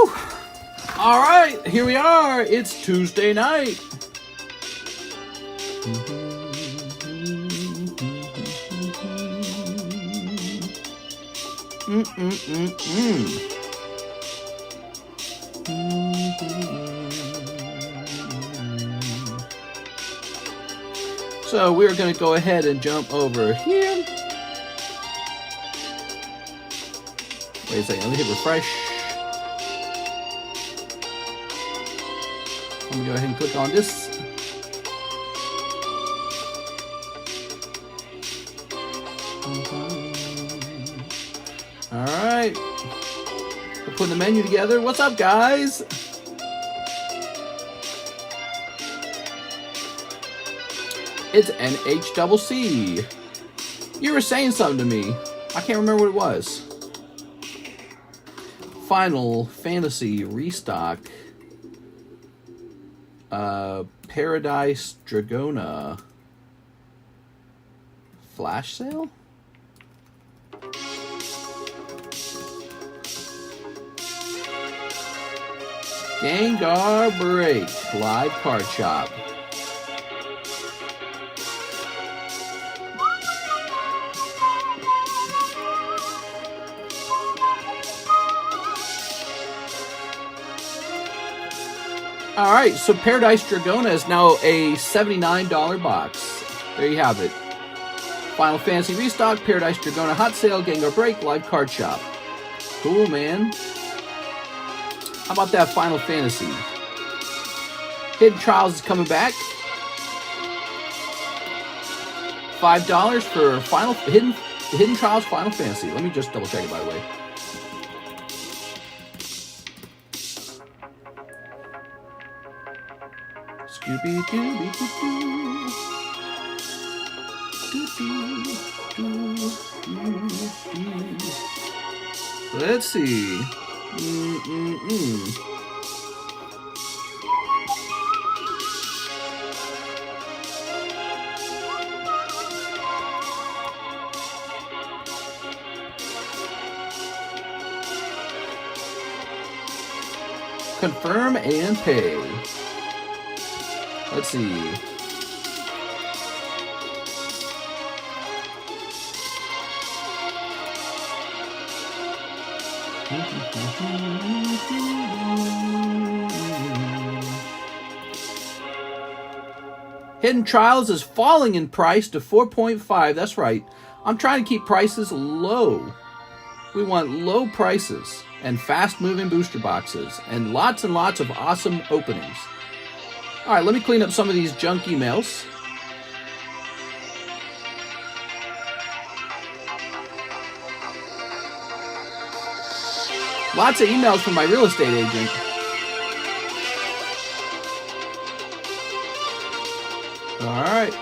Woo! All right, here we are. It's Tuesday night. So we're going to go ahead and jump over here. Wait a second, let me hit refresh. Let me go ahead and click on this. Alright. We're putting the menu together. What's up, guys? It's NHCC. You were saying something to me. I can't remember what it was. Final Fantasy Restock. Paradise Dragona. Flash sale? Gengar Break. Live card shop. Alright, so Paradise Dragona is now a $79 box. There you have it. Final Fantasy Restock, Paradise Dragona Hot Sale, Gengar Break, Live Card Shop. Cool, man. How about that Final Fantasy? Hidden Trials is coming back. $5 for Hidden Trials Final Fantasy. Let me just double check it, by the way. Let's see. Confirm and pay. Let's see. Hidden Trials is falling in price to 4.5. That's right. I'm trying to keep prices low. We want low prices and fast-moving booster boxes and lots of awesome openings. All right, let me clean up some of these junk emails. Lots of emails from my real estate agent. All right.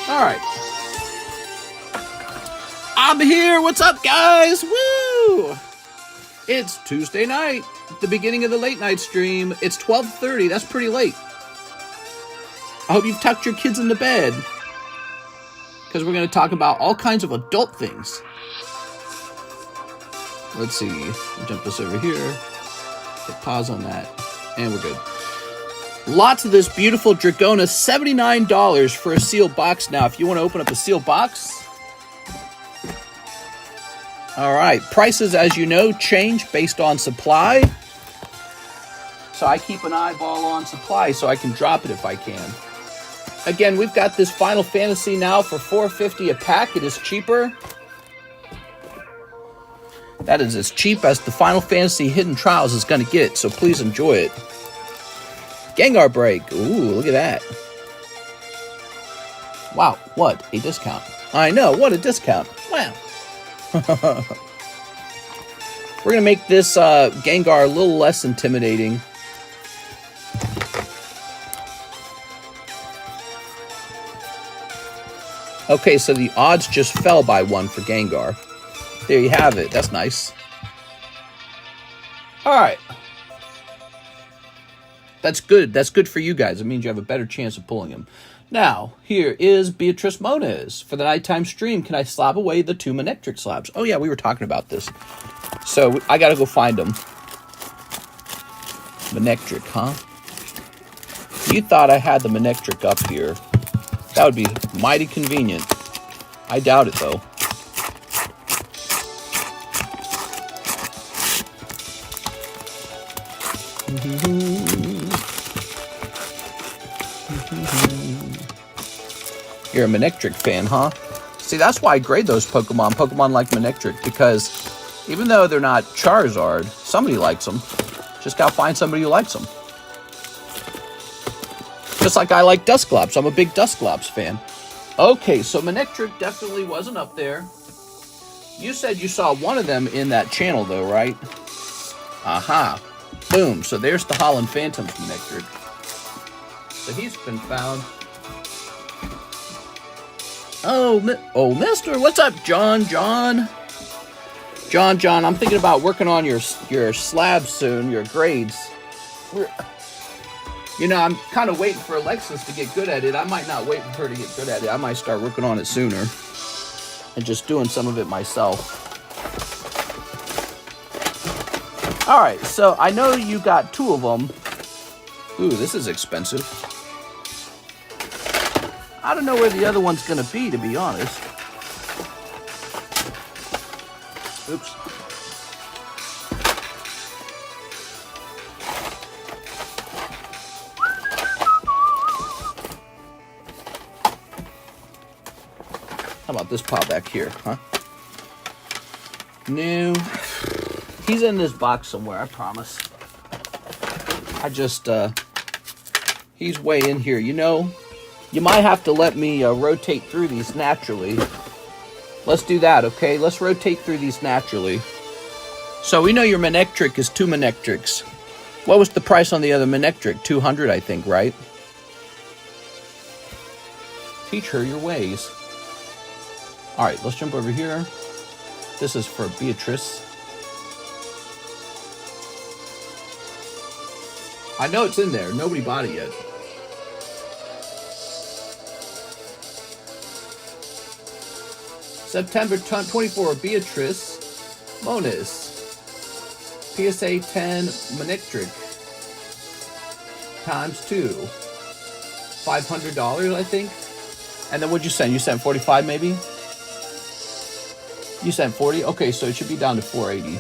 All right. I'm here. What's up, guys? Woo! It's Tuesday night, the beginning of the late night stream. It's 12:30. That's pretty late. I hope you've tucked your kids into bed, because we're going to talk about all kinds of adult things. Let's see. We'll jump this over here. Hit pause on that. And we're good. Lots of this beautiful Dragona. $79 for a sealed box now. If you want to open up a sealed box. All right. Prices, as you know, change based on supply. So I keep an eyeball on supply so I can drop it if I can. Again, we've got this Final Fantasy now for $4.50 a pack. It is cheaper. That is as cheap as the Final Fantasy Hidden Trials is going to get, so please enjoy it. Gengar Break. Ooh, look at that. Wow, what a discount. I know, what a discount. Wow. We're going to make this Gengar a little less intimidating. Okay, so the odds just fell by 1 for Gengar. There you have it. That's nice. All right. That's good. That's good for you guys. It means you have a better chance of pulling him. Now, here is Beatrice Moniz. For the nighttime stream, can I slab away the 2 Manectric slabs? Oh, yeah, we were talking about this. So, I got to go find them. Manectric, huh? You thought I had the Manectric up here. That would be mighty convenient. I doubt it, though. You're a Manectric fan, huh? See, that's why I grade those Pokemon. Pokemon like Manectric, because even though they're not Charizard, somebody likes them. Just gotta find somebody who likes them. Just like I like Dusclops. I'm a big Dusclops fan. Okay, so Manectric definitely wasn't up there. You said you saw one of them in that channel, though, right? Aha. Boom. So there's the Holland Phantom's Manectric. So he's been found. Oh, mister, what's up, John, I'm thinking about working on your slab soon, your grades. You know, I'm kind of waiting for Alexis to get good at it. I might not wait for her to get good at it. I might start working on it sooner and just doing some of it myself. All right, so I know you got 2 of them. Ooh, this is expensive. I don't know where the other one's going to be honest. Oops. How about this pile back here, huh? No. He's in this box somewhere, I promise. I just, he's way in here, you know? You might have to let me rotate through these naturally. Let's do that, okay? Let's rotate through these naturally. So we know your Manectric is 2 Manectrics. What was the price on the other Manectric? 200, I think, right? Teach her your ways. All right, let's jump over here. This is for Beatrice. I know it's in there. Nobody bought it yet. September 24, Beatrice Moniz. PSA 10 Manectric. Times 2. $500, I think. And then what'd you send? You sent 45 maybe? You sent 40? Okay, so it should be down to 480.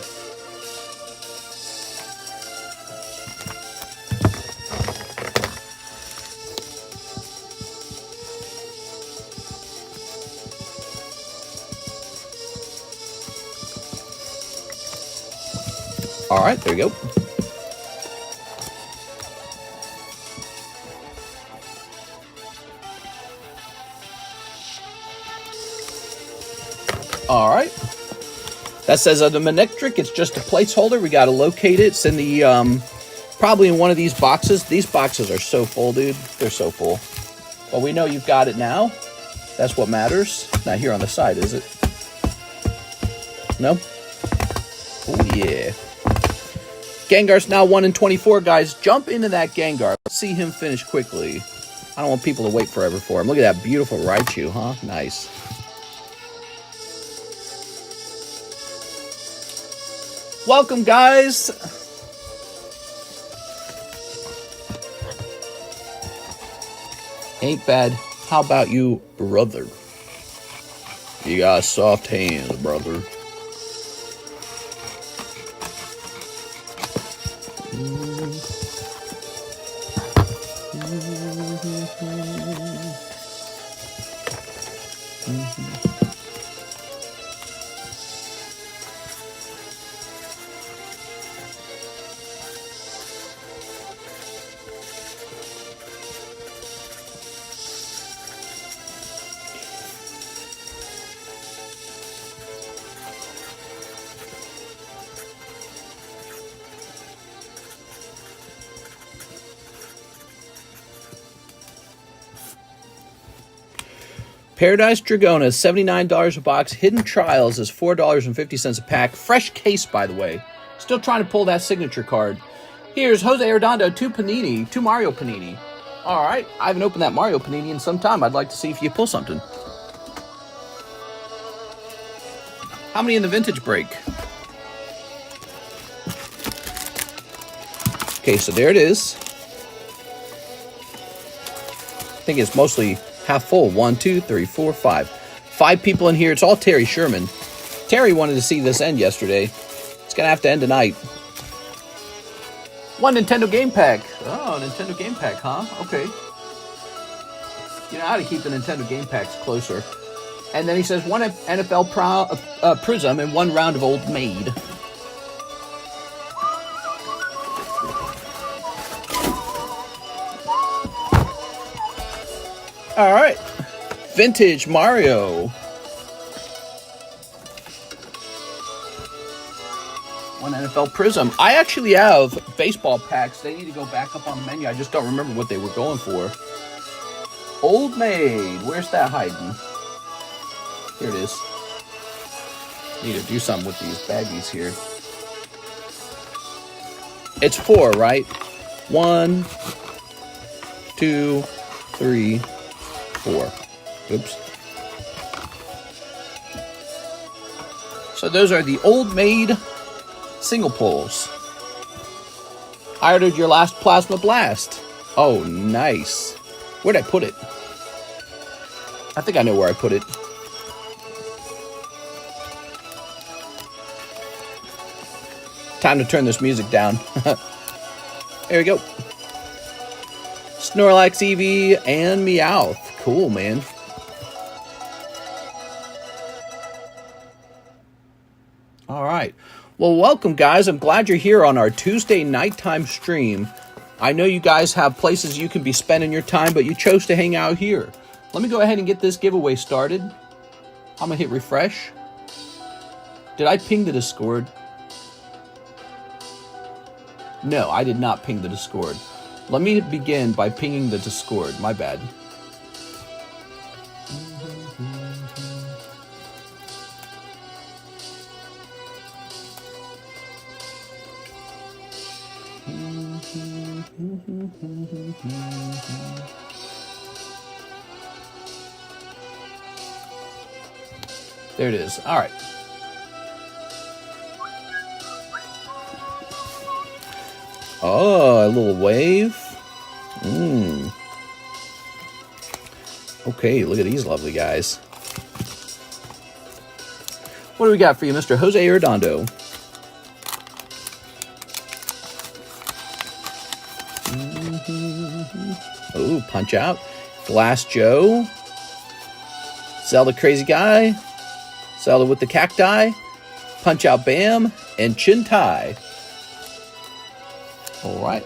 All right, there you go. All right. That says the Manectric, it's just a placeholder. We got to locate it. It's in the, probably in one of these boxes. These boxes are so full, dude. They're so full. Well, we know you've got it now. That's what matters. Not here on the side, is it? No? Oh, yeah. Gengar's now 1 in 24, guys. Jump into that Gengar. Let's see him finish quickly. I don't want people to wait forever for him. Look at that beautiful Raichu, huh? Nice. Welcome, guys. Ain't bad. How about you, brother? You got soft hands, brother. Paradise Dragona is $79 a box. Hidden Trials is $4.50 a pack. Fresh case, by the way. Still trying to pull that signature card. Here's Jose Arredondo, 2 Panini, 2 Mario Panini. All right, I haven't opened that Mario Panini in some time. I'd like to see if you pull something. How many in the vintage break? Okay, so there it is. I think it's mostly half full. 1, 2, 3, 4, 5. 5 people in here. It's all Terry Sherman. Terry wanted to see this end yesterday. It's going to have to end tonight. 1 Nintendo game pack. Oh, Nintendo game pack, huh? Okay. You know how to keep the Nintendo game packs closer. And then he says 1 NFL Prism and 1 round of Old Maid. All right. Vintage Mario. 1 NFL Prism. I actually have baseball packs. They need to go back up on the menu. I just don't remember what they were going for. Old Maid. Where's that hiding? Here it is. Need to do something with these baggies here. It's 4, right? 1, 2, 3, 4. Oops. So those are the Old Maid single pulls. I ordered your last Plasma Blast. Oh, nice. Where'd I put it? I think I know where I put it. Time to turn this music down. There we go. Snorlax, Eevee, and Meowth. Cool, man. All right. Well, welcome, guys. I'm glad you're here on our Tuesday nighttime stream. I know you guys have places you can be spending your time, but you chose to hang out here. Let me go ahead and get this giveaway started. I'm going to hit refresh. Did I ping the Discord? No, I did not ping the Discord. Let me begin by pinging the Discord. My bad. There it is. All right. Oh, a little wave. Okay, look at these lovely guys. What do we got for you, Mr. Jose Arredondo? Oh, Punch Out. Glass Joe. Zelda Crazy Guy. Zelda with the Cacti. Punch Out Bam. And Chintai. Alright.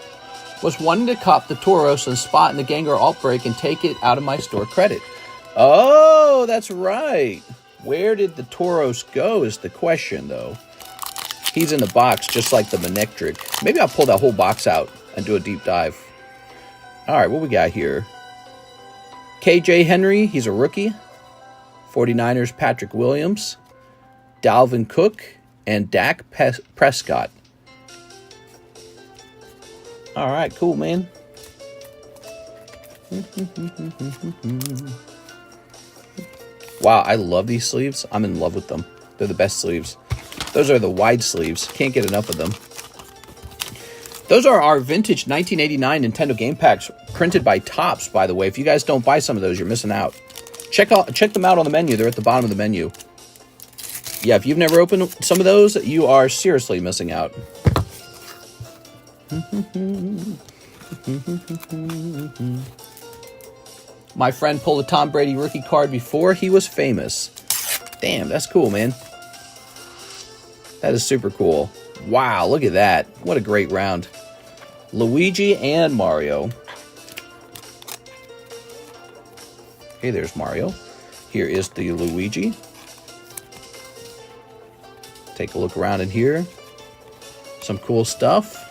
Was wanting to cop the Tauros and spot in the Gengar alt break and take it out of my store credit. Oh, that's right. Where did the Tauros go is the question, though. He's in the box just like the Manectric. Maybe I'll pull that whole box out and do a deep dive. Alright, what we got here? KJ Henry, he's a rookie. 49ers Patrick Williams. Dalvin Cook. And Dak Prescott. Alright, cool, man. Wow, I love these sleeves. I'm in love with them. They're the best sleeves. Those are the wide sleeves. Can't get enough of them. Those are our vintage 1989 Nintendo game packs printed by Topps, by the way. If you guys don't buy some of those, you're missing out. Check them out on the menu. They're at the bottom of the menu. Yeah, if you've never opened some of those, you are seriously missing out. My friend pulled a Tom Brady rookie card before he was famous. Damn, that's cool, man. That is super cool. Wow, look at that. What a great round. Luigi and Mario. Okay, there's Mario. Here is the Luigi. Take a look around in here. Some cool stuff.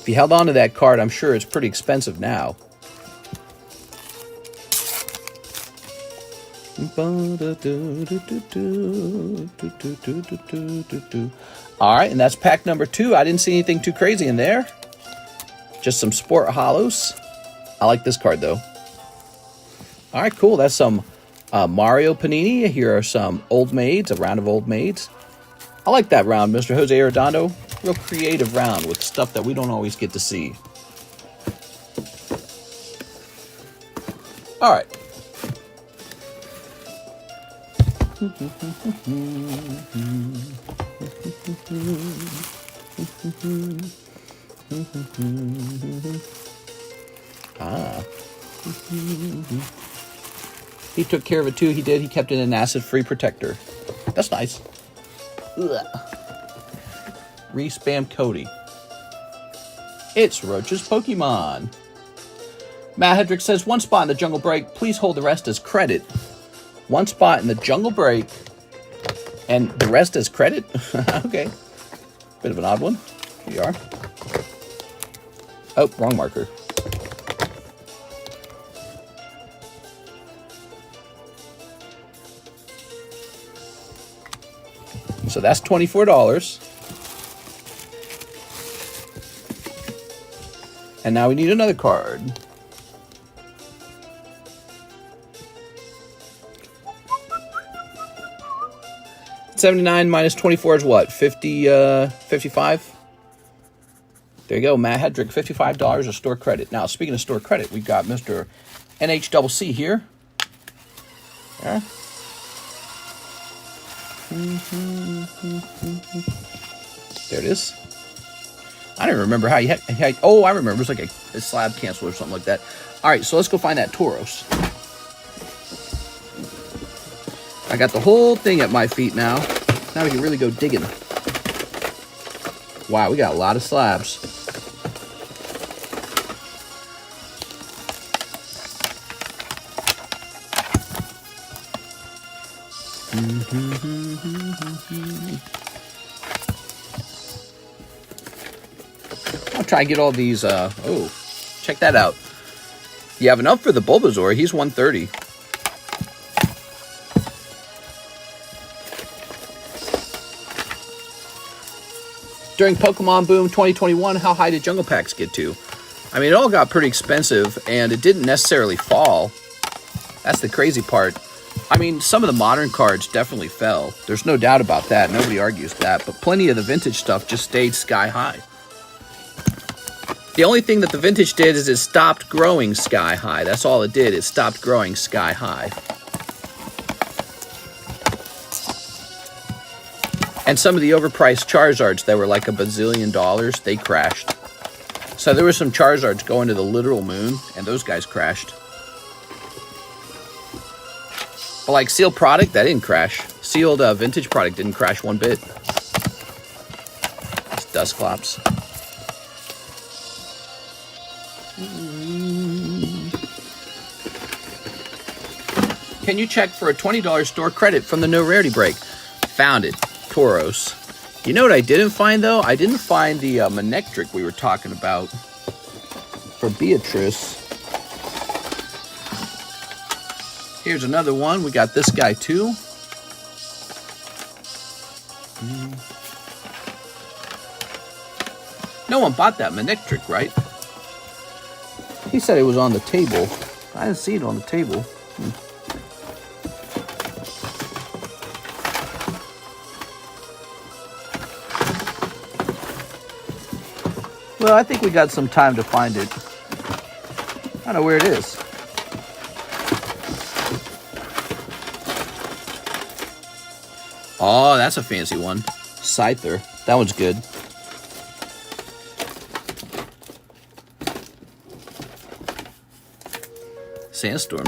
If you held on to that card, I'm sure it's pretty expensive now. All right, and that's pack number 2. I didn't see anything too crazy in there. Just some Sport Holos. I like this card, though. All right, cool. That's some Mario Panini. Here are some Old Maids, a round of Old Maids. I like that round, Mr. Jose Arredondo. Real creative round with stuff that we don't always get to see. All right. He took care of it too. He did. He kept it in an acid-free protector. That's nice. Ugh. Respam Cody. It's Roach's Pokemon. Matt Hedrick says, 1 spot in the Jungle Break. Please hold the rest as credit. 1 spot in the Jungle Break. And the rest as credit? Okay. Bit of an odd one. Here you are. Oh, wrong marker. So that's $24. And now we need another card. $79 minus 24 is what? 55? There you go, Matt Hedrick, $55 of store credit. Now, speaking of store credit, we've got Mr. NHCC here. Yeah. There it is. I don't remember how you had oh, I remember. It was like a slab cancel or something like that. All right, so let's go find that Tauros. I got the whole thing at my feet now. Now we can really go digging. Wow, we got a lot of slabs. I'll try and get all these. Oh, check that out. You have enough for the Bulbasaur. He's 130. During Pokemon Boom 2021, how high did Jungle Packs get to? I mean, it all got pretty expensive, and it didn't necessarily fall. That's the crazy part. I mean, some of the modern cards definitely fell. There's no doubt about that. Nobody argues that. But plenty of the vintage stuff just stayed sky high. The only thing that the vintage did is it stopped growing sky high. That's all it did. It stopped growing sky high. And some of the overpriced Charizards that were like $1 bazillion, they crashed. So there were some Charizards going to the literal moon, and those guys crashed. But like sealed product, that didn't crash. Sealed vintage product didn't crash one bit. It's Dusclops. Can you check for a $20 store credit from the No Rarity Break? Found it. Tauros. You know what I didn't find, though? I didn't find the Manectric we were talking about for Beatrice. Here's another one. We got this guy, too. No one bought that Manectric, right? He said it was on the table. I didn't see it on the table. Well, I think we got some time to find it. I don't know where it is. Oh, that's a fancy one. Scyther. That one's good. Sandstorm.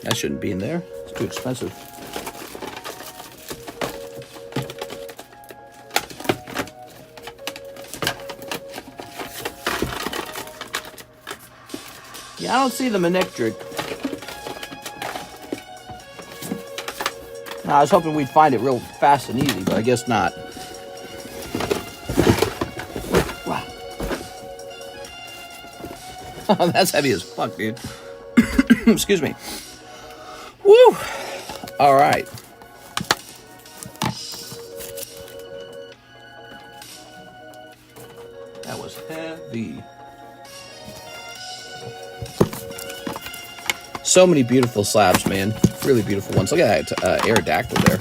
That shouldn't be in there. It's too expensive. Yeah, I don't see the Manectric. No, I was hoping we'd find it real fast and easy, but I guess not. Oh, that's heavy as fuck, dude. Excuse me. Woo! All right. That was heavy. So many beautiful slabs, man. Really beautiful ones. Look at that Aerodactyl there.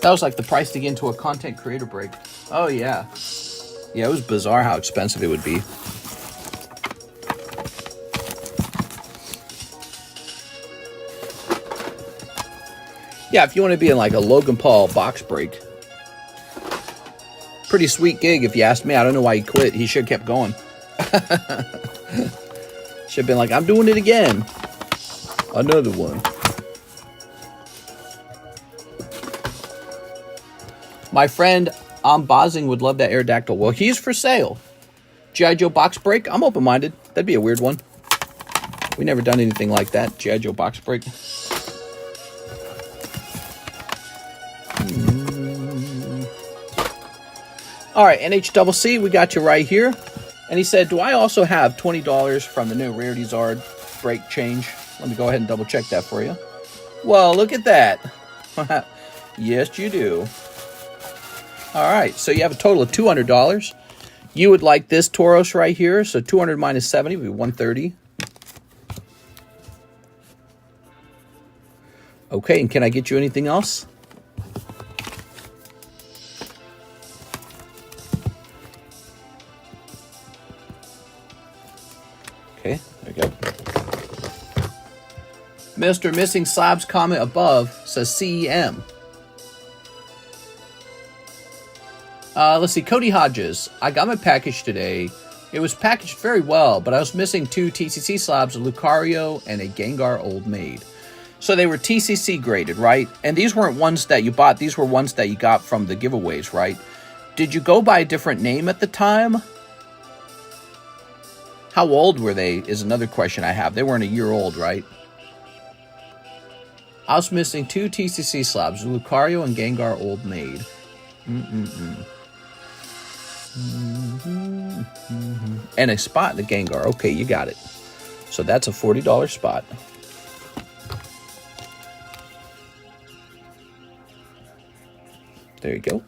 That was like the price to get into a content creator break. Oh, yeah. Yeah, it was bizarre how expensive it would be. Yeah, if you want to be in like a Logan Paul box break. Pretty sweet gig if you ask me. I don't know why he quit. He should have kept going. Should have been like, I'm doing it again. Another one. My friend Bozzing would love that Aerodactyl. Well, he's for sale. G.I. Joe box break. I'm open-minded. That'd be a weird one. We never done anything like that. G.I. Joe box break. All right, NHCC, we got you right here. And he said, do I also have $20 from the new Rarity Zard break change? Let me go ahead and double check that for you. Well, look at that. Yes, you do. All right, so you have a total of $200. You would like this Tauros right here, so 200 minus 70 would be 130. Okay, and can I get you anything else? Okay, there we go. Mr. Missing Slab's comment above says CEM. Let's see, Cody Hodges. I got my package today. It was packaged very well, but I was missing 2 TCC slabs, a Lucario and a Gengar Old Maid. So they were TCC graded, right? And these weren't ones that you bought. These were ones that you got from the giveaways, right? Did you go by a different name at the time? How old were they is another question I have. They weren't a year old, right? I was missing 2 TCC slabs, Lucario and Gengar Old Maid. And a spot in the Gengar. Okay, you got it. So that's a $40 spot. There you go.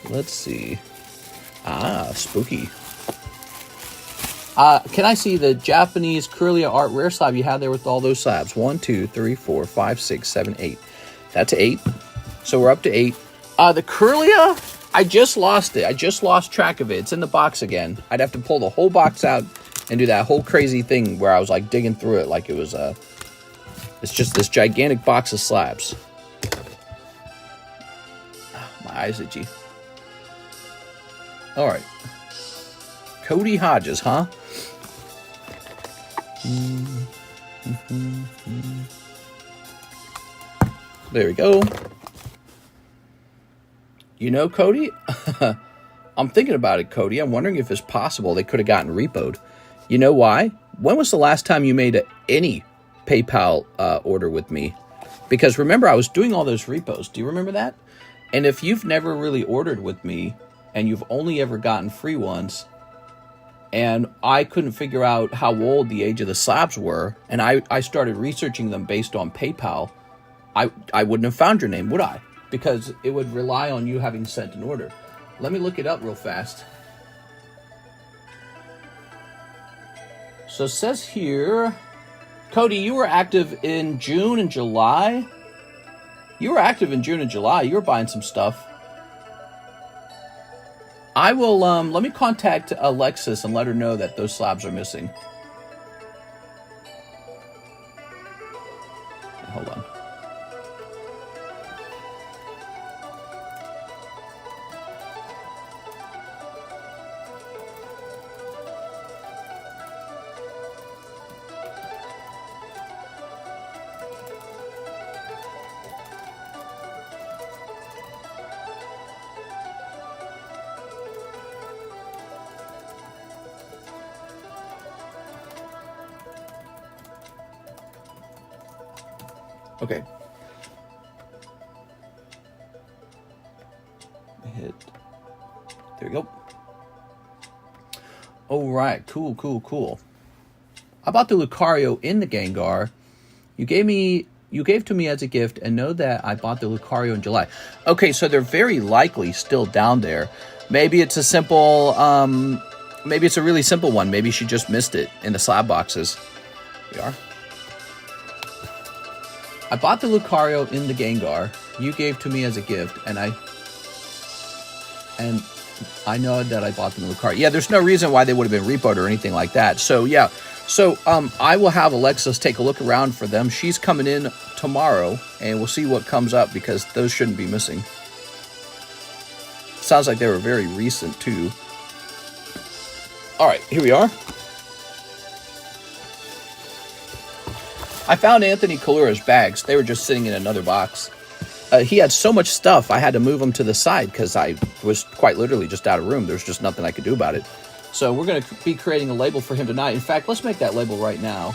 Let's see. Ah, spooky. Can I see the Japanese Kirlia art rare slab you had there with all those slabs? 1, 2, 3, 4, 5, 6, 7, 8. That's 8. So we're up to 8. The Kirlia, I just lost it. I just lost track of it. It's in the box again. I'd have to pull the whole box out and do that whole crazy thing where I was like digging through it like it was it's just this gigantic box of slabs. My eyes itchy. All right. Cody Hodges, huh? There we go. You know, Cody? I'm thinking about it, Cody. I'm wondering if it's possible they could have gotten repoed. You know why? When was the last time you made any PayPal order with me? Because remember, I was doing all those repos. Do you remember that? And if you've never really ordered with me and you've only ever gotten free ones, and I couldn't figure out how old the age of the slabs were, and I started researching them based on PayPal, I wouldn't have found your name, would I? Because it would rely on you having sent an order. Let me look it up real fast. So it says here, Cody, you were active in June and July. You were active in June and July. You were buying some stuff. I will, let me contact Alexis and let her know that those slabs are missing. Hold on. Okay. Hit. There we go. All right. Cool, cool, cool. I bought the Lucario in the Gengar. You gave to me as a gift, and know that I bought the Lucario in July. Okay, so they're very likely still down there. Maybe it's a simple, maybe it's a really simple one. Maybe she just missed it in the slab boxes. Here we are. I bought the Lucario in the Gengar. You gave to me as a gift, and I know that I bought them in Lucario. Yeah, there's no reason why they would have been repoed or anything like that. So yeah. So, I will have Alexis take a look around for them. She's coming in tomorrow, and we'll see what comes up, because those shouldn't be missing. Sounds like they were very recent, too. All right, here we are. I found Anthony Kalura's bags. They were just sitting in another box. He had so much stuff, I had to move him to the side, because I was quite literally just out of room. There's just nothing I could do about it. So we're going to be creating a label for him tonight. In fact, let's make that label right now.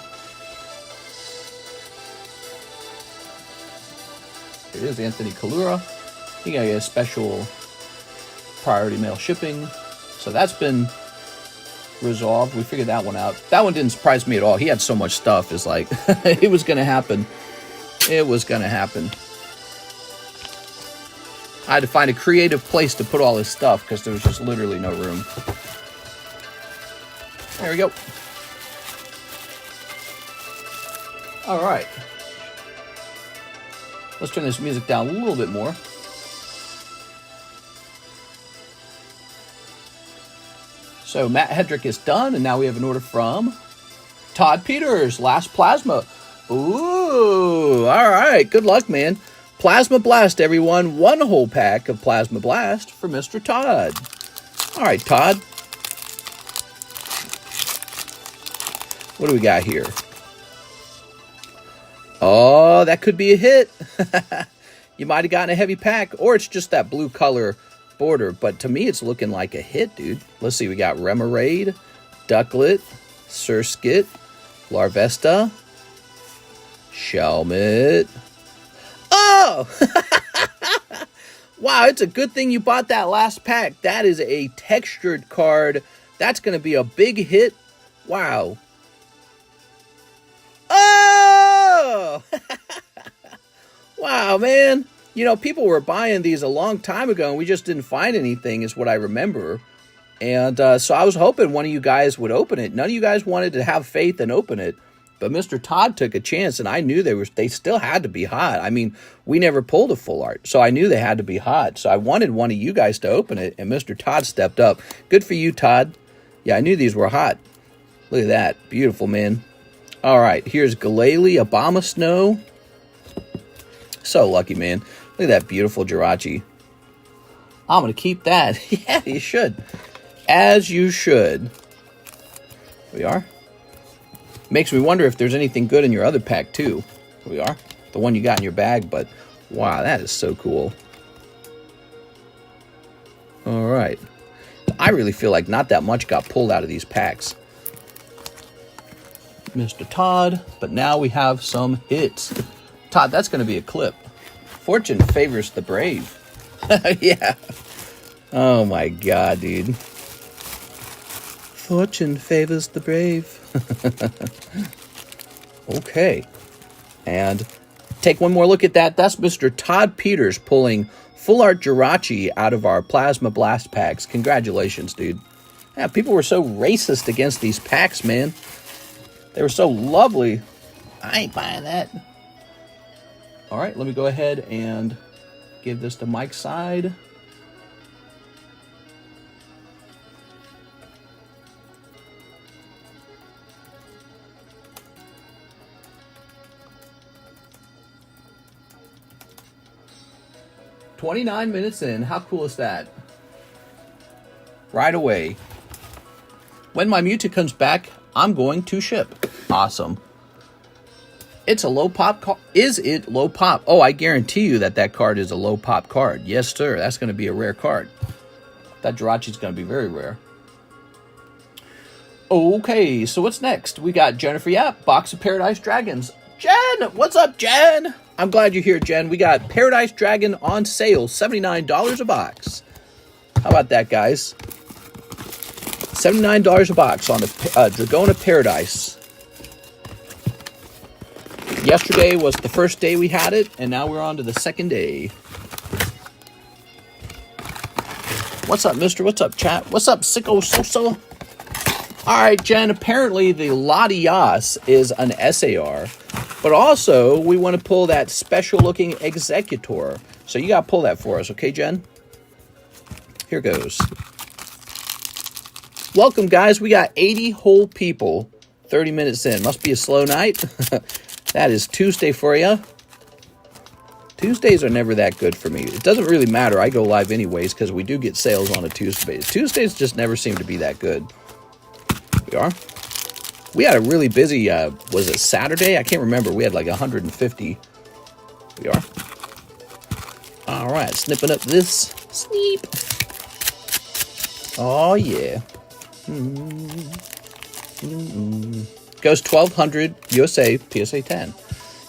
Here it is, Anthony Kalura. He got a special priority mail shipping. So that's been resolved. We figured that one out. That one didn't surprise me at all. He had so much stuff. It's like, it was going to happen. It was going to happen. I had to find a creative place to put all his stuff, because there was just literally no room. There we go. All right. Let's turn this music down a little bit more. So Matt Hedrick is done, and now we have an order from Todd Peters, last plasma. Ooh, all right. Good luck, man. Plasma Blast, everyone. One whole pack of Plasma Blast for Mr. Todd. All right, Todd. What do we got here? Oh, that could be a hit. You might have gotten a heavy pack, or it's just that blue color border. But to me, it's looking like a hit, dude. Let's see. We got Remoraid, Ducklet, Surskit, Larvesta, Shelmet. Oh! Wow, it's a good thing you bought that last pack. That is a textured card. That's going to be a big hit. Wow. Oh! Wow, man. You know, people were buying these a long time ago, and we just didn't find anything, is what I remember. And so I was hoping one of you guys would open it. None of you guys wanted to have faith and open it. But Mr. Todd took a chance, and I knew they still had to be hot. I mean, we never pulled a full art, so I knew they had to be hot. So I wanted one of you guys to open it, and Mr. Todd stepped up. Good for you, Todd. Yeah, I knew these were hot. Look at that. Beautiful, man. All right, here's Galele, Obama Snow. So lucky, man. Look at that beautiful Jirachi. I'm going to keep that. Yeah, you should. As you should. Here we are. Makes me wonder if there's anything good in your other pack, too. Here we are. The one you got in your bag, but wow, that is so cool. All right. I really feel like not that much got pulled out of these packs. Mr. Todd, but now we have some hits. Todd, that's going to be a clip. Fortune favors the brave. Yeah. Oh my God, dude. Fortune favors the brave. Okay. And take one more look at that. That's Mr. Todd Peters pulling full art Jirachi out of our Plasma Blast packs. Congratulations, dude. Yeah, people were so racist against these packs, man. They were so lovely. I ain't buying that. All right, let me go ahead and give this to Mike's side. "29 minutes in. How cool is that? Right away. When my Mewtwo comes back, I'm going to ship." Awesome. It's a low pop card. Is it low pop? Oh, I guarantee you that card is a low pop card. Yes, sir. That's going to be a rare card. That Jirachi's going to be very rare. Okay, so what's next? We got Jennifer Yap, Box of Paradise Dragons. Jen! What's up, Jen? I'm glad you're here, Jen. We got Paradise Dragon on sale, $79 a box. How about that, guys? $79 a box on the Dragona Paradise. Yesterday was the first day we had it, and now we're on to the second day. What's up, mister? What's up, chat? What's up, Sicko Soso? All right, Jen, apparently the Latias is an SAR, but also we want to pull that special-looking Executor. So you got to pull that for us, okay, Jen? Here goes. Welcome, guys. We got 80 whole people, 30 minutes in. Must be a slow night. That is Tuesday for you. Tuesdays are never that good for me. It doesn't really matter. I go live anyways because we do get sales on a Tuesday. Tuesdays just never seem to be that good. We are. We had a really busy, was it Saturday? I can't remember. We had like 150. We are. All right. Snipping up this. Sneep. Oh, yeah. Goes 1200 USA PSA 10.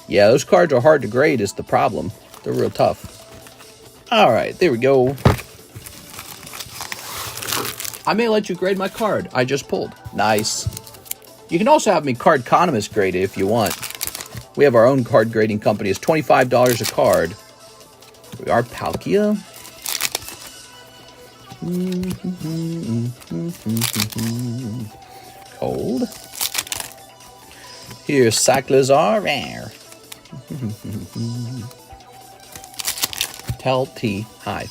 Yeah, those cards are hard to grade is the problem. They're real tough. All right, there we go. I may let you grade my card I just pulled. Nice. You can also have me Cardconomist grade it if you want. We have our own card grading company. It's $25 a card. We are Palkia. Cold. Here's Cyclizar. Tell T hi.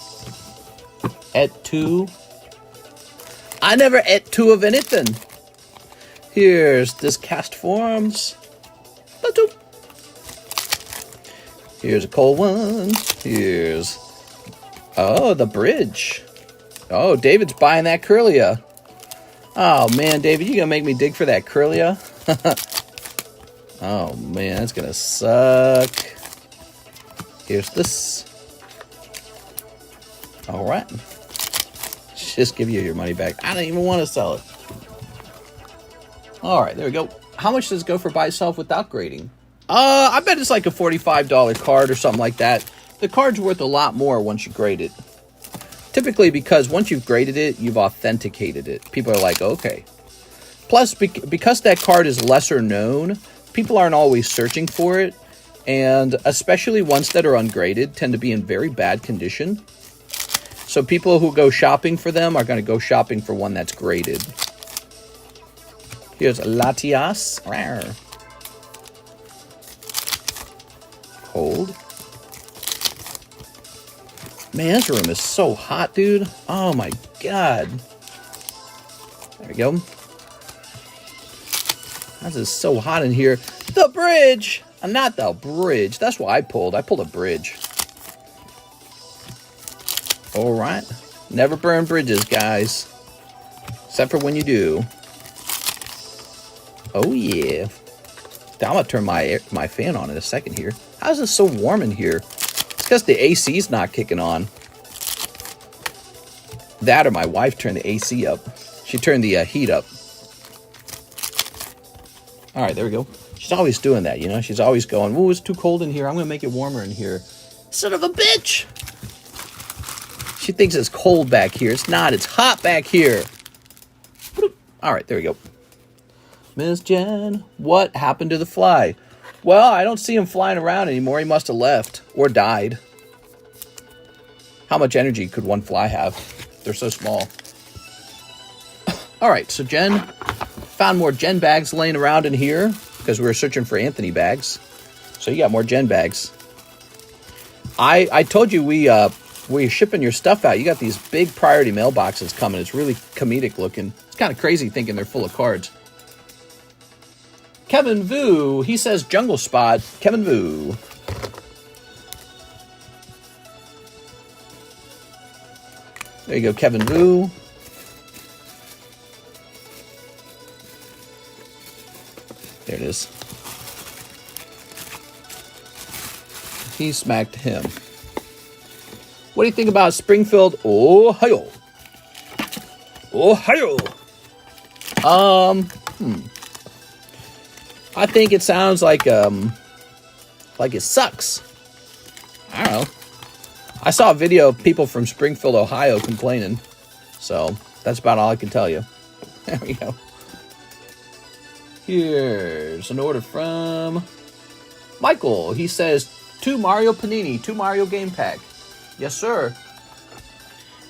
Et two. I never et two of anything. Here's this cast forms. Here's a cold one. Here's the bridge. Oh, David's buying that Kirlia. Oh man, David, you gonna make me dig for that Kirlia? Oh man, that's gonna suck. Here's this. All right. Just give you your money back. I don't even want to sell it. All right, there we go. How much does it go for by itself without grading? I bet it's like a $45 card or something like that. The card's worth a lot more once you grade it. Typically because once you've graded it, you've authenticated it. People are like, okay. Plus, because that card is lesser known, people aren't always searching for it. And especially ones that are ungraded tend to be in very bad condition. So people who go shopping for them are going to go shopping for one that's graded. Here's Latias. Cold. Man, this room is so hot, dude. Oh my god. There we go. This is so hot in here. The bridge! Not the bridge. That's what I pulled. I pulled a bridge. Alright. Never burn bridges, guys. Except for when you do. Oh, yeah. I'm going to turn my fan on in a second here. How is it so warm in here? It's because the AC's not kicking on. That or my wife turned the AC up. She turned the heat up. Alright, there we go. She's always doing that, you know? She's always going, ooh, it's too cold in here. I'm going to make it warmer in here. Son of a bitch! She thinks it's cold back here. It's not. It's hot back here. Alright, there we go. Miss Jen, what happened to the fly? Well, I don't see him flying around anymore. He must have left or died. How much energy could one fly have? They're so small. Alright, so Jen found more Gen bags laying around in here because we were searching for Anthony bags. So you got more Gen bags. I told you we're shipping your stuff out. You got these big priority mailboxes coming. It's really comedic looking. It's kind of crazy thinking they're full of cards. Kevin Vu, he says Jungle Spot. Kevin Vu. There you go, Kevin Vu. There it is. He smacked him. What do you think about Springfield, Ohio? Ohio. I think it sounds like it sucks. I don't know. I saw a video of people from Springfield, Ohio complaining. So, that's about all I can tell you. There we go. Here's an order from Michael. He says, 2 Mario Panini, 2 Mario Game Pack. Yes, sir.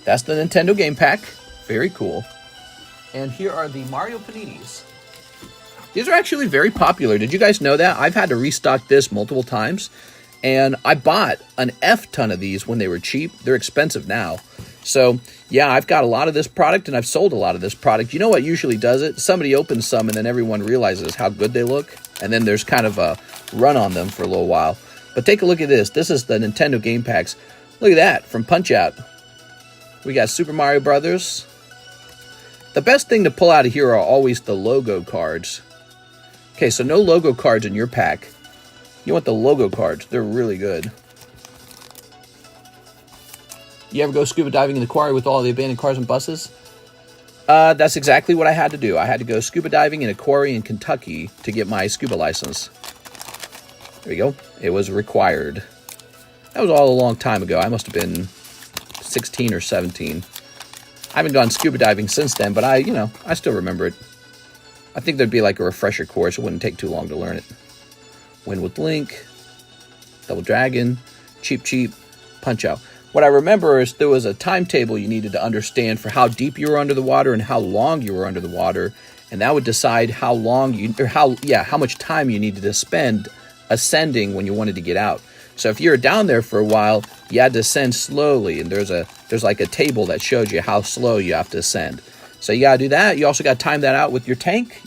That's the Nintendo Game Pack. Very cool. And here are the Mario Paninis. These are actually very popular. Did you guys know that? I've had to restock this multiple times. And I bought an F ton of these when they were cheap. They're expensive now. So, yeah, I've got a lot of this product, and I've sold a lot of this product. You know what usually does it? Somebody opens some, and then everyone realizes how good they look. And then there's kind of a run on them for a little while. But take a look at this. This is the Nintendo Game Packs. Look at that, from Punch-Out. We got Super Mario Brothers. The best thing to pull out of here are always the logo cards. Okay, so no logo cards in your pack. You want the logo cards. They're really good. You ever go scuba diving in the quarry with all the abandoned cars and buses? That's exactly what I had to do. I had to go scuba diving in a quarry in Kentucky to get my scuba license. There you go. It was required. That was all a long time ago. I must have been 16 or 17. I haven't gone scuba diving since then, but I still remember it. I think there'd be like a refresher course. It wouldn't take too long to learn it. Win with Link, Double Dragon, Cheap, Punch-Out. What I remember is there was a timetable you needed to understand for how deep you were under the water and how long you were under the water, and that would decide how much time you needed to spend ascending when you wanted to get out. So if you were down there for a while, you had to ascend slowly, and there's like a table that shows you how slow you have to ascend. So you gotta do that. You also gotta time that out with your tank.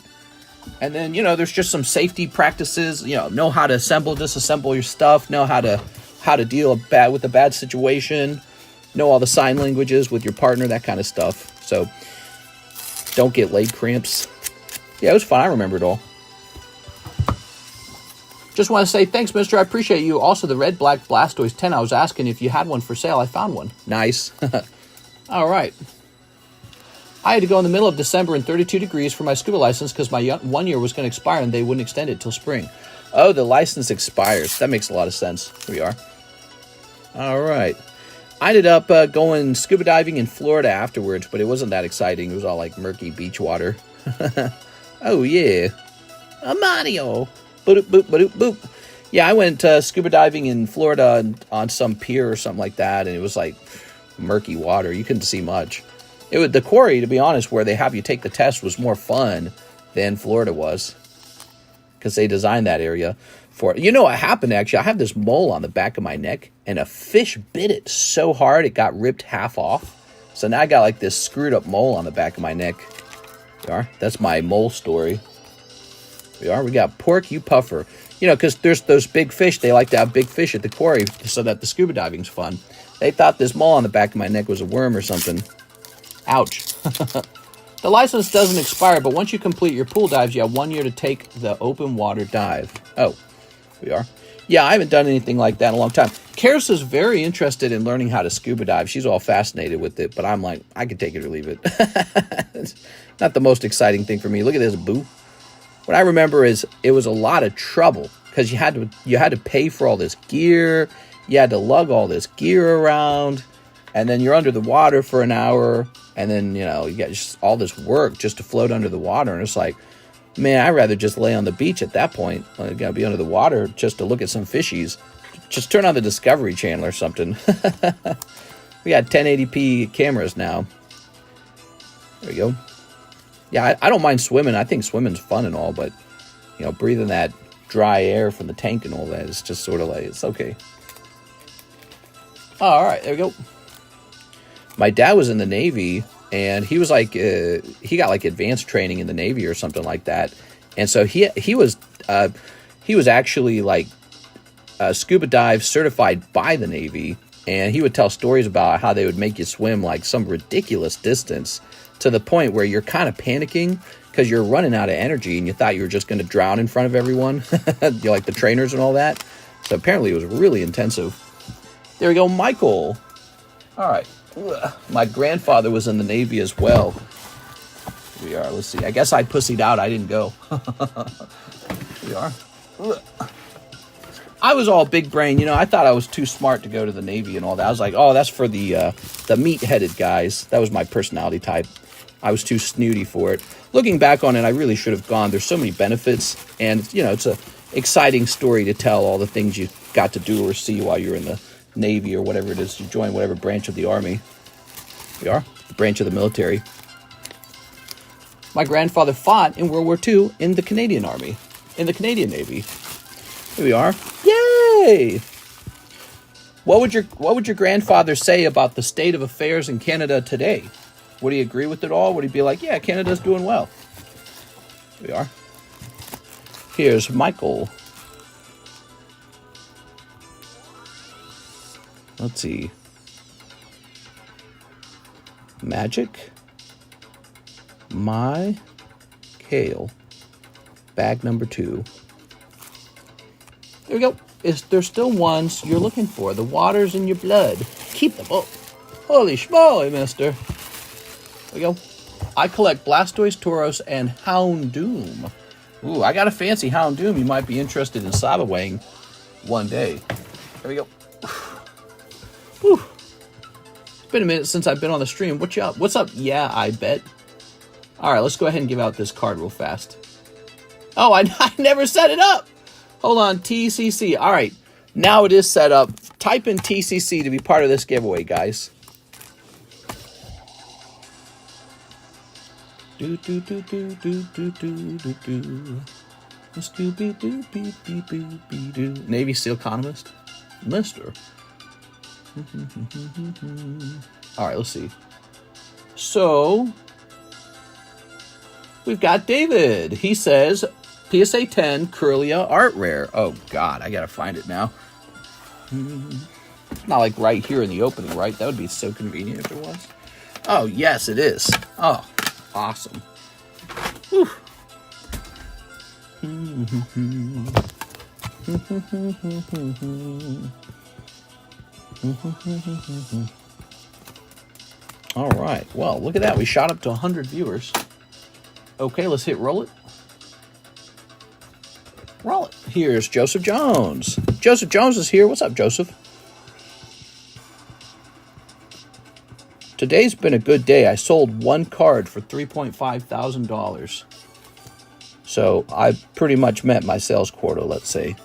And then, there's just some safety practices, know how to assemble, disassemble your stuff, know how to deal with a bad situation, know all the sign languages with your partner, that kind of stuff. So don't get leg cramps. Yeah, it was fun. I remember it all. Just want to say thanks, mister. I appreciate you. Also, the Red Black Blastoise 10, I was asking if you had one for sale. I found one. Nice. All right. I had to go in the middle of December in 32 degrees for my scuba license because my 1 year was going to expire and they wouldn't extend it till spring. Oh, the license expires. That makes a lot of sense. Here we are. All right. I ended up going scuba diving in Florida afterwards, but it wasn't that exciting. It was all like murky beach water. Oh, yeah. A Mario. Boop, boop, boop, boop. Yeah, I went scuba diving in Florida on some pier or something like that, and it was like murky water. You couldn't see much. The quarry, to be honest, where they have you take the test was more fun than Florida was because they designed that area for it. You know what happened, actually? I have this mole on the back of my neck, and a fish bit it so hard it got ripped half off. So now I got like this screwed up mole on the back of my neck. There you are. That's my mole story. There you are. We got Pork You Puffer. Because there's those big fish. They like to have big fish at the quarry so that the scuba diving's fun. They thought this mole on the back of my neck was a worm or something. Ouch. The license doesn't expire, but once you complete your pool dives, you have 1 year to take the open water dive. Oh, we are. Yeah, I haven't done anything like that in a long time. Karis is very interested in learning how to scuba dive. She's all fascinated with it, but I'm like, I can take it or leave it. It's not the most exciting thing for me. Look at this, boo. What I remember is it was a lot of trouble because you had to pay for all this gear. You had to lug all this gear around. And then you're under the water for an hour, and then, you got just all this work just to float under the water. And it's like, man, I'd rather just lay on the beach at that point. I gotta be under the water just to look at some fishies. Just turn on the Discovery Channel or something. We got 1080p cameras now. There we go. Yeah, I don't mind swimming. I think swimming's fun and all, but, breathing that dry air from the tank and all that is just sort of like, it's okay. All right, there we go. My dad was in the Navy, and he was like, he got like advanced training in the Navy or something like that. And so he was actually like scuba dive certified by the Navy, and he would tell stories about how they would make you swim like some ridiculous distance to the point where you're kind of panicking because you're running out of energy and you thought you were just going to drown in front of everyone. You're like the trainers and all that. So apparently it was really intensive. There we go, Michael. All right. My grandfather was in the Navy as well. Here we are. Let's see. I guess I pussied out. I didn't go. Here we are. I was all big brain, you know. I thought I was too smart to go to the Navy and all that. I was like, oh, that's for the meat-headed guys. That was my personality type. I was too snooty for it. Looking back on it, I really should have gone. There's so many benefits, and you know, it's a exciting story to tell. All the things you got to do or see while you're in the Navy or whatever it is. You join whatever branch of the Army you are, the branch of the military. My grandfather fought in World War II in the Canadian Army, in the Canadian Navy. Here we are. Yay! What would your grandfather say about the state of affairs in Canada today? Would he agree with it all? Would he be like, yeah, Canada's doing well? Here we are. Here's Michael. Let's see. Magic. My Kale. Bag number 2. There we go. There's still ones you're looking for. The water's in your blood. Keep them up. Holy schmoly, mister. There we go. I collect Blastoise, Tauros, and Houndoom. Ooh, I got a fancy Houndoom. You might be interested in Sabawang one day. There we go. Whew. It's been a minute since I've been on the stream. What's up? Yeah, I bet. All right, let's go ahead and give out this card real fast. Oh, I never set it up. Hold on, TCC. All right, now it is set up. Type in TCC to be part of this giveaway, guys. Do do do do do do do do do. Scooby doo beep beep beep beep doo. Navy SEAL economist, Mister. All right, let's see. So we've got David. He says, PSA 10 Curlia Art Rare. Oh, God, I got to find it now. Not like right here in the opening, right? That would be so convenient if it was. Oh, yes, it is. Oh, awesome. Whew. All right. Well, look at that. We shot up to 100 viewers. Okay, let's hit roll it. Roll it. Here's Joseph Jones. Joseph Jones is here. What's up, Joseph? Today's been a good day. I sold one card for $3,500. So I pretty much met my sales quota, let's say.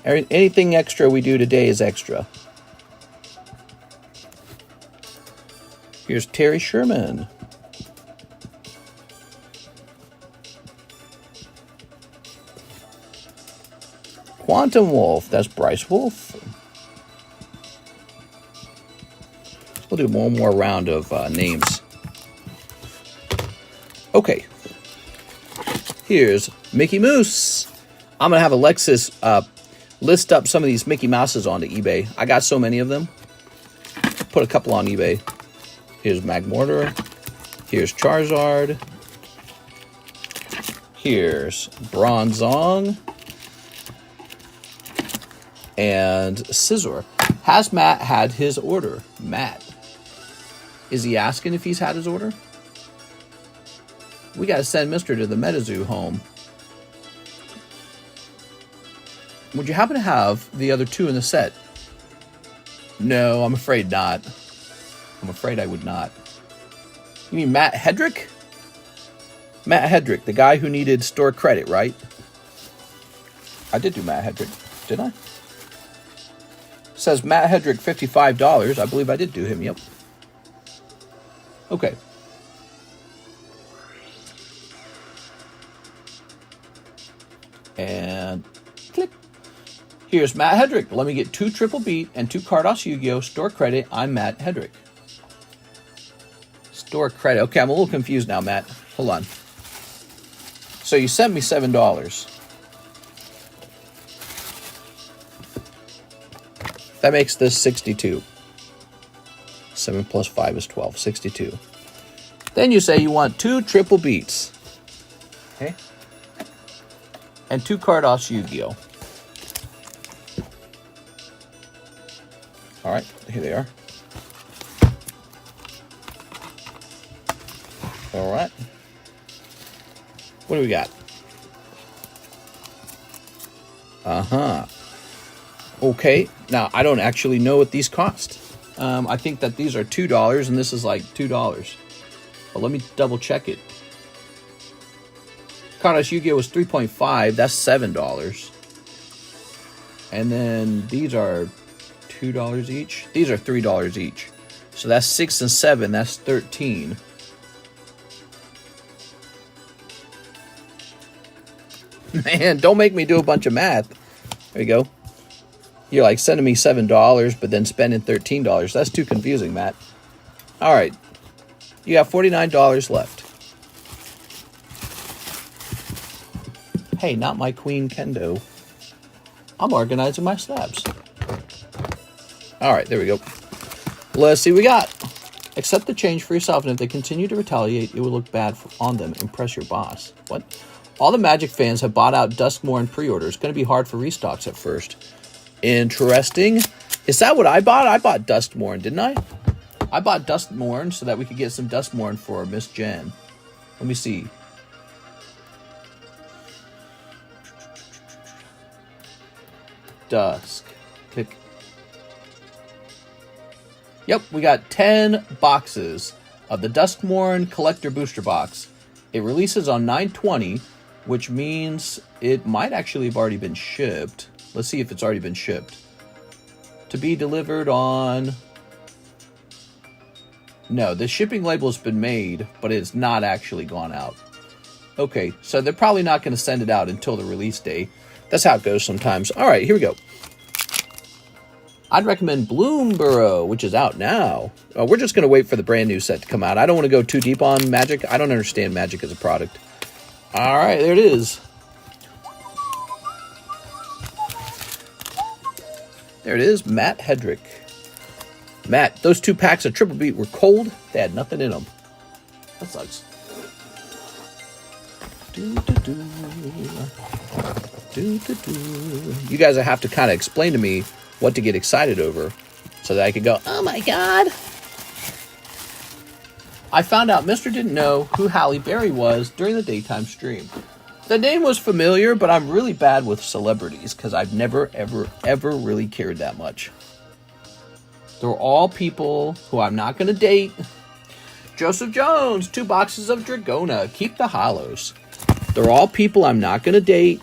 Anything extra we do today is extra. Here's Terry Sherman. Quantum Wolf, that's Bryce Wolf. We'll do one more round of names. Okay. Here's Mickey Mouse. I'm going to have Alexis list up some of these Mickey Mouses onto eBay. I got so many of them. Put a couple on eBay. Here's Magmortar. Here's Charizard. Here's Bronzong. And Scizor. Has Matt had his order? Matt. Is he asking if he's had his order? We got to send Mister to the MetaZoo home. Would you happen to have the other two in the set? No, I'm afraid not. I'm afraid I would not. You mean Matt Hedrick? Matt Hedrick, the guy who needed store credit, right? I did do Matt Hedrick, didn't I? Says Matt Hedrick, $55. I believe I did do him, yep. Okay. And click. Here's Matt Hedrick. Let me get 2 Triple Beat and 2 Carddass Yugioh store credit. I'm Matt Hedrick. Store credit. Okay, I'm a little confused now, Matt. Hold on. So you sent me $7. That makes this 62. 7 plus 5 is 12. 62. Then you say you want 2 Triple Beats. Okay. And 2 Carddass Yugioh. All right, here they are. All right. What do we got? Okay, now I don't actually know what these cost. I think that these are $2 and this is like $2. But let me double check it. Carddass Yugioh was $3.5. That's $7. And then these are $2 each. These are $3 each. So that's 6 and 7. That's 13. Man, don't make me do a bunch of math. There you go. You're like sending me $7, but then spending $13. That's too confusing, Matt. All right. You got $49 left. Hey, not my Queen Kendo. I'm organizing my slabs. All right, there we go. Let's see what we got. Accept the change for yourself, and if they continue to retaliate, it will look bad on them. Impress your boss. What? All the Magic fans have bought out Duskmourn pre-order. It's going to be hard for restocks at first. Interesting. Is that what I bought? I bought Duskmourn, didn't I? I bought Duskmourn so that we could get some Duskmourn for Miss Jen. Let me see. Dusk. Click. Yep, we got 10 boxes of the Duskmourn Collector Booster Box. It releases on 9/20, which means it might actually have already been shipped. Let's see if it's already been shipped. To be delivered on... No, the shipping label has been made, but it's not actually gone out. Okay, so they're probably not going to send it out until the release day. That's how it goes sometimes. All right, here we go. I'd recommend Bloomborough, which is out now. We're just going to wait for the brand new set to come out. I don't want to go too deep on Magic. I don't understand Magic as a product. All right, there it is. There it is, Matt Hedrick. Matt, those 2 packs of Triple Beat were cold. They had nothing in them. That sucks. You guys have to kind of explain to me what to get excited over so that I could go, oh my god. I found out Mr. didn't know who Halle Berry was during the daytime stream. The name was familiar, but I'm really bad with celebrities because I've never, ever really cared that much. They're all people who I'm not going to date. Joseph Jones, 2 boxes of Dragona. Keep the hollows. They're all people I'm not going to date.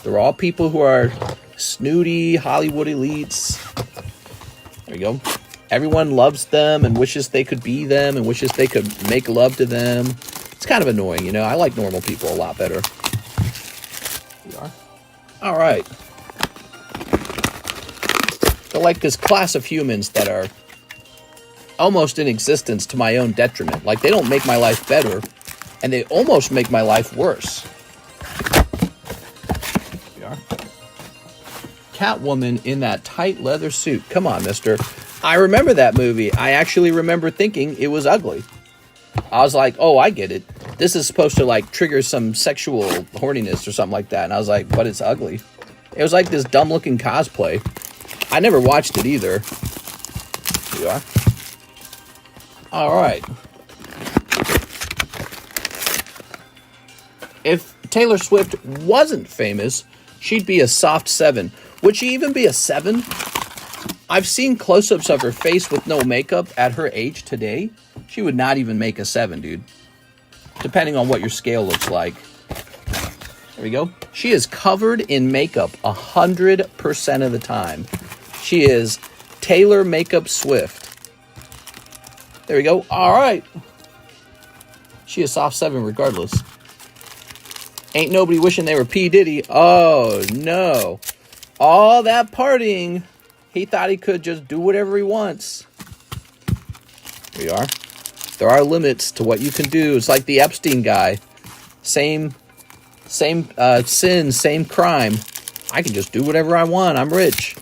They're all people who are snooty Hollywood elites. There you go. Everyone loves them and wishes they could be them and wishes they could make love to them. It's kind of annoying, you know. I like normal people a lot better. We are. All right. They're like this class of humans that are almost in existence to my own detriment. Like, they don't make my life better, and they almost make my life worse. We are. Catwoman in that tight leather suit. Come on, mister. I remember that movie. I actually remember thinking it was ugly. I was like, oh, I get it. This is supposed to, like, trigger some sexual horniness or something like that. And I was like, but it's ugly. It was like this dumb-looking cosplay. I never watched it either. Here you are. All right. If Taylor Swift wasn't famous, she'd be a soft 7. Would she even be a 7? I've seen close-ups of her face with no makeup at her age today. She would not even make a 7, dude. Depending on what your scale looks like. There we go. She is covered in makeup 100% of the time. She is Taylor Makeup Swift. There we go. All right. She is soft 7 regardless. Ain't nobody wishing they were P. Diddy. Oh, no. All that partying. He thought he could just do whatever he wants. Here we are. There are limits to what you can do. It's like the Epstein guy. Same sin, same crime. I can just do whatever I want. I'm rich.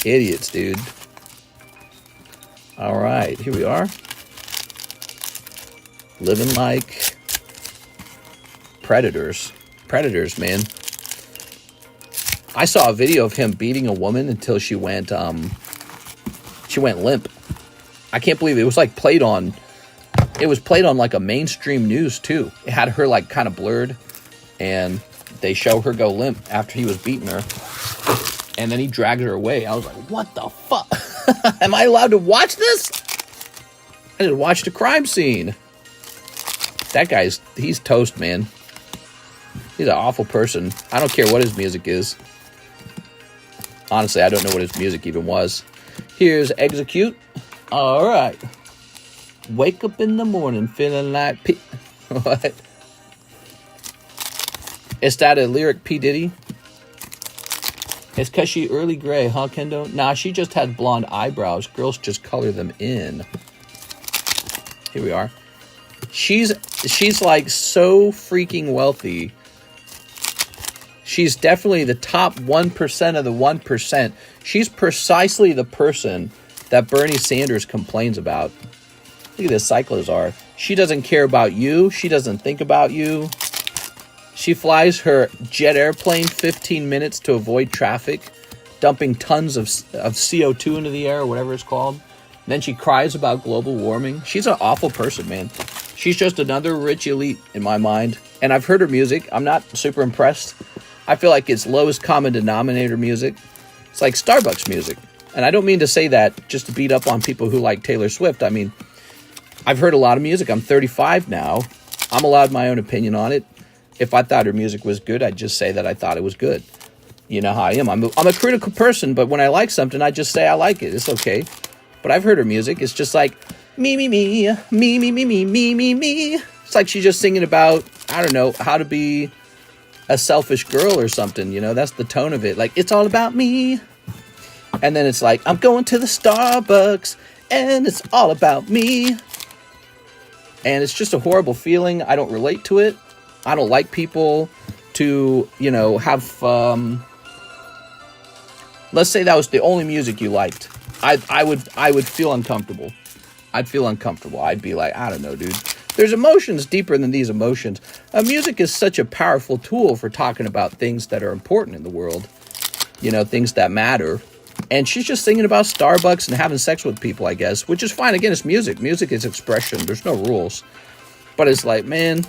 Idiots, dude. All right, here we are. Living like predators. Predators, man. I saw a video of him beating a woman until she went limp. I can't believe it. It was like played on. It was played on like a mainstream news too. It had her like kind of blurred, and they show her go limp after he was beating her. And then he drags her away. I was like, what the fuck? Am I allowed to watch this? I just watched a crime scene. That he's toast, man. He's an awful person. I don't care what his music is. Honestly, I don't know what his music even was. Here's Execute. All right. Wake up in the morning feeling like what? Is that a lyric P. Diddy? It's because she early gray, huh, Kendo? Nah, she just had blonde eyebrows. Girls just color them in. Here we are. She's like so freaking wealthy. She's definitely the top 1% of the 1%. She's precisely the person that Bernie Sanders complains about. Look at this Cyclozar. She doesn't care about you. She doesn't think about you. She flies her jet airplane 15 minutes to avoid traffic, dumping tons of CO2 into the air, or whatever it's called. And then she cries about global warming. She's an awful person, man. She's just another rich elite in my mind. And I've heard her music. I'm not super impressed. I feel like it's lowest common denominator music. It's like Starbucks music. And I don't mean to say that just to beat up on people who like Taylor Swift. I mean, I've heard a lot of music. I'm 35 now. I'm allowed my own opinion on it. If I thought her music was good, I'd just say that I thought it was good. You know how I am. I'm a critical person, but when I like something, I just say I like it. It's okay. But I've heard her music. It's just like, me, me, me, me, me, me, me, me, me, me. It's like she's just singing about, I don't know, how to be a selfish girl or something. You know, that's the tone of it. Like, it's all about me. And then it's like, I'm going to the Starbucks, and it's all about me. And it's just a horrible feeling. I don't relate to it. I don't like people to, you know, have, let's say that was the only music you liked. I would feel uncomfortable. I'd feel uncomfortable. I'd be like, I don't know, dude. There's emotions deeper than these emotions. Music is such a powerful tool for talking about things that are important in the world. You know, things that matter. And she's just singing about Starbucks and having sex with people, I guess, which is fine. Again, it's music. Music is expression. There's no rules. But it's like, man,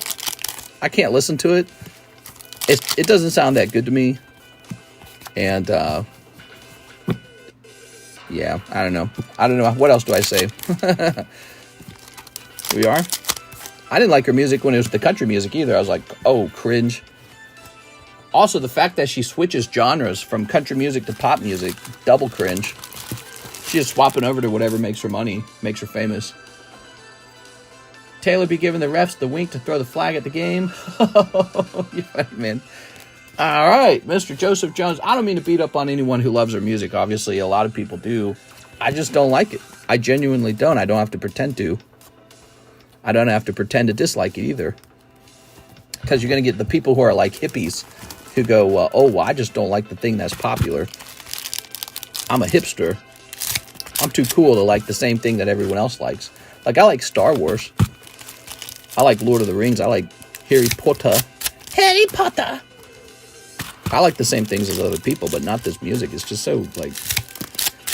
I can't listen to it. It doesn't sound that good to me. And, yeah, I don't know. What else do I say? Here we are. I didn't like her music when it was the country music either. I was like, oh, cringe. Also, the fact that she switches genres from country music to pop music, double cringe. She's just swapping over to whatever makes her money, makes her famous. Taylor be giving the refs the wink to throw the flag at the game. Yeah, man. All right, Mr. Joseph Jones. I don't mean to beat up on anyone who loves her music. Obviously, a lot of people do. I just don't like it. I genuinely don't. I don't have to pretend to. I don't have to pretend to dislike it either. Because you're going to get the people who are like hippies who go, oh, well, I just don't like the thing that's popular. I'm a hipster. I'm too cool to like the same thing that everyone else likes. Like, I like Star Wars. I like Lord of the Rings. I like Harry Potter. Harry Potter! I like the same things as other people, but not this music. It's just so, like,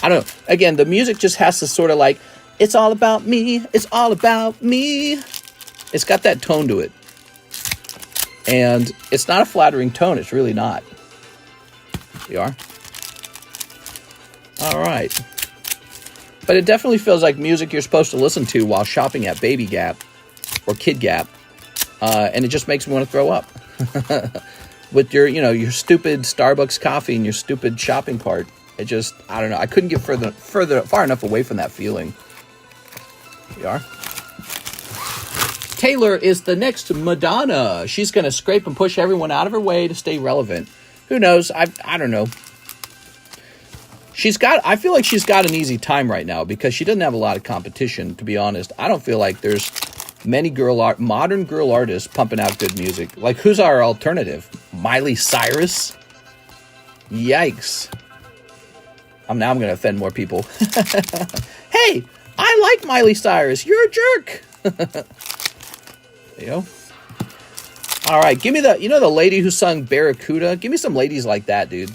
I don't know. Again, the music just has to sort of like, it's all about me. It's all about me. It's got that tone to it. And it's not a flattering tone. It's really not. You are? All right. But it definitely feels like music you're supposed to listen to while shopping at Baby Gap or Kid Gap. And it just makes me want to throw up. With your, you know, your stupid Starbucks coffee and your stupid shopping cart. It just, I don't know. I couldn't get far enough away from that feeling. Here we are. Taylor is the next Madonna. She's going to scrape and push everyone out of her way to stay relevant. Who knows? I don't know. I feel like she's got an easy time right now because she doesn't have a lot of competition, to be honest. I don't feel like there's many modern girl artists pumping out good music. Like, who's our alternative? Miley Cyrus? Yikes. Now I'm going to offend more people. Hey, I like Miley Cyrus. You're a jerk. You know? All right, give me the lady who sung Barracuda? Give me some ladies like that, dude.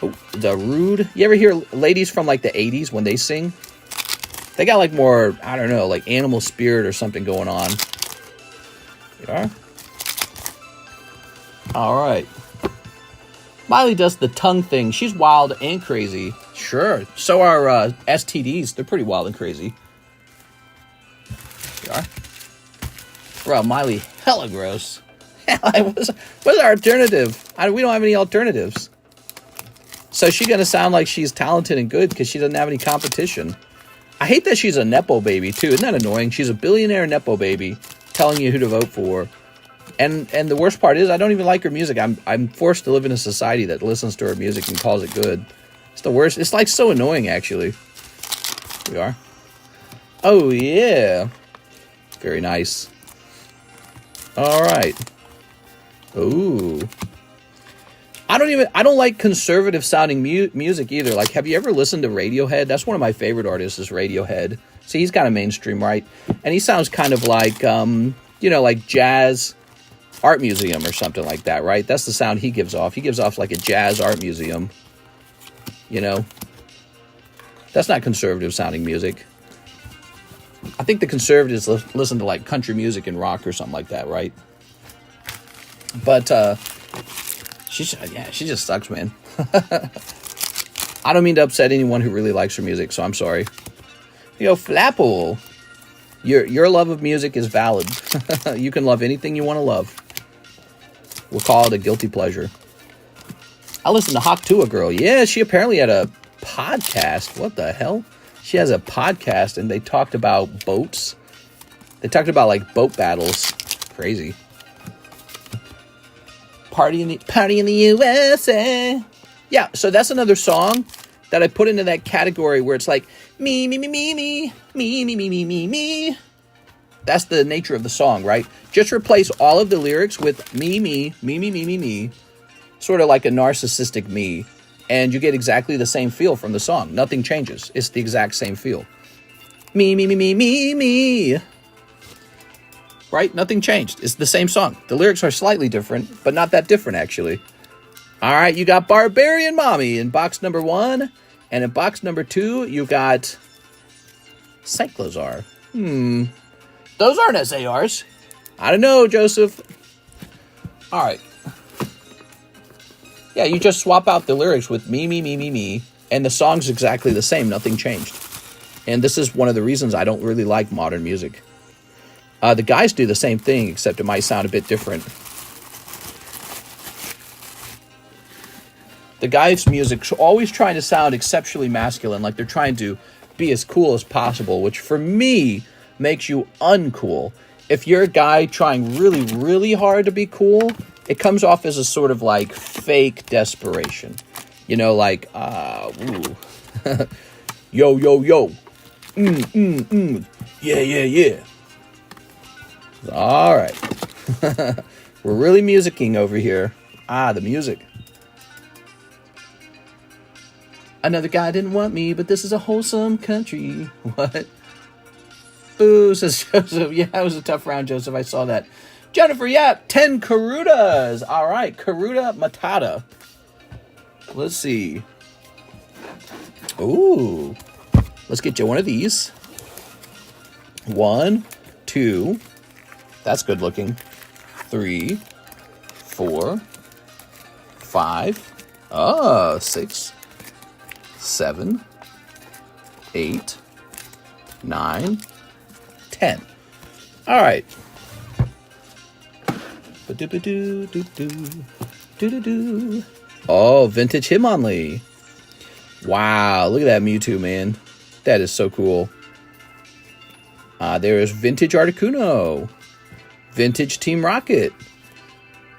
Oh, the Rude. You ever hear ladies from like the 80s when they sing? They got like more, I don't know, like animal spirit or something going on. You are? All right. Miley does the tongue thing. She's wild and crazy. Sure. So are STDs. They're pretty wild and crazy. They are. Bro, Miley, hella gross. What's our alternative? We don't have any alternatives. So she's going to sound like she's talented and good because she doesn't have any competition. I hate that she's a Nepo baby, too. Isn't that annoying? She's a billionaire Nepo baby telling you who to vote for. And the worst part is I don't even like her music. I'm forced to live in a society that listens to her music and calls it good. It's the worst. It's like so annoying, actually. We are. Oh, yeah. Very nice. All right. Ooh. I don't like conservative sounding music either. Like, have you ever listened to Radiohead? That's one of my favorite artists is Radiohead. See, he's kind of mainstream, right? And he sounds kind of like, like jazz art museum or something like that, right? That's the sound he gives off. He gives off like a jazz art museum. That's not conservative sounding music. I think the conservatives listen to like country music and rock or something like that, right? But she just sucks, man. I don't mean to upset anyone who really likes her music, so I'm sorry. Flapple, your love of music is valid. You can love anything you want to love. We'll call it a guilty pleasure. I listened to Hawk Girl. Yeah, she apparently had a podcast. What the hell? She has a podcast, and they talked about boats. They talked about, like, boat battles. Crazy. Party in the USA. Yeah, so that's another song that I put into that category where it's like, me, me, me, me, me, me, me, me, me, me, me. That's the nature of the song, right? Just replace all of the lyrics with me, me, me, me, me, me, me. Sort of like a narcissistic me. And you get exactly the same feel from the song. Nothing changes. It's the exact same feel. Me, me, me, me, me, me. Right? Nothing changed. It's the same song. The lyrics are slightly different, but not that different, actually. All right, you got Barbarian Mommy in box number 1. And in box number 2, you got Cyclozar. Those aren't SARs. I don't know, Joseph. All right. Yeah, you just swap out the lyrics with me, me, me, me, me. And the song's exactly the same. Nothing changed. And this is one of the reasons I don't really like modern music. The guys do the same thing, except it might sound a bit different. The guys' music's always trying to sound exceptionally masculine, like they're trying to be as cool as possible, which for me makes you uncool. If you're a guy trying really, really hard to be cool, it comes off as a sort of like fake desperation. Like, ooh. Yo, yo, yo. Yeah, yeah, yeah. All right. We're really musicking over here. The music. Another guy didn't want me, but this is a wholesome country. What? Boo, says Joseph. Yeah, it was a tough round, Joseph. I saw that. Jennifer, yeah, 10 Karutas. All right, Karuta Matata. Let's see. Ooh. Let's get you one of these. 1, 2. That's good looking. 3, 4, 5. 6, 7, 8, 9, 10. All right. Oh, vintage Hitmonlee. Wow, look at that Mewtwo, man. That is so cool. There is vintage Articuno. Vintage Team Rocket.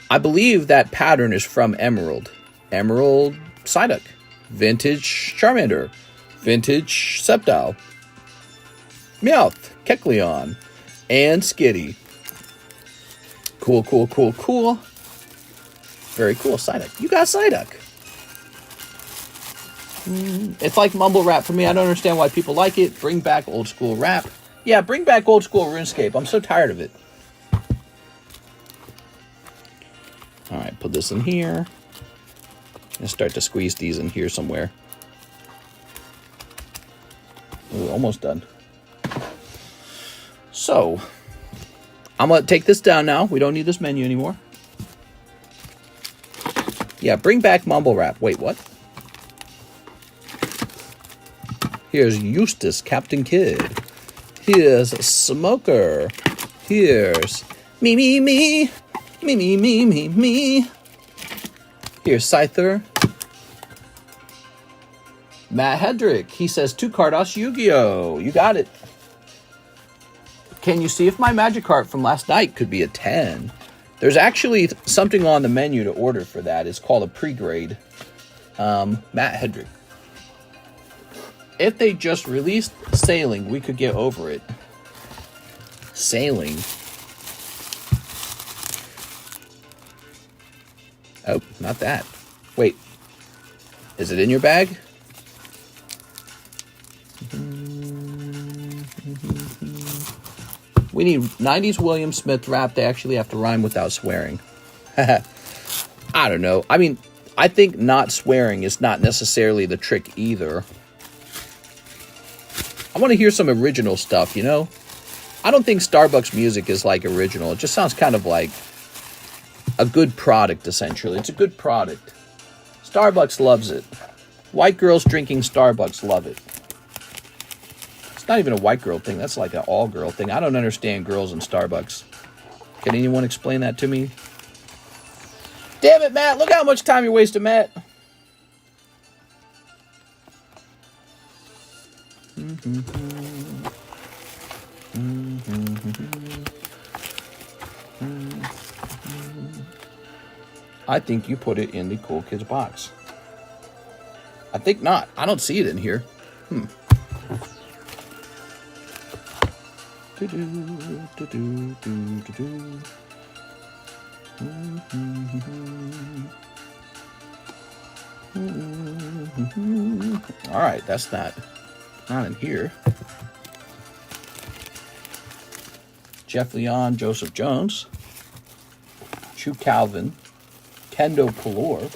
I believe that pattern is from Emerald. Emerald Psyduck. Vintage Charmander. Vintage Sceptile. Meowth. Kecleon. And Skitty. Cool, cool, cool, cool. Very cool, Psyduck. You got Psyduck. It's like mumble rap for me. I don't understand why people like it. Bring back old school rap. Yeah, bring back old school RuneScape. I'm so tired of it. All right, put this in here. And start to squeeze these in here somewhere. Ooh, almost done. So, I'm going to take this down now. We don't need this menu anymore. Yeah, bring back mumble rap. Wait, what? Here's Eustace, Captain Kidd. Here's Smoker. Here's me, me, me. Me, me, me, me, me. Here's Scyther. Matt Hedrick. He says 2 Carddass Yugioh. You got it. Can you see if my Magikarp from last night could be a 10? There's actually something on the menu to order for that. It's called a pre-grade. Matt Hedrick. If they just released Sailing, we could get over it. Sailing. Oh, not that. Wait. Is it in your bag? We need 90s William Smith rap. They actually have to rhyme without swearing. I don't know. I mean, I think not swearing is not necessarily the trick either. I want to hear some original stuff, you know? I don't think Starbucks music is like original. It just sounds kind of like a good product, essentially. It's a good product. Starbucks loves it. White girls drinking Starbucks love it. It's not even a white girl thing. That's like an all girl thing. I don't understand girls in Starbucks. Can anyone explain that to me? Damn it, Matt. Look how much time you're wasting, Matt. I think you put it in the Cool Kids box. I think not. I don't see it in here. All right, that's not in here. Jeff Leon, Joseph Jones, Chu Calvin, Kendo Pelor.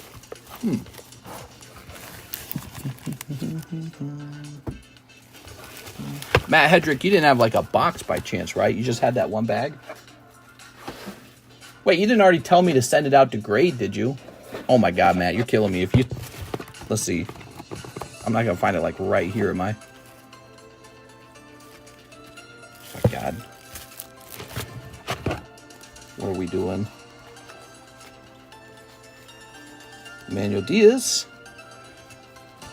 Matt Hedrick, you didn't have like a box by chance, right? You just had that one bag? Wait, you didn't already tell me to send it out to grade, did you? Oh my God, Matt, you're killing me. Let's see. I'm not gonna find it like right here, am I? Oh my God. What are we doing? Emmanuel Diaz.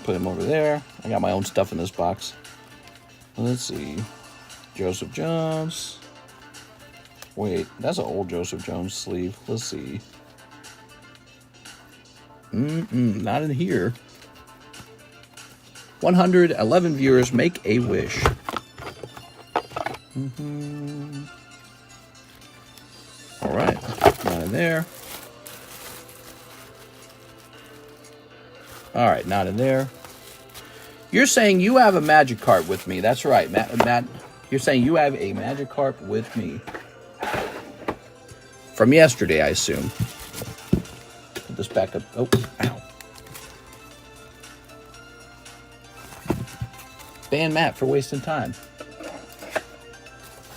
Put him over there. I got my own stuff in this box. Let's see. Joseph Jones. Wait, that's an old Joseph Jones sleeve. Let's see. Not in here. 111 viewers, make a wish. All right, not in there. All right, not in there. You're saying you have a Magikarp with me. That's right, Matt. You're saying you have a Magikarp with me. From yesterday, I assume. Put this back up. Oh, ow. Ban Matt for wasting time.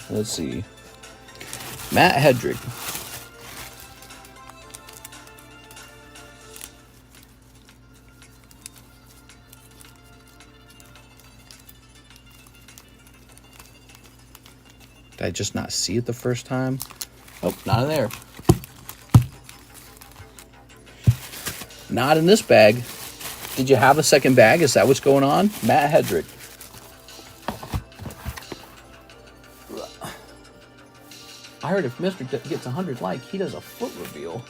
Let's see. Matt Hedrick. Did I just not see it the first time? Oh, not in there. Not in this bag. Did you have a second bag? Is that what's going on? Matt Hedrick. I heard if Mr. gets 100 likes, he does a foot reveal.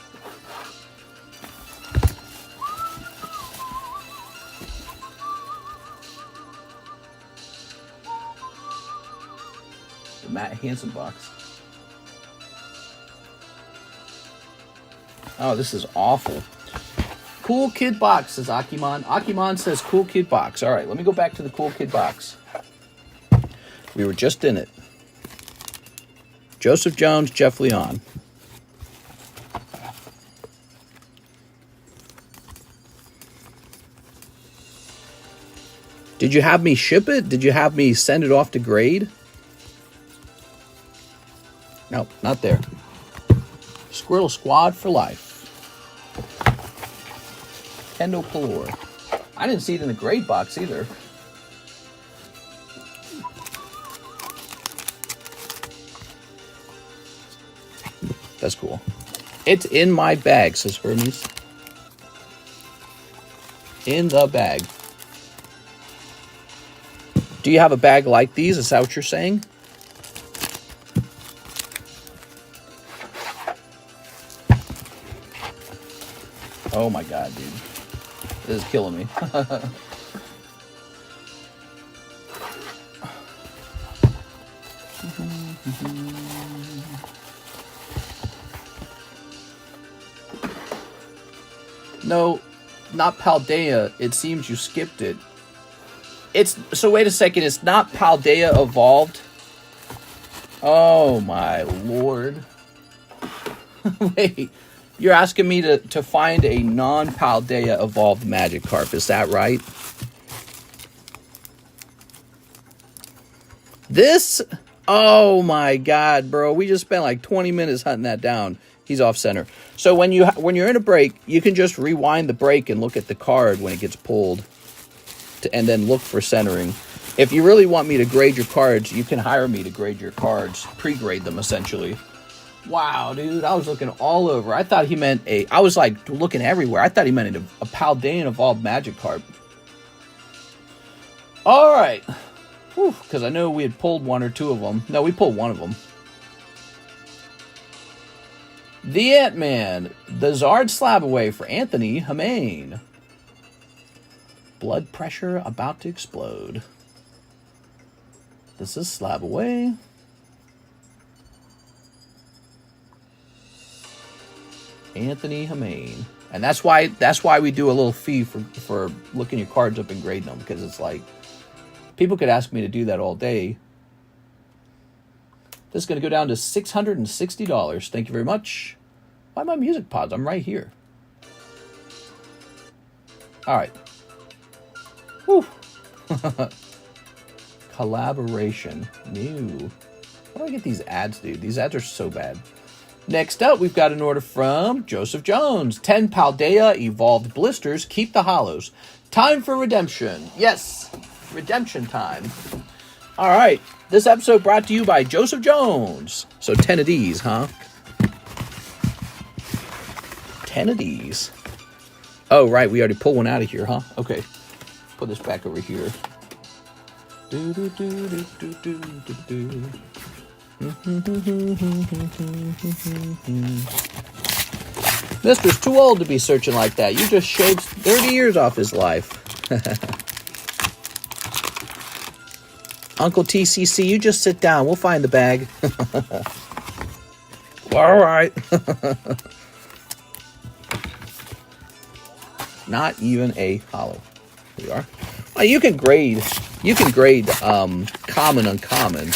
The Matt Hansen box. Oh, this is awful. Cool Kid box, says Akimon. Akimon says Cool Kid box. All right, let me go back to the Cool Kid box. We were just in it. Joseph Jones, Jeff Leon. Did you have me ship it? Did you have me send it off to grade? No, not there. Squirrel Squad for life. Kendall Pelor. I didn't see it in the grade box either. That's cool. It's in my bag, says Hermes. In the bag. Do you have a bag like these? Is that what you're saying? Oh my god, dude. This is killing me. No, not Paldea. It seems you skipped it. So wait a second. It's not Paldea Evolved. Oh my lord. Wait. You're asking me to find a non-Paldea Evolved Magikarp. Is that right? This? Oh my god, bro. We just spent like 20 minutes hunting that down. He's off center. So when you're in a break, you can just rewind the break and look at the card when it gets pulled, and then look for centering. If you really want me to grade your cards, you can hire me to grade your cards, pre-grade them essentially. Wow, dude, I was looking all over. I thought he meant I was like looking everywhere. I thought he meant a Paldean Evolved Magikarp. All right, because I know we had pulled one or two of them. No, we pulled one of them. The Ant-Man, the Zard Slab away for Anthony Hamane. Blood pressure about to explode. This is Slab away. Anthony Hamane. And that's why we do a little fee for looking your cards up and grading them, because it's like people could ask me to do that all day. This is going to go down to $660. Thank you very much. Why my music pods? I'm right here. All right. Whew. Collaboration. New. How do I get these ads, dude? These ads are so bad. Next up, we've got an order from Joseph Jones. 10 Paldea Evolved Blisters. Keep the hollows. Time for redemption. Yes, redemption time. All right. This episode brought to you by Joseph Jones. So 10 of these, huh? 10 of these. Oh, right. We already pulled one out of here, huh? Okay. Put this back over here. Mister's too old to be searching like that. You just shaved 30 years off his life. Uncle TCC, you just sit down. We'll find the bag. All right. Not even a hollow. Here we are. Well, you can grade. You can grade common, uncommon.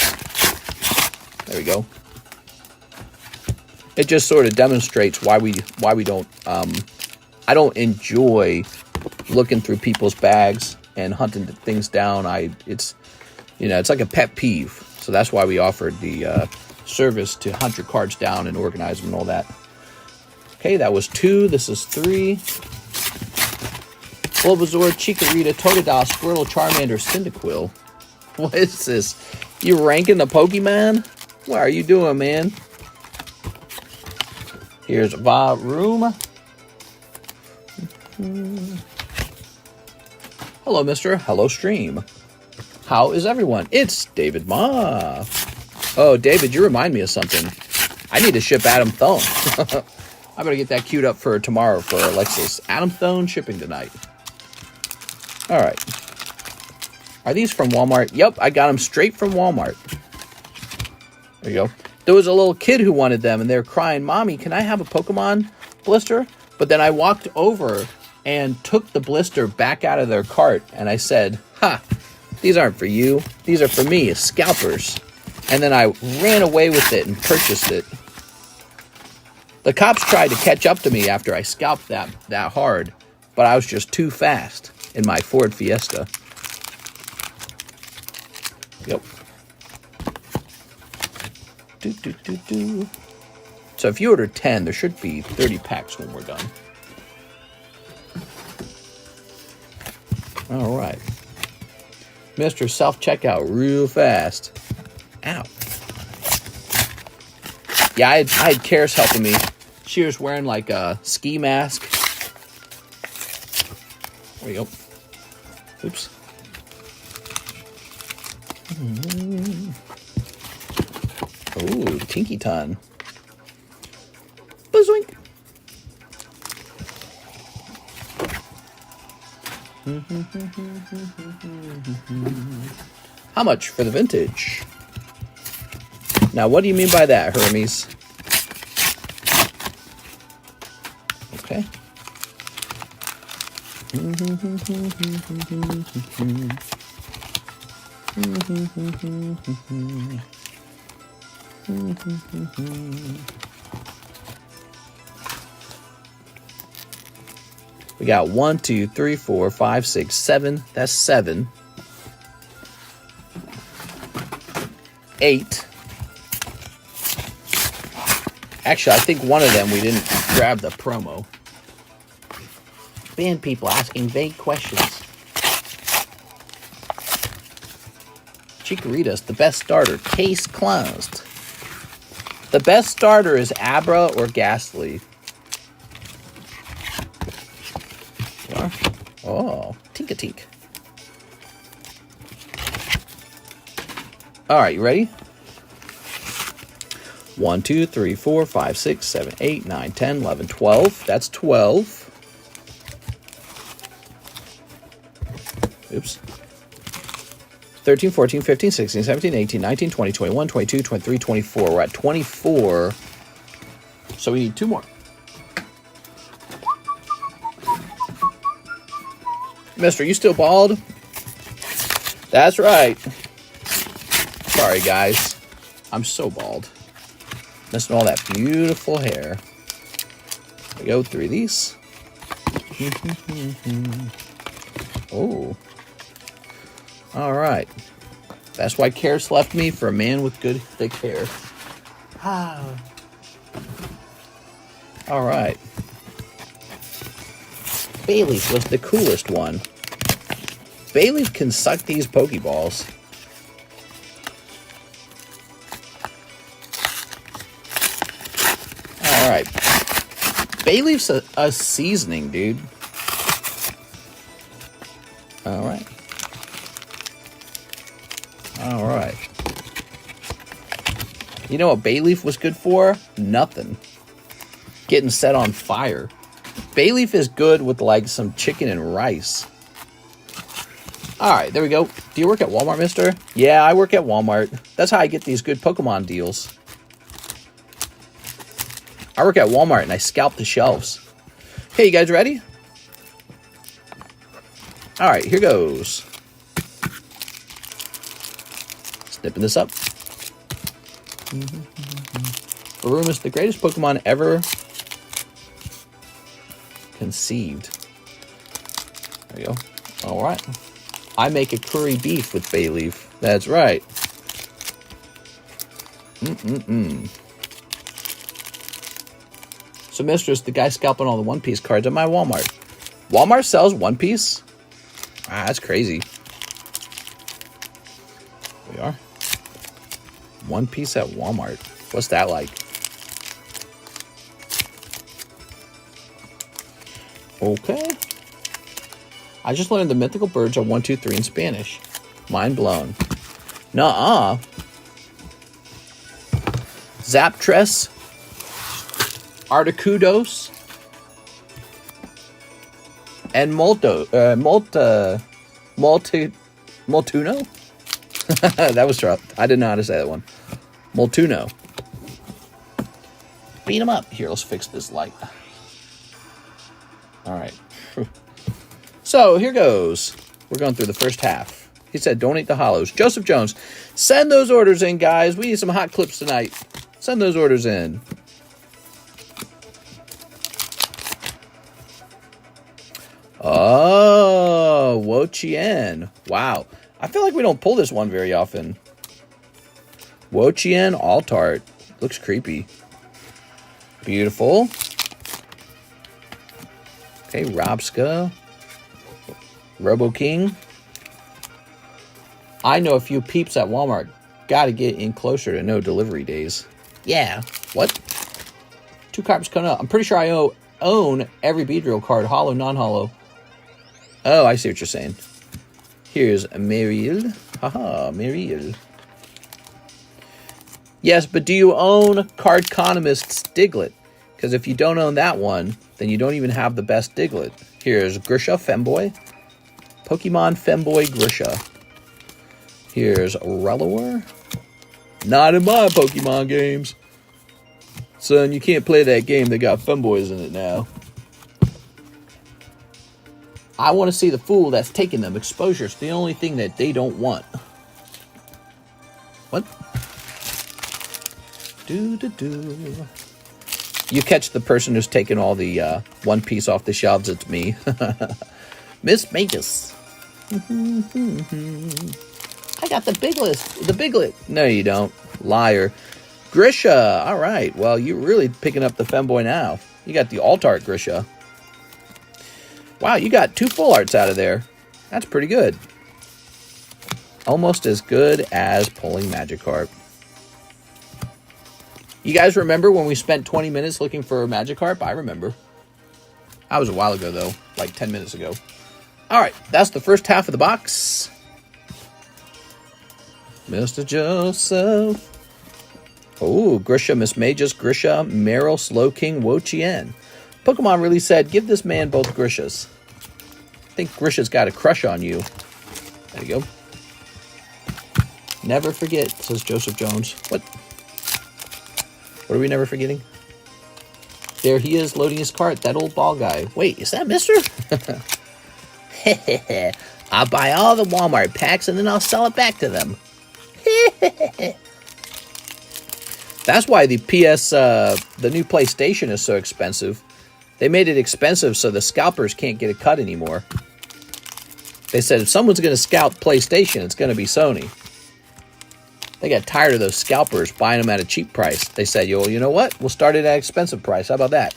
There we go. It just sort of demonstrates why we don't. I don't enjoy looking through people's bags and hunting things down. It's like a pet peeve. So that's why we offered the service to hunt your cards down and organize them and all that. Okay, that was 2. This is 3. Bulbasaur, Chikorita, Totodile, Squirtle, Charmander, Cyndaquil. What is this? You ranking the Pokemon? What are you doing, man? Here's Varoom. Hello, mister. Hello, stream. How is everyone? It's David Ma. Oh, David, you remind me of something. I need to ship Adam Thone. I better get that queued up for tomorrow for Alexis. Adam Thone shipping tonight. All right. Are these from Walmart? Yep, I got them straight from Walmart. There you go. There was a little kid who wanted them, and they were crying, Mommy, can I have a Pokemon blister? But then I walked over and took the blister back out of their cart, and I said, ha, these aren't for you. These are for me, scalpers. And then I ran away with it and purchased it. The cops tried to catch up to me after I scalped that hard, but I was just too fast in my Ford Fiesta. Yep. So if you order 10, there should be 30 packs when we're done. All right. Mr. Self-checkout real fast. Ow. Yeah, I had Karis helping me. She was wearing like a ski mask. There we go. Oops. Ooh, Tinky Ton. Bazzoink. How much for the vintage? Now, what do you mean by that, Hermes? Okay. We got 1, 2, 3, 4, 5, 6, 7. That's 7. 8. Actually, I think one of them we didn't grab the promo. Ban people asking vague questions. Chikorita's the best starter. Case closed. The best starter is Abra or Ghastly. Oh, Tink-a-Tink. All right, you ready? 1, 2, 3, 4, 5, 6, 7, 8, 9, 10, 11, 12. That's 12. Oops. 13, 14, 15, 16, 17, 18, 19, 20, 21, 22, 23, 24. We're at 24. So we need 2 more. Mister, you still bald? That's right. Sorry, guys. I'm so bald. Missing all that beautiful hair. There we go. 3 of these. Oh. All right. That's why Karis left me, for a man with good, thick hair. All right. Bayleaf was the coolest one. Bayleaf can suck these Pokeballs. Alright. Bayleaf's a seasoning, dude. Alright. Alright. You know what Bayleaf was good for? Nothing. Getting set on fire. Bayleaf is good with like some chicken and rice. Alright, there we go. Do you work at Walmart, mister? Yeah, I work at Walmart. That's how I get these good Pokemon deals. I work at Walmart and I scalp the shelves. Okay, you guys ready? Alright, here goes. Snipping this up. Barum is the greatest Pokemon ever conceived. There we go. Alright. I make a curry beef with Bayleaf. That's right. So, mistress, the guy scalping all the One Piece cards at my Walmart. Walmart sells One Piece? Ah, that's crazy. There we are. One Piece at Walmart. What's that like? Okay. I just learned the mythical birds are 1, 2, 3 in Spanish. Mind blown. Nuh-uh. Zaptress. Articudos. And Moltuno? That was rough. I didn't know how to say that one. Moltuno. Beat him up. Here, let's fix this light. Alright. So, here goes. We're going through the first half. He said, donate the holos. Joseph Jones, send those orders in, guys. We need some hot clips tonight. Send those orders in. Oh, Wo-Chien. Wow. I feel like we don't pull this one very often. Wo-Chien Altart. Looks creepy. Beautiful. Okay, Robska. Robo King. I know a few peeps at Walmart. Gotta get in closer to no delivery days. Yeah. What? 2 cards coming up. I'm pretty sure I own every Beedrill card. Holo, non-holo. Oh, I see what you're saying. Here's Mariel. Haha, Mariel. Yes, but do you own Cardconomist's Diglett? Because if you don't own that one, then you don't even have the best Diglett. Here's Grisha Femboy. Pokemon Femboy Grisha. Here's Rellor. Not in my Pokemon games. Son, you can't play that game. They got femboys in it now. I want to see the fool that's taking them. Exposure's the only thing that they don't want. What? Do. You catch the person who's taking all the One Piece off the shelves. It's me. Miss Magus. I got the Biglet. No, you don't. Liar. Grisha. All right. Well, you're really picking up the femboy now. You got the alt-art Grisha. Wow, you got 2 full arts out of there. That's pretty good. Almost as good as pulling Magikarp. You guys remember when we spent 20 minutes looking for Magikarp? I remember. That was a while ago, though. Like 10 minutes ago. All right. That's the first half of the box. Mr. Joseph. Oh, Grisha, Miss Magus, Grisha, Meryl, Slowking, Wo-Chien. Pokemon really said, give this man both Grishas. I think Grisha's got a crush on you. There you go. Never forget, says Joseph Jones. What? What are we never forgetting? There he is, loading his cart, that old ball guy. Wait, is that Mister? I'll buy all the Walmart packs and then I'll sell it back to them. That's why the the new PlayStation is so expensive. They made it expensive so the scalpers can't get a cut anymore. They said if someone's going to scalp PlayStation, it's going to be Sony. They got tired of those scalpers buying them at a cheap price. They said, yo, you know what? We'll start it at an expensive price. How about that?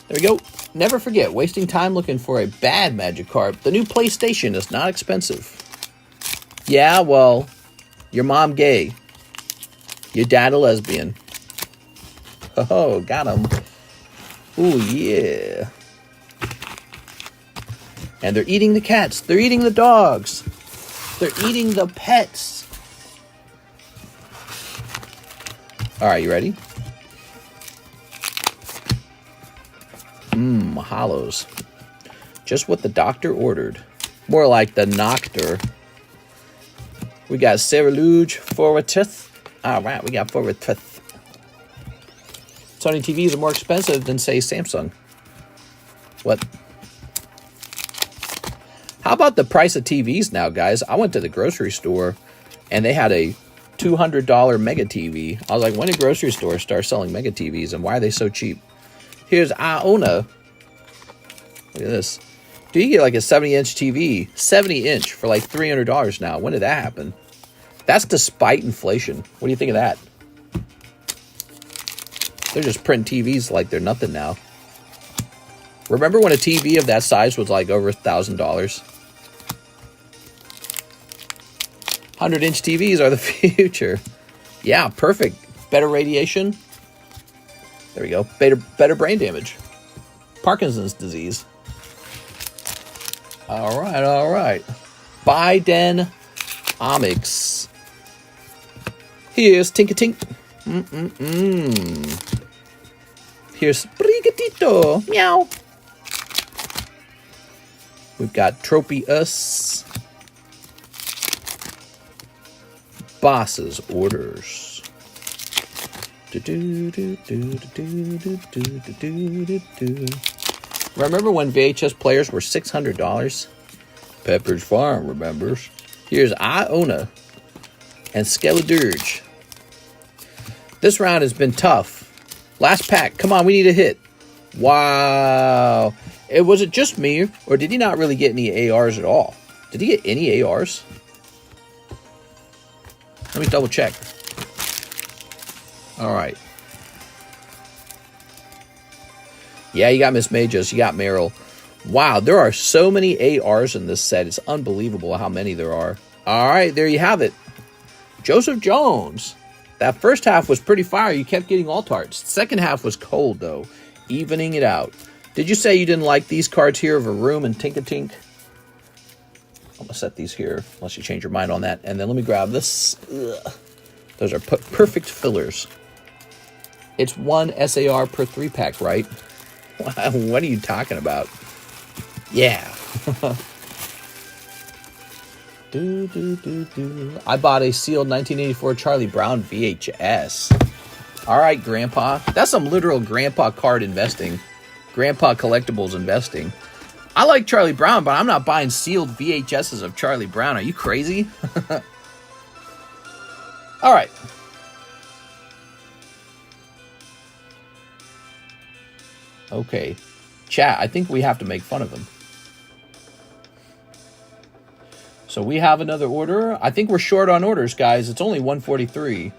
There we go. Never forget, wasting time looking for a bad Magikarp. The new PlayStation is not expensive. Yeah, well, your mom gay. Your dad a lesbian. Oh, got him. Ooh, yeah. And they're eating the cats. They're eating the dogs. They're eating the pets. All right, you ready? Holos. Just what the doctor ordered. More like the Noctor. We got Cerulean Forwardtith. All right, we got Forwardtith. Sony TVs are more expensive than, say, Samsung. What? How about the price of TVs now, guys? I went to the grocery store, and they had a $200 Mega TV. I was like, when did grocery stores start selling Mega TVs, and why are they so cheap? Here's Iona. Look at this. Dude, you get like a 70-inch TV, 70-inch for like $300 now. When did that happen? That's despite inflation. What do you think of that? They're just printing TVs like they're nothing now. Remember when a TV of that size was like over $1,000? 100-inch TVs are the future. Yeah, perfect. Better radiation. There we go. Better brain damage. Parkinson's disease. All right, all right. Bidenomics. Here's Tinkatink. Here's Brigatito. Meow. We've got Tropius. Boss's orders. Remember when VHS players were $600? Pepperidge Farm remembers. Here's Iona and Skeledirge. This round has been tough. Last pack. Come on, we need a hit. Wow. Was it just me, or did he not really get any ARs at all? Did he get any ARs? Let me double check. All right. Yeah, you got Miss Magus. You got Meryl. Wow, there are so many ARs in this set. It's unbelievable how many there are. All right, there you have it. Joseph Jones. That first half was pretty fire. You kept getting alt arts. Second half was cold, though, evening it out. Did you say you didn't like these cards here of a room and Tink-a-Tink? I'm going to set these here, unless you change your mind on that. And then let me grab this. Ugh. Those are perfect fillers. It's 1 SAR per 3-pack, right? What are you talking about? Yeah. I bought a sealed 1984 Charlie Brown VHS. All right, Grandpa. That's some literal Grandpa card investing. Grandpa collectibles investing. I like Charlie Brown, but I'm not buying sealed VHSs of Charlie Brown. Are you crazy? All right. Okay. Chat, I think we have to make fun of him. So we have another order. I think we're short on orders, guys. It's only 143.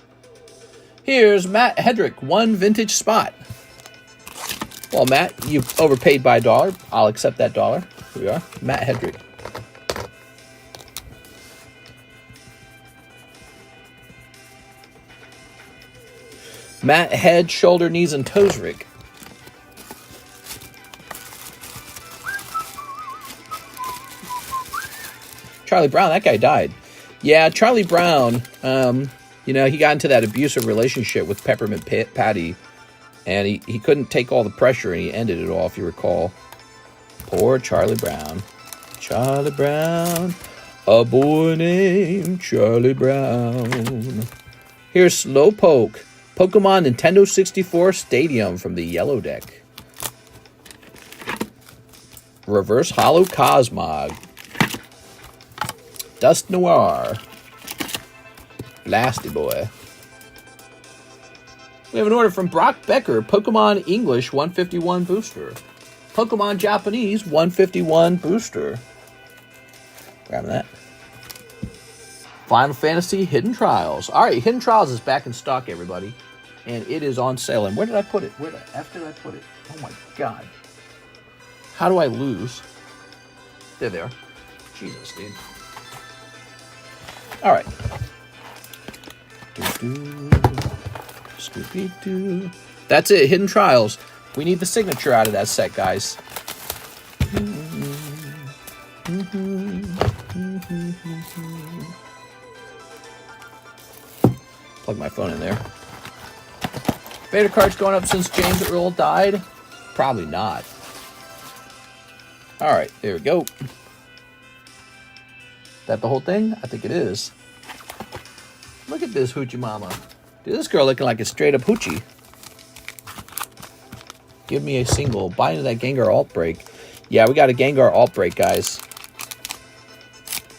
Here's Matt Hedrick, 1 vintage spot. Well, Matt, you've overpaid by $1. I'll accept that $1. Here we are. Matt Hedrick. Matt Head, Shoulder, Knees, and Toes Rig. Charlie Brown, that guy died. Yeah, Charlie Brown, you know, he got into that abusive relationship with Peppermint Patty, and he couldn't take all the pressure, and he ended it all, if you recall. Poor Charlie Brown. Charlie Brown, a boy named Charlie Brown. Here's Slowpoke, Pokemon Nintendo 64 Stadium from the yellow deck. Reverse Holo Cosmog. Dust Noir. Blasty Boy. We have an order from Brock Becker. Pokemon English 151 booster. Pokemon Japanese 151 booster. Grabbing that. Final Fantasy Hidden Trials. All right, Hidden Trials is back in stock, everybody. And it is on sale. And where did I put it? Where the F did I put it? Oh my God. How do I lose? There they are. Jesus, dude. All right. Scooby-Doo. That's it. Hidden Trials. We need the signature out of that set, guys. Plug my phone in there. Beta cards going up since James Earl died? Probably not. All right, there we go. That the whole thing? I think it is. Look at this hoochie mama. Dude, this girl looking like a straight up hoochie. Give me a single. Buy into that Gengar alt break. Yeah, we got a Gengar alt break, guys.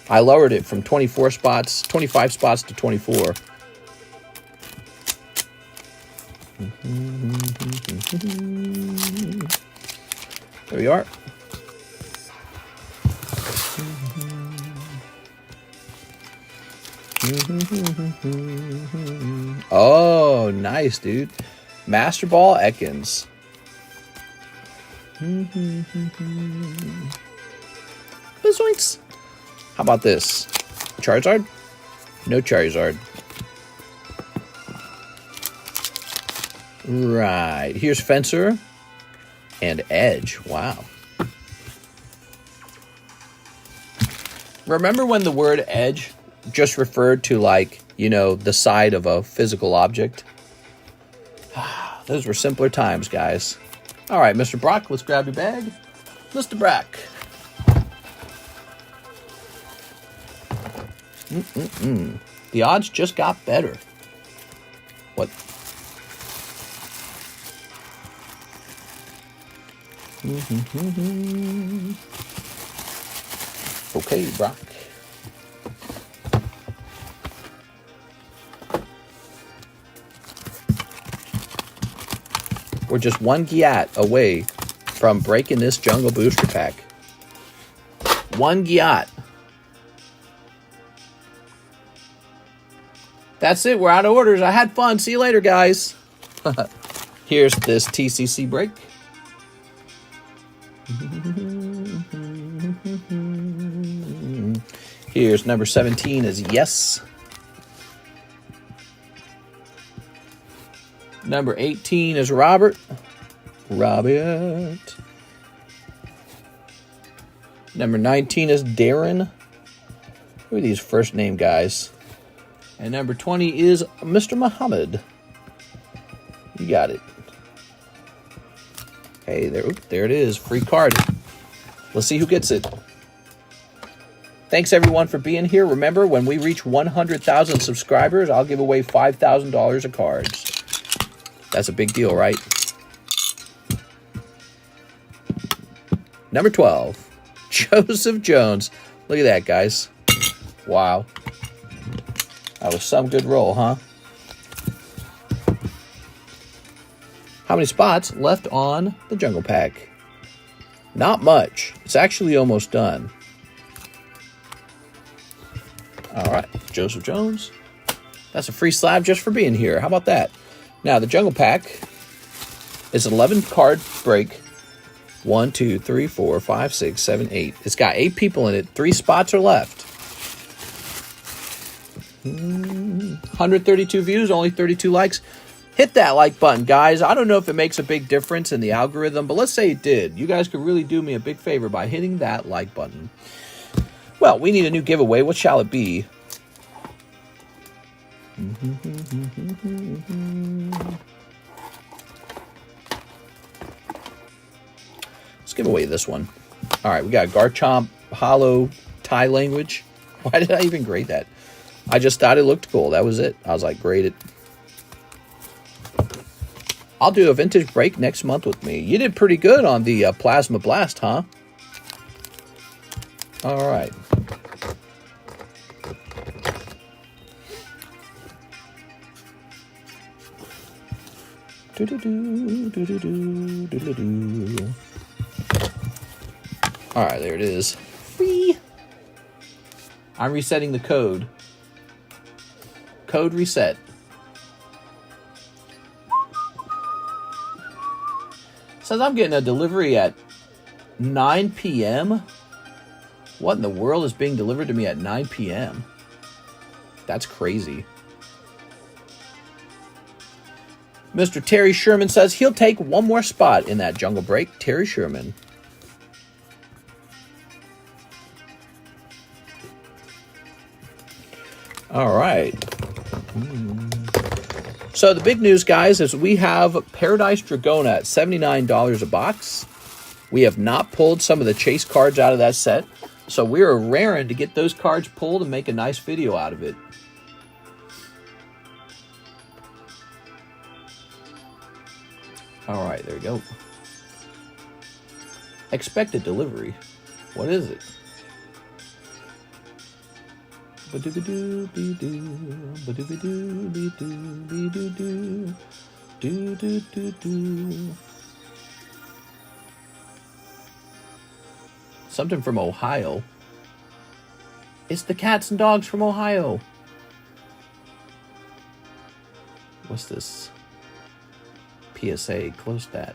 I lowered it from 25 spots to 24. There we are. Oh, nice, dude. Master Ball Ekans. Bazoinks. How about this? Charizard? No Charizard. Right. Here's Fencer and Edge. Wow. Remember when the word edge just referred to, like, you know, the side of a physical object? Those were simpler times, guys. All right, Mr. Brock, let's grab your bag. Mr. Brock. The odds just got better. What? Okay, Brock. We're just one Gyat away from breaking this Jungle Booster Pack. One Gyat. That's it. We're out of orders. I had fun. See you later, guys. Here's this TCC break. Here's number 17 is yes. Number 18 is Robert. Robert. Number 19 is Darren. Who are these first name guys? And number 20 is Mr. Muhammad. You got it. Hey, there it is. Free card. Let's see who gets it. Thanks, everyone, for being here. Remember, when we reach 100,000 subscribers, I'll give away $5,000 of cards. That's a big deal, right? Number 12. Joseph Jones. Look at that, guys. Wow. That was some good roll, huh? How many spots left on the Jungle Pack? Not much. It's actually almost done. All right, Joseph Jones. That's a free slab just for being here. How about that? Now, the Jungle Pack is an 11 card break. 1, 2, 3, 4, 5, 6, 7, 8. It's got 8 people in it. 3 spots are left. 132 views, only 32 likes. Hit that like button, guys. I don't know if it makes a big difference in the algorithm, but let's say it did. You guys could really do me a big favor by hitting that like button. Well, we need a new giveaway. What shall it be? Let's give away this one. All right, we got Garchomp, Holo, Thai language. Why did I even grade that? I just thought it looked cool. That was it. I was like, grade it. I'll do a vintage break next month with me. You did pretty good on the Plasma Blast, huh? All right. All right, there it is. Free. I'm resetting the code. Code reset. Says I'm getting a delivery at 9 p.m. What in the world is being delivered to me at 9 p.m.? That's crazy. Mr. Terry Sherman says he'll take one more spot in that jungle break. Terry Sherman. All right. So the big news, guys, is we have Paradise Dragona at $79 a box. We have not pulled some of the chase cards out of that set. So we are raring to get those cards pulled and make a nice video out of it. All right, there we go. Expected delivery. What is it? Something from Ohio. It's the cats and dogs from Ohio. What's this? PSA, close that.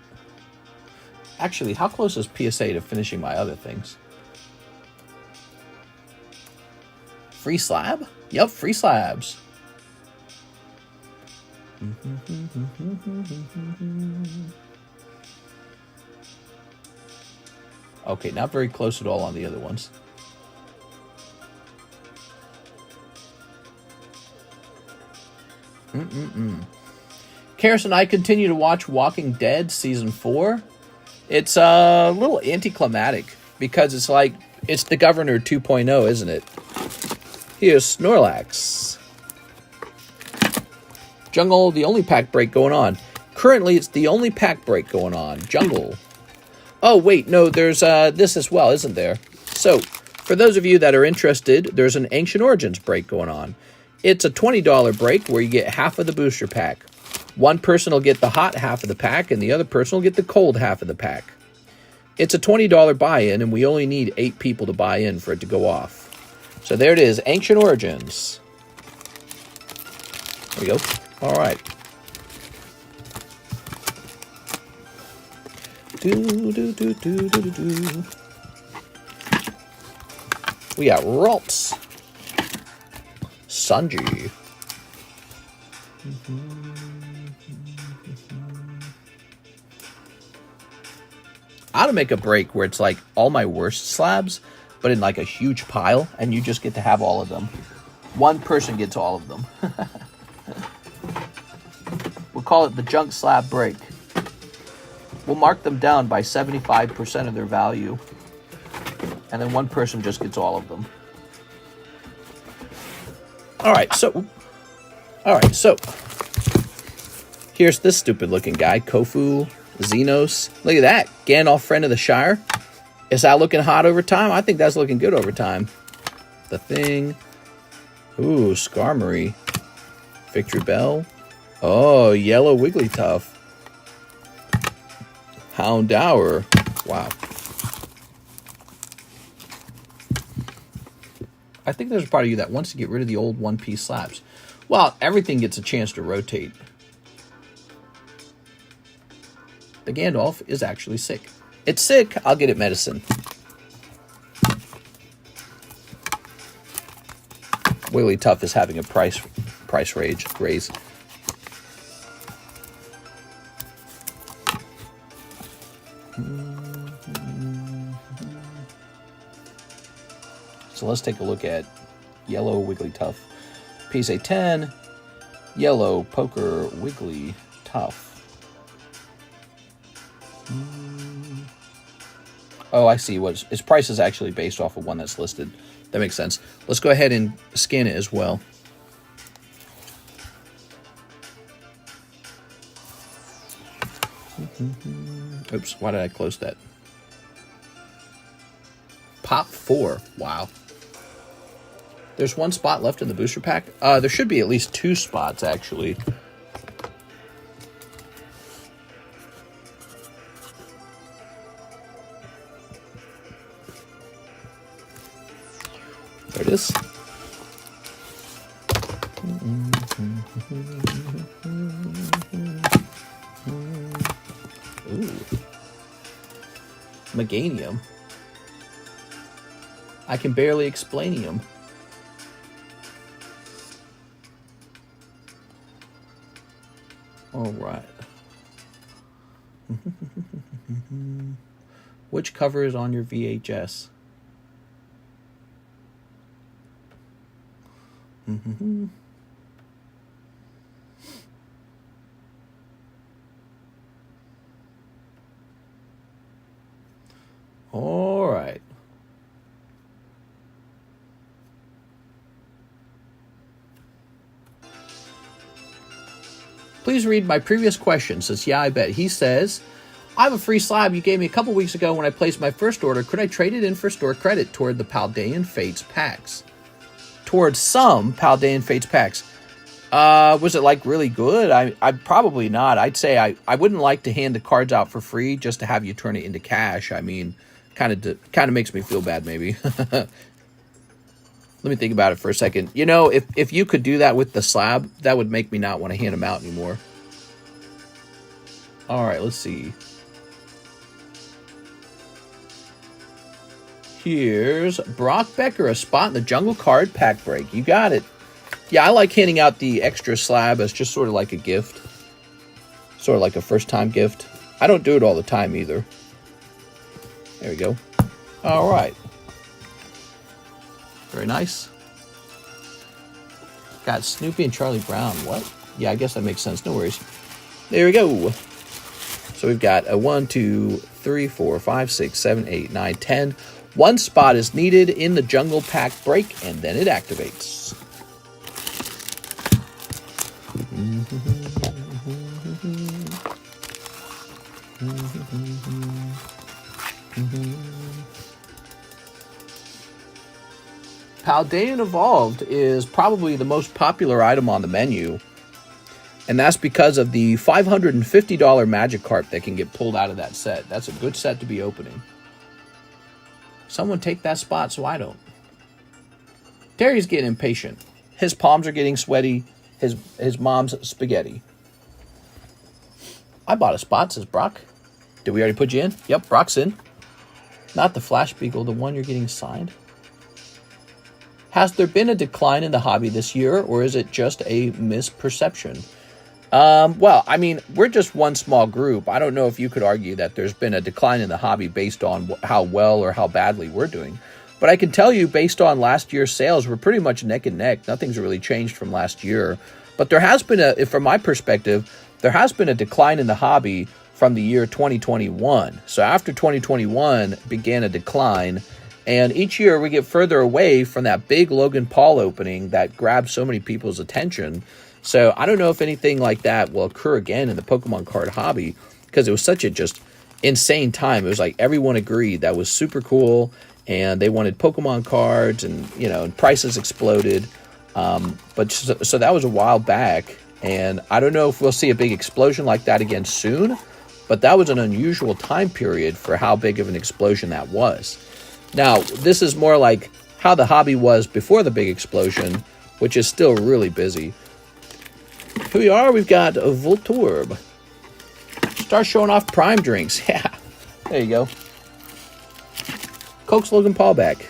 Actually, how close is PSA to finishing my other things? Free slab? Yep, free slabs. Okay, not very close at all on the other ones. Karis and I continue to watch Walking Dead Season 4. It's a little anticlimactic because it's like, it's the Governor 2.0, isn't it? Here's Snorlax. Jungle, the only pack break going on. Currently, it's the only pack break going on. Jungle. Oh, wait, no, there's this as well, isn't there? So, for those of you that are interested, there's an Ancient Origins break going on. It's a $20 break where you get half of the booster pack. One person will get the hot half of the pack, and the other person will get the cold half of the pack. It's a $20 buy-in, and we only need 8 people to buy in for it to go off. So there it is, Ancient Origins. There we go. All right. We got Ralts. Sanji. I ought to make a break where it's like all my worst slabs, but in like a huge pile, and you just get to have all of them. One person gets all of them. We'll call it the junk slab break. We'll mark them down by 75% of their value, and then one person just gets all of them. All right, so here's this stupid looking guy, Kofu Xenos. Look at that, Gandalf, friend of the Shire. Is that looking hot over time? I think that's looking good over time. The Thing. Ooh, Skarmory. Victory Bell. Oh, yellow Wigglytuff. Houndour. Wow. I think there's a part of you that wants to get rid of the old one-piece slabs. Well, everything gets a chance to rotate. The Gandalf is actually sick. It's sick. I'll get it medicine. Wigglytuff is having a price raise. So let's take a look at yellow Wigglytuff. PSA 10, yellow Poker Wigglytuff. Oh, I see. Its price is actually based off of one that's listed. That makes sense. Let's go ahead and scan it as well. Oops, why did I close that? Pop 4. Wow. There's one spot left in the booster pack. There should be at least 2 spots, actually. There it is. Ooh. Meganium. I can barely explain him. All right. Which cover is on your VHS? All right. Please read my previous question. Says, yeah, I bet. He says, I have a free slab you gave me a couple weeks ago when I placed my first order. Could I trade it in for store credit toward the Paldean Fates packs? Towards some Paldean Fates packs. Was it like really good? I'd probably not. I'd say I wouldn't like to hand the cards out for free just to have you turn it into cash. I mean, kind of makes me feel bad maybe. Let me think about it for a second. You know, if you could do that with the slab, that would make me not want to hand them out anymore. All right, let's see. Here's Brock Becker, a spot in the Jungle Card Pack Break. You got it. Yeah, I like handing out the extra slab as just sort of like a gift. Sort of like a first-time gift. I don't do it all the time either. There we go. All right. Very nice. Got Snoopy and Charlie Brown. What? Yeah, I guess that makes sense. No worries. There we go. So we've got a 1, 2, 3, 4, 5, 6, 7, 8, 9, 10. One spot is needed in the Jungle Pack Break, and then it activates. Paldean Evolved is probably the most popular item on the menu, and that's because of the $550 Magikarp that can get pulled out of that set. That's a good set to be opening. Someone take that spot so I don't. Terry's getting impatient. His palms are getting sweaty. His mom's spaghetti. I bought a spot, says Brock. Did we already put you in? Yep, Brock's in. Not the Flash Beagle, the one you're getting signed. Has there been a decline in the hobby this year, or is it just a misperception? Well, I mean, we're just one small group. I don't know if you could argue that there's been a decline in the hobby based on how well or how badly we're doing. But I can tell you, based on last year's sales, we're pretty much neck and neck. Nothing's really changed from last year. But there has been from my perspective, there has been a decline in the hobby from the year 2021. So after 2021 began a decline, and each year we get further away from that big Logan Paul opening that grabbed so many people's attention. So I don't know if anything like that will occur again in the Pokemon card hobby, because it was such a just insane time. It was like everyone agreed that was super cool, and they wanted Pokemon cards, and and prices exploded. But so that was a while back, and I don't know if we'll see a big explosion like that again soon, but that was an unusual time period for how big of an explosion that was. Now, this is more like how the hobby was before the big explosion, which is still really busy. Here we are, we've got a Voltorb. Start showing off Prime drinks. Yeah, there you go. Coax Logan Paul back.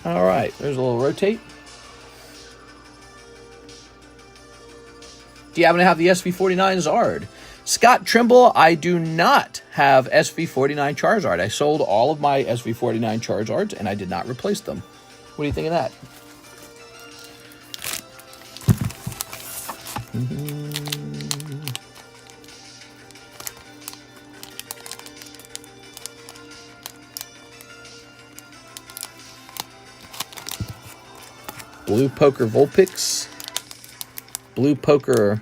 All right, there's a little rotate. Do you happen to have the SV49 Zard? Scott Trimble, I do not have SV49 Charizard. I sold all of my SV49 Charizards, and I did not replace them. What do you think of that? Blue Poker Vulpix. Blue Poker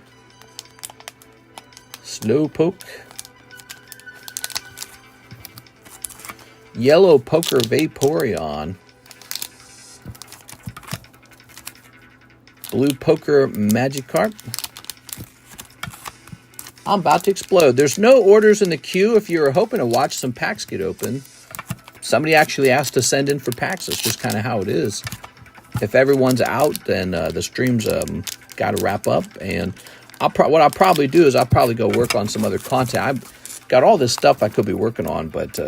Slowpoke. Yellow Poker Vaporeon. Blue Poker Magikarp. I'm about to explode. There's no orders in the queue if you're hoping to watch some packs get open. Somebody actually asked to send in for packs. That's just kind of how it is. If everyone's out, then the stream's got to wrap up. And what I'll probably do is I'll probably go work on some other content. I've got all this stuff I could be working on, but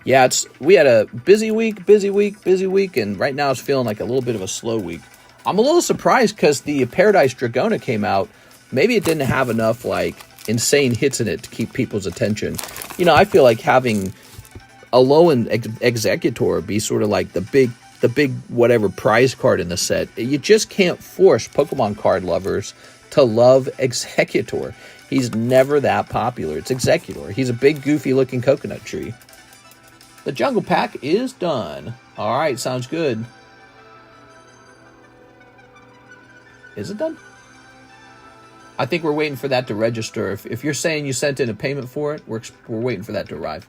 yeah, we had a busy week, and right now it's feeling like a little bit of a slow week. I'm a little surprised because the Paradise Dragona came out. Maybe it didn't have enough like insane hits in it to keep people's attention. I feel like having a low-end Executor be sort of like the big whatever prize card in the set. You just can't force Pokemon card lovers to love Executor. He's never that popular. It's Executor. He's a big, goofy-looking coconut tree. The Jungle Pack is done. All right, sounds good. Is it done? I think we're waiting for that to register. If you're saying you sent in a payment for it, we're waiting for that to arrive.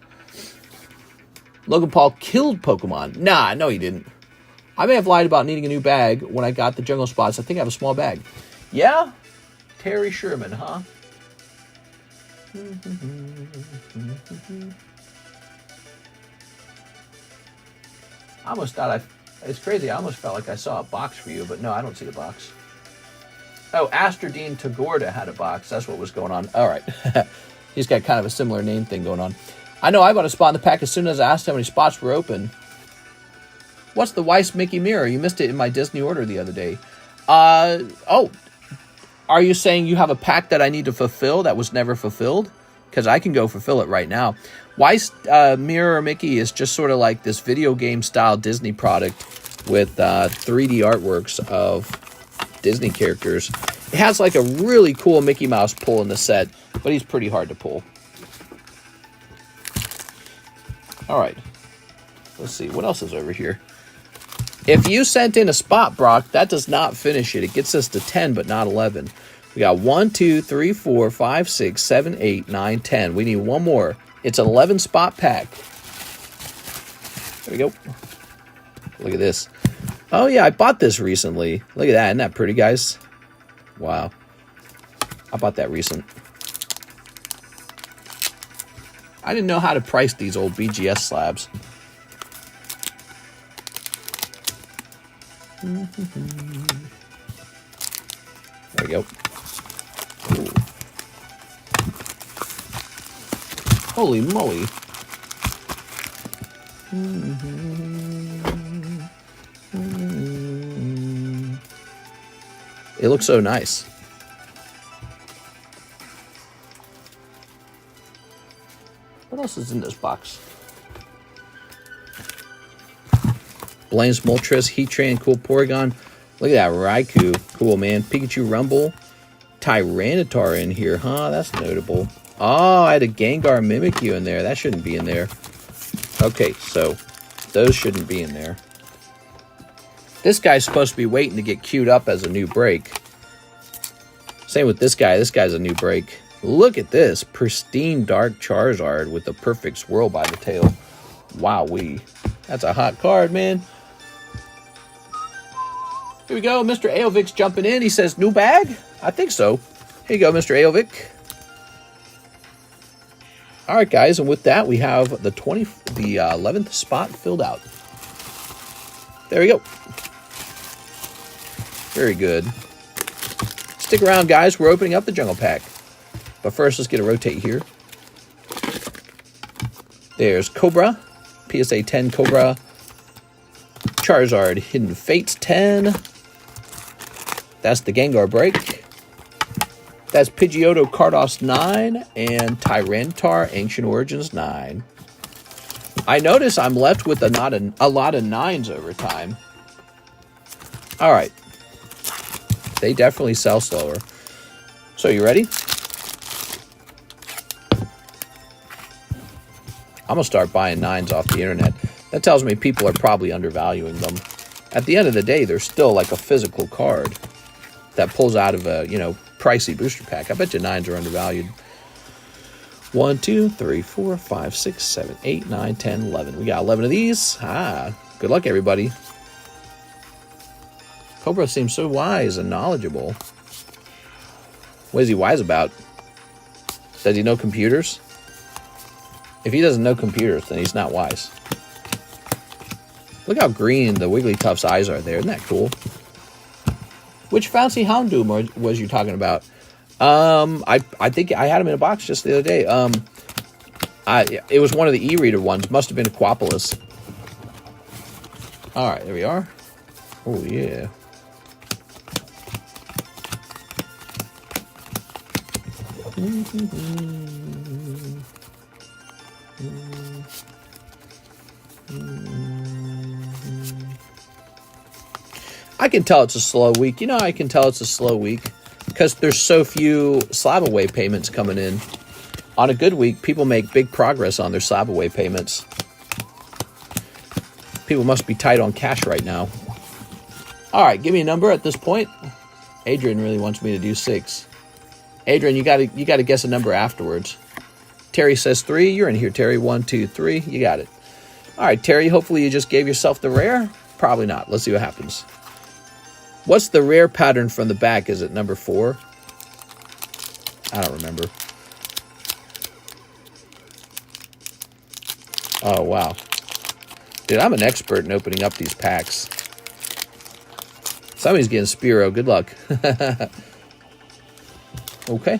Logan Paul killed Pokemon. Nah, no he didn't. I may have lied about needing a new bag when I got the jungle spots. I think I have a small bag. Yeah? Terry Sherman, huh? I almost thought it's crazy. I almost felt like I saw a box for you, but no, I don't see a box. Oh, Astrodine Tagorda had a box. That's what was going on. All right. He's got kind of a similar name thing going on. I know I bought a spot in the pack as soon as I asked how many spots were open. What's the Weiss Mickey Mirror? You missed it in my Disney order the other day. Oh, are you saying you have a pack that I need to fulfill that was never fulfilled? Because I can go fulfill it right now. Weiss Mirror Mickey is just sort of like this video game style Disney product with 3D artworks of Disney characters. It has like a really cool Mickey Mouse pull in the set, but he's pretty hard to pull. All right. Let's see. What else is over here? If you sent in a spot, Brock, that does not finish it. It gets us to 10, but not 11. We got 1, 2, 3, 4, 5, 6, 7, 8, 9, 10. We need one more. It's an 11 spot pack. There we go. Look at this. Oh, yeah, I bought this recently. Look at that. Isn't that pretty, guys? Wow. I bought that recent. I didn't know how to price these old BGS slabs. There we go. Ooh. Holy moly. It looks so nice. What else is in this box? Blaine's Moltres, Heatran, cool Porygon. Look at that Raikou. Cool, man. Pikachu Rumble. Tyranitar in here, huh? That's notable. Oh, I had a Gengar Mimikyu in there. That shouldn't be in there. Okay, so those shouldn't be in there. This guy's supposed to be waiting to get queued up as a new break. Same with this guy. This guy's a new break. Look at this. Pristine Dark Charizard with the perfect swirl by the tail. Wowee. That's a hot card, man. Here we go. Mr. Aovic's jumping in. He says, new bag? I think so. Here you go, Mr. Aovic. All right, guys. And with that, we have the 11th spot filled out. There we go. Very good. Stick around, guys. We're opening up the Jungle Pack. But first, let's get a rotate here. There's PokeBruh. PSA 10 PokeBruh. Charizard Hidden Fates 10. That's the Gengar break. That's Pidgeotto Carddass 9 and Tyranitar Ancient Origins 9. I notice I'm left with a lot of 9s over time. All right. They definitely sell slower. So you ready? I'm going to start buying 9s off the internet. That tells me people are probably undervaluing them. At the end of the day, they're still like a physical card that pulls out of a, pricey booster pack. I bet you 9s are undervalued. 1, 2, 3, 4, 5, 6, 7, 8, 9, 10, 11. We got 11 of these. Good luck, everybody. PokeBruh seems so wise and knowledgeable. What is he wise about? Does he know computers? If he doesn't know computers, then he's not wise. Look how green the Wigglytuff's eyes are there. Isn't that cool? Which Fancy Houndoom was you talking about? I think I had him in a box just the other day. It was one of the e-reader ones. Must have been Aquapolis. All right, there we are. Oh, yeah. I can tell it's a slow week. I can tell it's a slow week because there's so few slab away payments coming in. On a good week, people make big progress on their slab away payments. People must be tight on cash right now. All right, give me a number at this point. Adrian really wants me to do 6. Adrian, you got to guess a number afterwards. Terry says 3. You're in here, Terry. 1, 2, 3. You got it. All right, Terry, hopefully you just gave yourself the rare. Probably not. Let's see what happens. What's the rare pattern from the back? Is it number 4? I don't remember. Oh, wow. Dude, I'm an expert in opening up these packs. Somebody's getting Spearow. Good luck. Okay.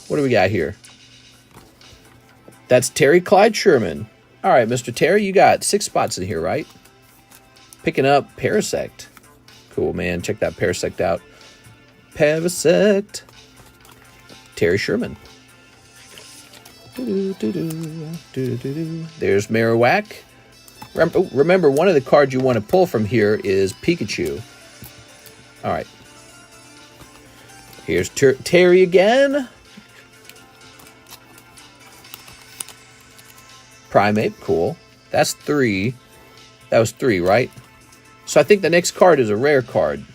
What do we got here? That's Terry Clyde Sherman. All right, Mr. Terry, you got 6 spots in here, right? Picking up Parasect. Cool, man. Check that Parasect out. Parasect. Terry Sherman. There's Marowak. Remember, one of the cards you want to pull from here is Pikachu. All right. Here's Terry again. Primate, cool. That's 3. That was 3, right? So I think the next card is a rare card.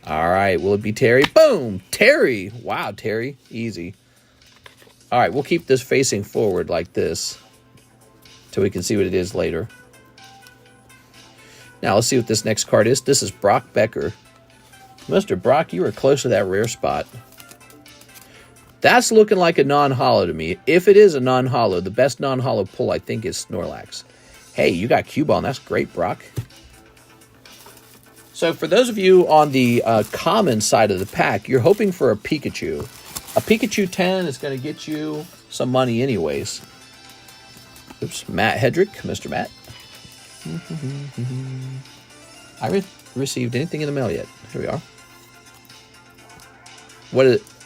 All right, will it be Terry? Boom! Terry! Wow, Terry. Easy. All right, we'll keep this facing forward like this till we can see what it is later. Now, let's see what this next card is. This is Brock Becker. Mr. Brock, you were close to that rare spot. That's looking like a non-holo to me. If it is a non-holo, the best non-holo pull, I think, is Snorlax. Hey, you got Cubone. That's great, Brock. So for those of you on the common side of the pack, you're hoping for a Pikachu. A Pikachu 10 is going to get you some money anyways. Oops, Matt Hedrick, Mr. Matt. I received anything in the mail yet. Here we are.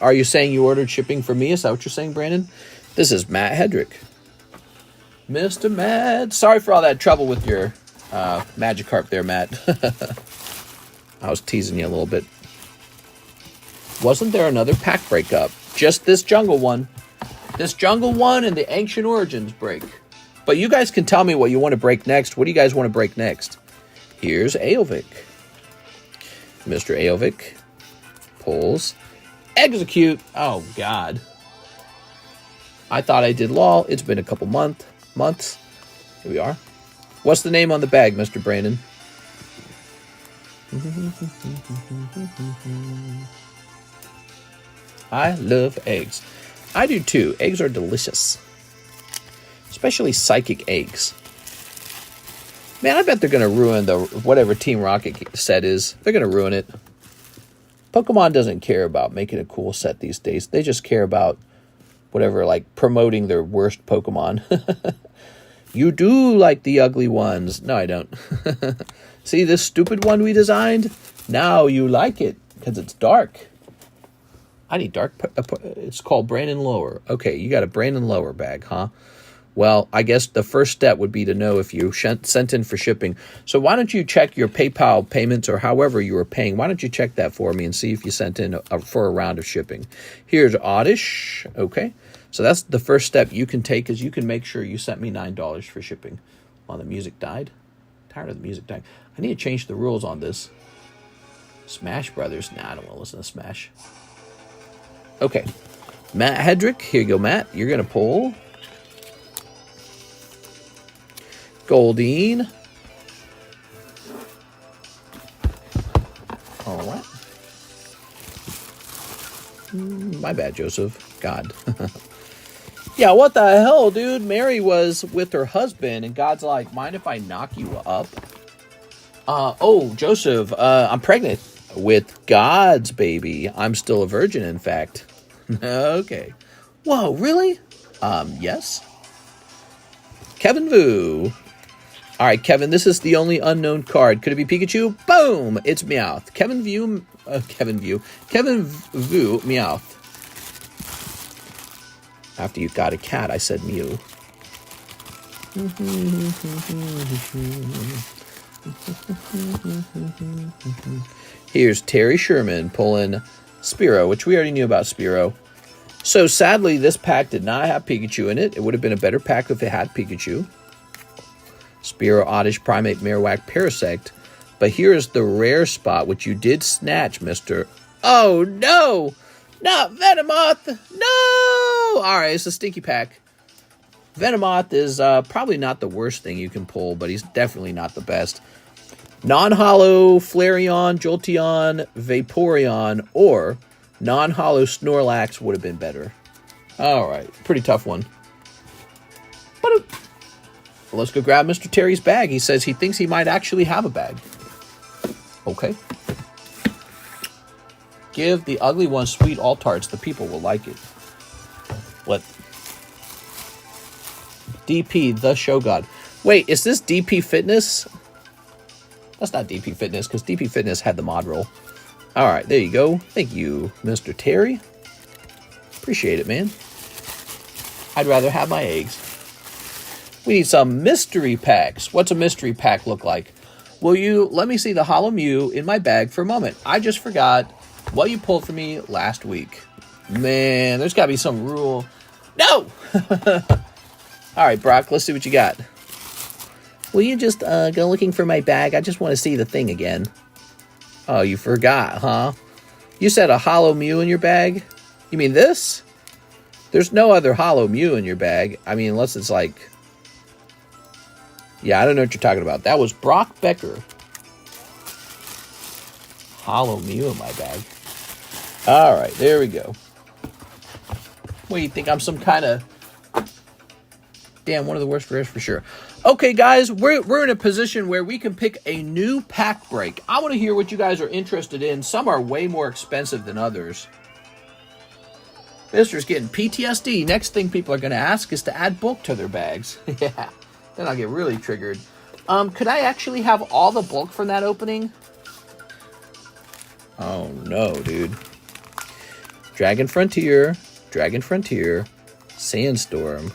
Are you saying you ordered shipping for me? Is that what you're saying, Brandon? This is Matt Hedrick. Mr. Matt. Sorry for all that trouble with your Magikarp there, Matt. I was teasing you a little bit. Wasn't there another pack breakup? Just this jungle one. This jungle one and the Ancient Origins break. But you guys can tell me what you want to break next. What do you guys want to break next? Here's Aovic. Mr. Aovic pulls. Execute. Oh, God. I thought I did LOL. It's been a couple months. Here we are. What's the name on the bag, Mr. Brandon? I love eggs. I do too. Eggs are delicious. Especially psychic eggs. Man, I bet they're going to ruin the whatever Team Rocket set is. They're going to ruin it. Pokemon doesn't care about making a cool set these days. They just care about whatever, like promoting their worst Pokemon. You do like the ugly ones. No, I don't. See this stupid one we designed? Now you like it because it's dark. I need dark. It's called Brandon Lower. Okay, you got a Brandon Lower bag, huh? Well, I guess the first step would be to know if you sent in for shipping. So why don't you check your PayPal payments or however you were paying? Why don't you check that for me and see if you sent in for a round of shipping? Here's Oddish. Okay. So that's the first step you can take is you can make sure you sent me $9 for shipping. While the music died. Tired of the music dying. I need to change the rules on this. Smash Brothers. Nah, I don't want to listen to Smash. Okay. Matt Hedrick. Here you go, Matt. You're going to pull Goldeen. All right. My bad, Joseph. God. Yeah, what the hell, dude? Mary was with her husband, and God's like, mind if I knock you up? Oh, Joseph, I'm pregnant with God's baby. I'm still a virgin, in fact. Okay. Whoa, really? Yes. Kevin Vu. All right, Kevin, this is the only unknown card. Could it be Pikachu? Boom! It's Meowth. Kevin Vu, Meowth. After you got a cat, I said Mew. Here's Terry Sherman pulling Spearow, which we already knew about Spearow. So sadly, this pack did not have Pikachu in it. It would have been a better pack if it had Pikachu. Spearow, Oddish, Primate, Marowak, Parasect. But here's the rare spot, which you did snatch, Mr. Oh, no! Not Venomoth! No! Alright, it's a stinky pack. Venomoth is probably not the worst thing you can pull, but he's definitely not the best. Non-holo Flareon, Jolteon, Vaporeon, or non-holo Snorlax would have been better. Alright, pretty tough one. But let's go grab Mr. Terry's bag. He says he thinks he might actually have a bag. Okay. Give the ugly one sweet Altarts. The people will like it. What? DP, the show god. Wait, is this DP Fitness? That's not DP Fitness, because DP Fitness had the mod roll. Alright, there you go. Thank you, Mr. Terry. Appreciate it, man. I'd rather have my eggs. We need some mystery packs. What's a mystery pack look like? Will you let me see the Holo Mew in my bag for a moment? I just forgot what you pulled for me last week. Man, there's got to be some rule. No! All right, Brock, let's see what you got. Will you just go looking for my bag? I just want to see the thing again. Oh, you forgot, huh? You said a Holo Mew in your bag? You mean this? There's no other Holo Mew in your bag. I mean, unless it's like... Yeah, I don't know what you're talking about. That was Brock Becker. Holo Mew in my bag. All right, there we go. What do you think? I'm some kind of... Damn, one of the worst rares for sure. Okay, guys, we're in a position where we can pick a new pack break. I want to hear what you guys are interested in. Some are way more expensive than others. Mister's getting PTSD. Next thing people are going to ask is to add bulk to their bags. Yeah, then I'll get really triggered. Could I actually have all the bulk from that opening? Oh no, dude. Dragon Frontier, Sandstorm.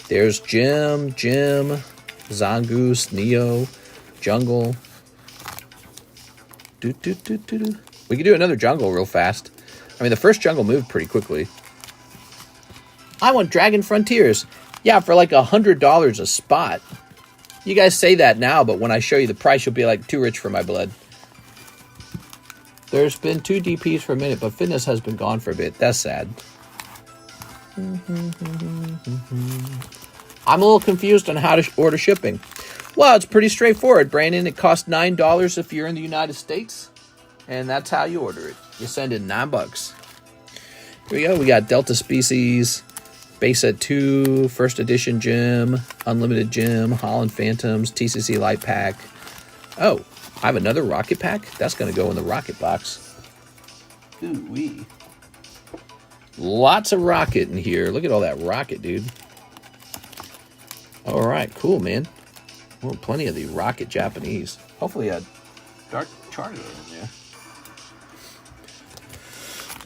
There's Jim, Zangoose, Neo, Jungle. We could do another jungle real fast. I mean, the first jungle moved pretty quickly. I want Dragon Frontiers. Yeah, for like $100 a spot. You guys say that now, but when I show you the price, you'll be like, too rich for my blood. There's been 2 DPs for a minute, but fitness has been gone for a bit. That's sad. I'm a little confused on how to order shipping. Well, it's pretty straightforward, Brandon. It costs $9 if you're in the United States, and that's how you order it. You send in $9. Here we go. We got Delta Species, Base Set 2, First Edition Gym, Unlimited Gym, Holland Phantoms, TCC Light Pack. Oh, I have another Rocket Pack? That's going to go in the Rocket box. Ooh-wee. Lots of Rocket in here. Look at all that Rocket, dude. All right, cool, man. Well, plenty of the Rocket Japanese. Hopefully a Dark Charizard in there.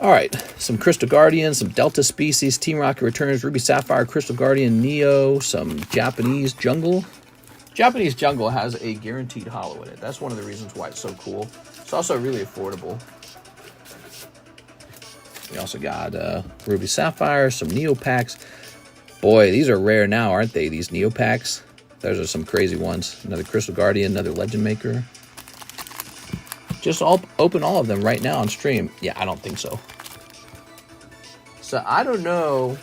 All right, some Crystal Guardian, some Delta Species, Team Rocket Returns, Ruby Sapphire, Crystal Guardian, Neo, some Japanese Jungle. Japanese Jungle has a guaranteed holo in it. That's one of the reasons why it's so cool. It's also really affordable. We also got Ruby Sapphire, some Neo packs. Boy, these are rare now, aren't they, these Neo packs? Those are some crazy ones. Another Crystal Guardian, another Legend Maker. Just open all of them right now on stream. Yeah, I don't think so. So, I don't know.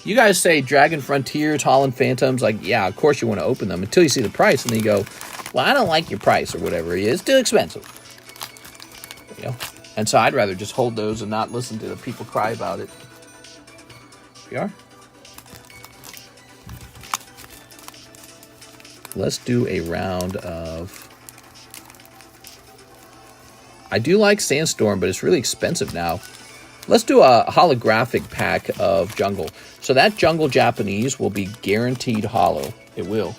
You guys say Dragon Frontiers, Holland Phantoms. Like, yeah, of course you want to open them until you see the price. And then you go, well, I don't like your price or whatever it is. It's too expensive. You know? And so I'd rather just hold those and not listen to the people cry about it. Here we are. Let's do a round of... I do like Sandstorm, but it's really expensive now. Let's do a holographic pack of Jungle. So that Jungle Japanese will be guaranteed holo. It will.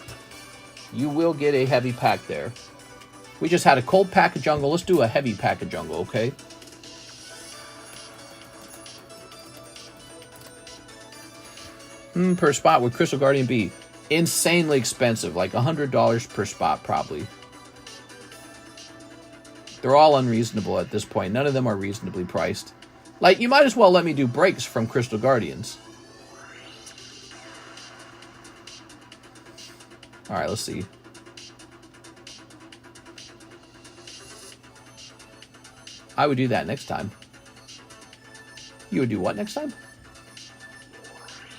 You will get a heavy pack there. We just had a cold pack of Jungle. Let's do a heavy pack of Jungle, okay? Per spot with Crystal Guardian be insanely expensive. Like $100 per spot, probably. They're all unreasonable at this point. None of them are reasonably priced. Like, you might as well let me do breaks from Crystal Guardians. Alright, let's see. I would do that next time. You would do what next time?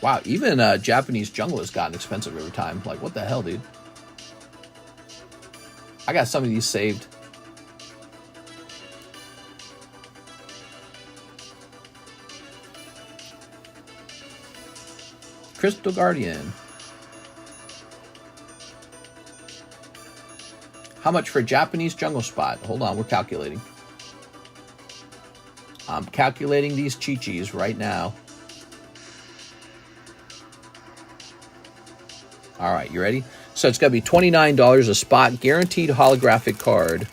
Wow, even Japanese Jungle has gotten expensive over time. Like, what the hell, dude? I got some of these saved. Crystal Guardian. How much for Japanese Jungle Spot? Hold on, we're calculating. I'm calculating these Chi-Chis right now. All right, you ready? So it's going to be $29 a spot, guaranteed holographic card.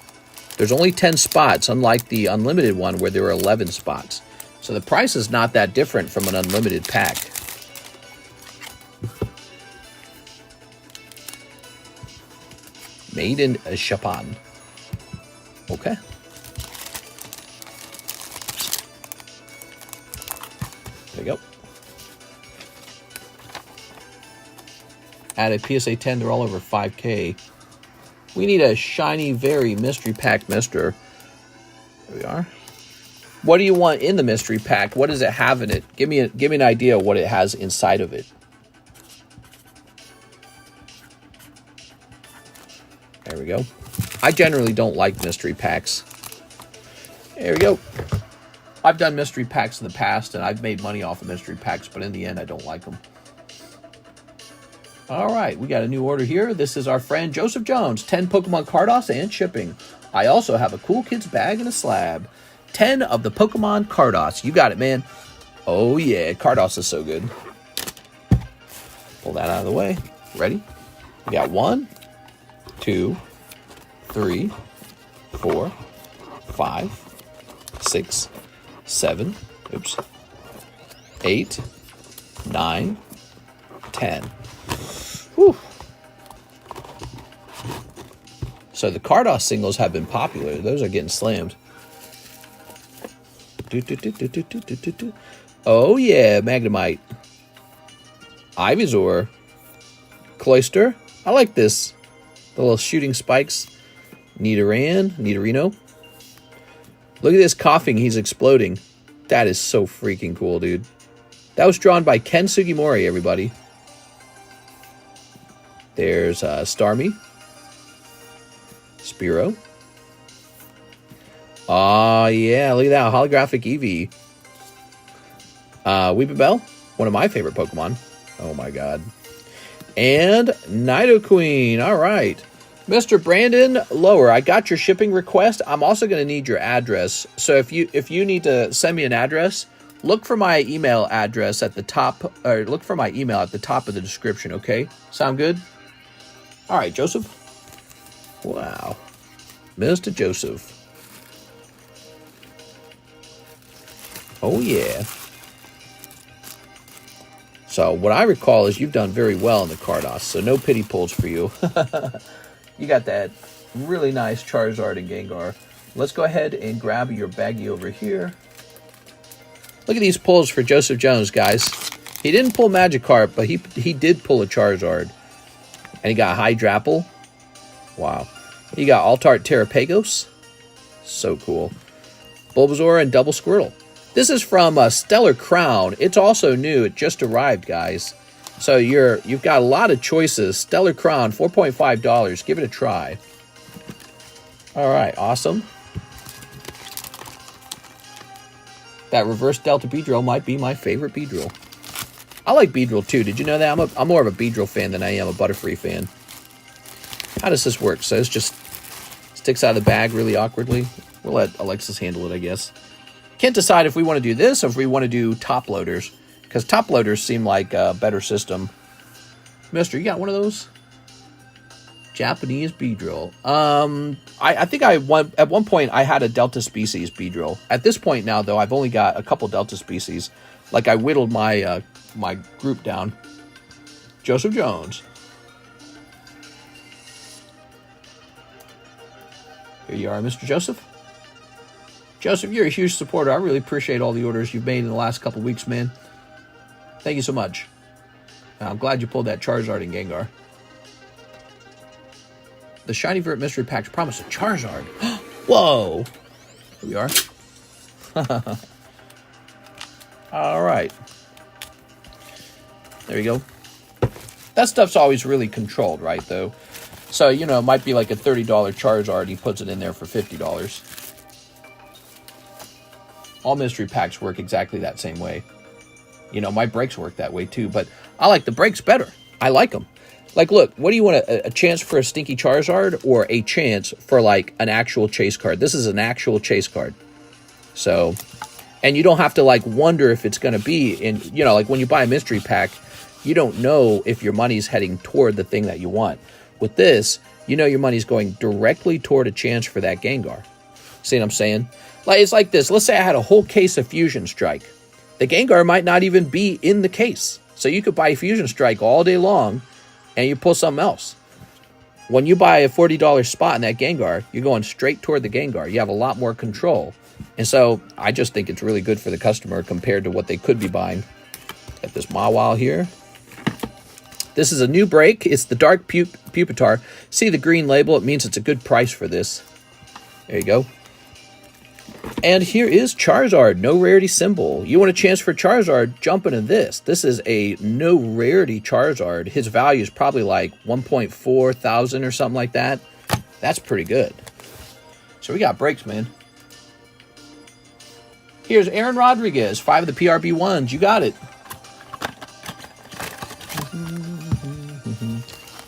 There's only 10 spots, unlike the unlimited one where there were 11 spots. So the price is not that different from an unlimited pack. Made in Japan. Okay. There you go. Add a PSA 10, they're all over 5K. We need a shiny, very mystery pack mister. There we are. What do you want in the mystery pack? What does it have in it? Give me an idea of what it has inside of it. There we go. I generally don't like mystery packs. There we go. I've done mystery packs in the past, and I've made money off of mystery packs, but in the end, I don't like them. All right, we got a new order here. This is our friend Joseph Jones. 10 Pokemon Carddass and shipping. I also have a Cool Kids bag and a slab. 10 of the Pokemon Carddass. You got it, man. Oh, yeah. Carddass is so good. Pull that out of the way. Ready? We got 1, 2, 3, 4, 5, 6, 7, oops, 8, 9, 10. Whew. So the Carddass singles have been popular. Those are getting slammed. Oh yeah, Magnemite. Ivysaur. Cloyster. I like this. The little shooting spikes. Nidorino. Look at this coughing. He's exploding. That is so freaking cool, dude. That was drawn by Ken Sugimori, everybody. There's Starmie. Spearow. Oh, yeah. Look at that. Holographic Eevee. Weepinbell. One of my favorite Pokemon. Oh, my God. And Nidoqueen. All right. Mr. Brandon Lower, I got your shipping request. I'm also going to need your address. So if you need to send me an address, look for my email address at the top, or look for my email at the top of the description, okay? Sound good? All right, Joseph. Wow. Mr. Joseph. Oh, yeah. So what I recall is you've done very well in the Carddass, so no pity pulls for you. You got that really nice Charizard and Gengar. Let's go ahead and grab your baggie over here. Look at these pulls for Joseph Jones, guys. He didn't pull Magikarp, but he did pull a Charizard. And he got Hydrapple. Wow. He got Altart Terrapagos. So cool. Bulbasaur and Double Squirtle. This is from Stellar Crown. It's also new. It just arrived, guys. So you've got a lot of choices. Stellar Crown, $4.5. Give it a try. All right, awesome. That reverse Delta Beedrill might be my favorite Beedrill. I like Beedrill too. Did you know that? I'm more of a Beedrill fan than I am a Butterfree fan. How does this work? So it just sticks out of the bag really awkwardly. We'll let Alexis handle it, I guess. Can't decide if we want to do this or if we want to do top loaders. Because top loaders seem like a better system. Mister, you got one of those? Japanese Beedrill. I think at one point I had a Delta Species Beedrill. At this point now, though, I've only got a couple Delta Species. Like, I whittled my my group down. Joseph Jones. Here you are, Mr. Joseph. Joseph, you're a huge supporter. I really appreciate all the orders you've made in the last couple weeks, man. Thank you so much. I'm glad you pulled that Charizard and Gengar. The Shiny Vert Mystery Packs promise a Charizard. Whoa! Here we are. All right. There you go. That stuff's always really controlled, right, though? So, you know, it might be like a $30 Charizard. He puts it in there for $50. All mystery packs work exactly that same way. You know, my breaks work that way too, but I like the breaks better. I like them. Like, look, what do you want, a chance for a stinky Charizard or a chance for, like, an actual chase card? This is an actual chase card. So, and you don't have to, like, wonder if it's going to be in, you know, like when you buy a mystery pack, you don't know if your money's heading toward the thing that you want. With this, you know your money's going directly toward a chance for that Gengar. See what I'm saying? Like, it's like this. Let's say I had a whole case of Fusion Strike. The Gengar might not even be in the case. So you could buy Fusion Strike all day long, and you pull something else. When you buy a $40 spot in that Gengar, you're going straight toward the Gengar. You have a lot more control. And so I just think it's really good for the customer compared to what they could be buying. Got this Mawile here. This is a new break. It's the Dark Pupitar. See the green label? It means it's a good price for this. There you go. And here is Charizard, no rarity symbol. You want a chance for Charizard, jump into this. This is a no rarity Charizard. His value is probably like 1.4 thousand or something like that. That's pretty good. So we got breaks, man. Here's Aaron Rodriguez, 5 of the PRB1s. You got it.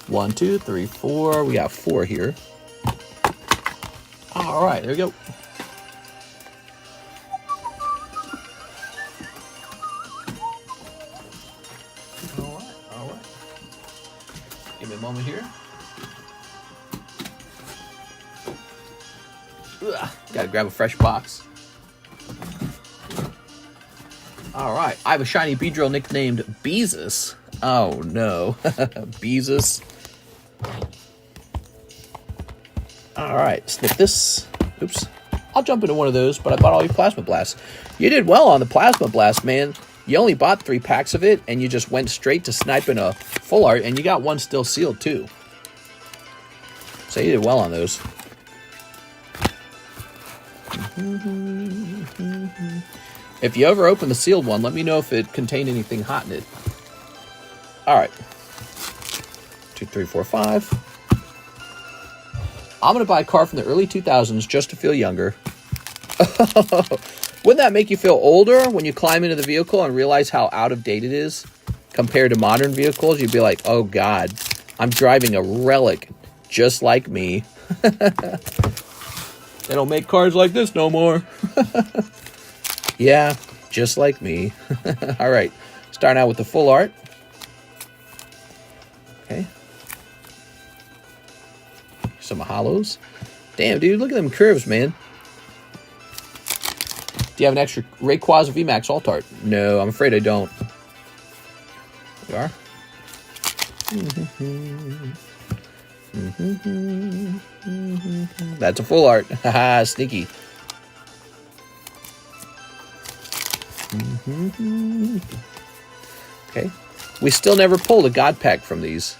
1, 2, 3, 4. We got 4 here. All right, there we go. All right. Give me a moment here. Ugh, gotta grab a fresh box. Alright, I have a shiny Beedrill nicknamed Beezus. Oh no. Beezus. Alright, snip this. Oops. I'll jump into one of those, but I bought all your Plasma Blasts. You did well on the Plasma Blast, man. You only bought 3 packs of it, and you just went straight to sniping a full art, and you got one still sealed, too. So you did well on those. If you ever open the sealed one, let me know if it contained anything hot in it. Alright. 2, 3, 4, 5. I'm going to buy a car from the early 2000s just to feel younger. Wouldn't that make you feel older when you climb into the vehicle and realize how out of date it is compared to modern vehicles? You'd be like, oh God, I'm driving a relic just like me. They don't make cars like this no more. Yeah, just like me. All right, starting out with the full art. Okay. Some holos. Damn, dude, look at them curves, man. Do you have an extra Rayquaza VMAX Alt Art? No, I'm afraid I don't. You are? That's a full art. Haha, sneaky. Okay. We still never pulled a God Pack from these.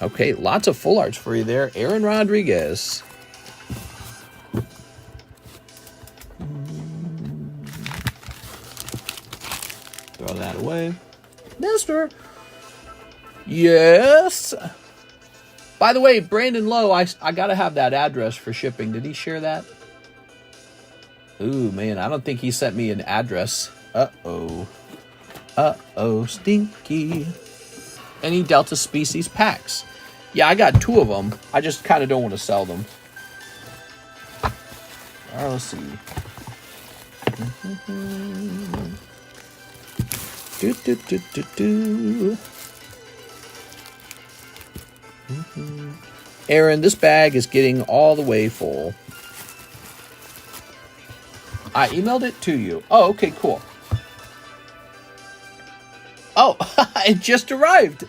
Okay, lots of full arts for you there. Aaron Rodriguez. Throw that away. Mister. Yes. By the way, Brandon Lowe, I got to have that address for shipping. Did he share that? Ooh, man, I don't think he sent me an address. Uh-oh. Uh-oh, stinky. Any Delta Species packs? Yeah, I got 2 of them. I just kind of don't want to sell them. All right, let's see. Aaron, this bag is getting all the way full. I emailed it to you. Oh, okay, cool. Oh, it just arrived.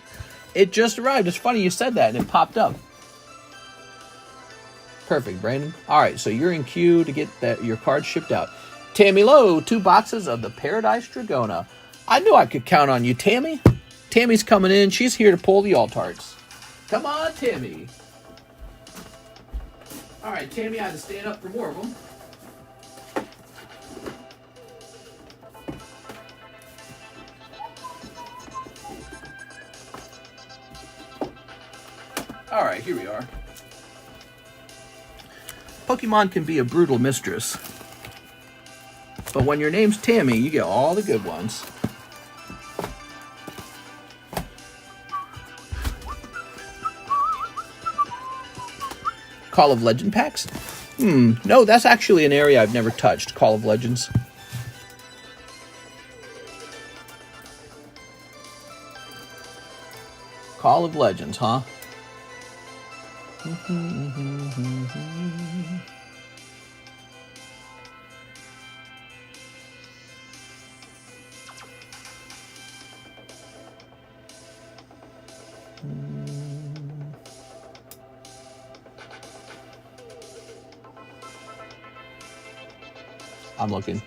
It just arrived. It's funny you said that and it popped up. Perfect, Brandon. All right, so you're in queue to get your card shipped out. Tammy Lowe, 2 boxes of the Paradise Dragona. I knew I could count on you, Tammy. Tammy's coming in. She's here to pull the alt arts. Come on, Tammy. All right, Tammy, I had to stand up for more of them. All right, here we are. Pokemon can be a brutal mistress. But when your name's Tammy, you get all the good ones. Call of Legend packs? No, that's actually an area I've never touched. Call of Legends. Call of Legends, huh? I'm looking.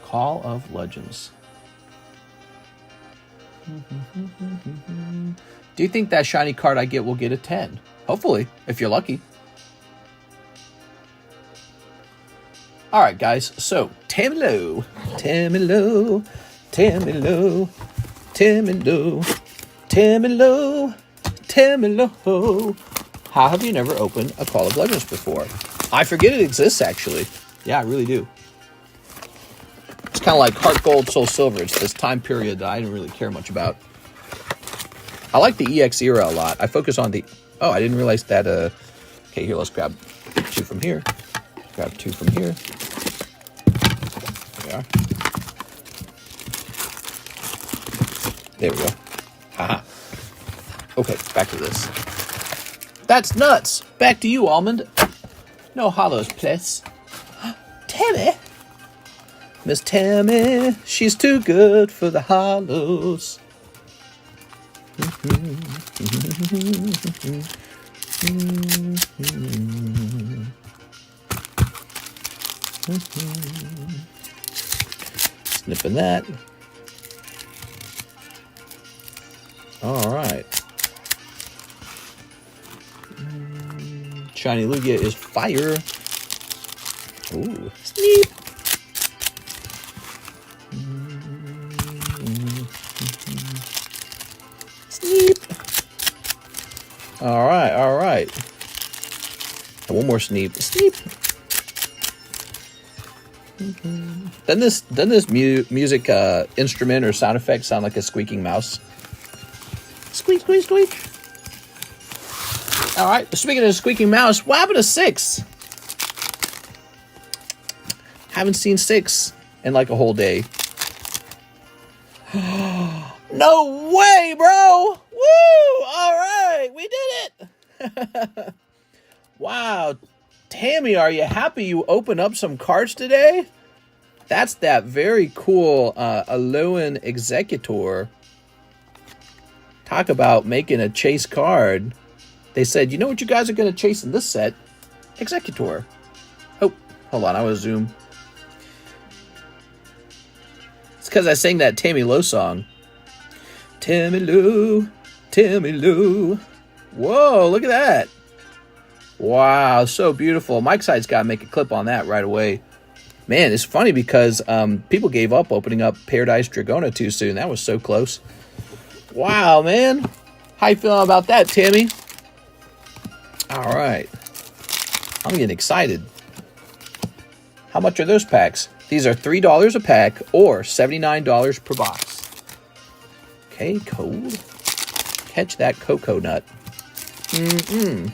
Call of Legends. Do you think that shiny card I get will get a 10? Hopefully, if you're lucky. Alright, guys, so Tammy Lowe, Tammy Lowe, Tammy Lowe, Tammy Lowe, Tammy Lowe, Tammy Lowe. How have you never opened a Call of Legends before? I forget it exists, actually. Yeah, I really do. It's kind of like Heart Gold, Soul Silver. It's this time period that I didn't really care much about. I like the EX era a lot. I focus on the... Oh, I didn't realize that... Okay, here, let's grab 2 from here. Grab 2 from here. There we are. There we go. Haha. Okay, back to this. That's nuts! Back to you, Almond. No hollows, please. Tammy! Miss Tammy, she's too good for the hollows. Snipping that. All right. Shiny Lugia is fire. Ooh, sneep. Sneep. All right, all right. And one more sneep. Sneep. Doesn't this music instrument or sound effect sound like a squeaking mouse? Squeak, squeak, squeak. All right. Speaking of squeaking mouse, what happened to 6? Haven't seen 6 in like a whole day. No way, bro! Woo! All right, we did it. Wow, Tammy, are you happy you opened up some cards today? That's that very cool Alolan Executor. Talk about making a chase card. They said, you know what you guys are going to chase in this set? Executor. Oh, hold on, I will zoom. It's because I sang that Tammy Lowe song. Tammy Lou, Tammy Lou. Whoa, look at that. Wow, so beautiful. Mike's side's got to make a clip on that right away. Man, it's funny because people gave up opening up Paradise Dragona too soon. That was so close. Wow, man. How you feeling about that, Tammy? All right. I'm getting excited. How much are those packs? These are $3 a pack or $79 per box. Okay, cold. Catch that cocoa nut. I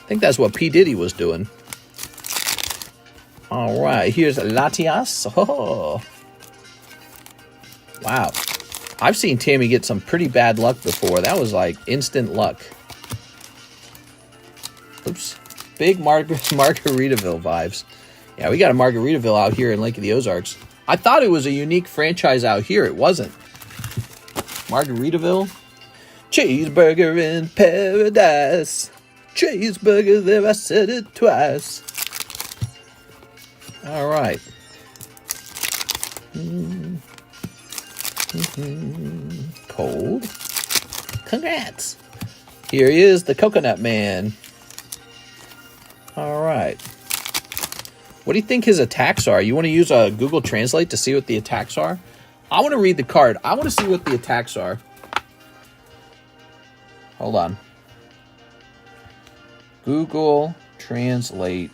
think that's what P. Diddy was doing. All right, here's Latias. Oh. Wow. I've seen Tammy get some pretty bad luck before. That was like instant luck. Oops. Big Margaritaville vibes. Yeah, we got a Margaritaville out here in Lake of the Ozarks. I thought it was a unique franchise out here. It wasn't. Margaritaville. Cheeseburger in paradise. Cheeseburger there, I said it twice. All right. Cold. Congrats. Here he is, the Coconut Man. All right. What do you think his attacks are? You want to use a Google Translate to see what the attacks are? I want to read the card. I want to see what the attacks are. Hold on. Google Translate.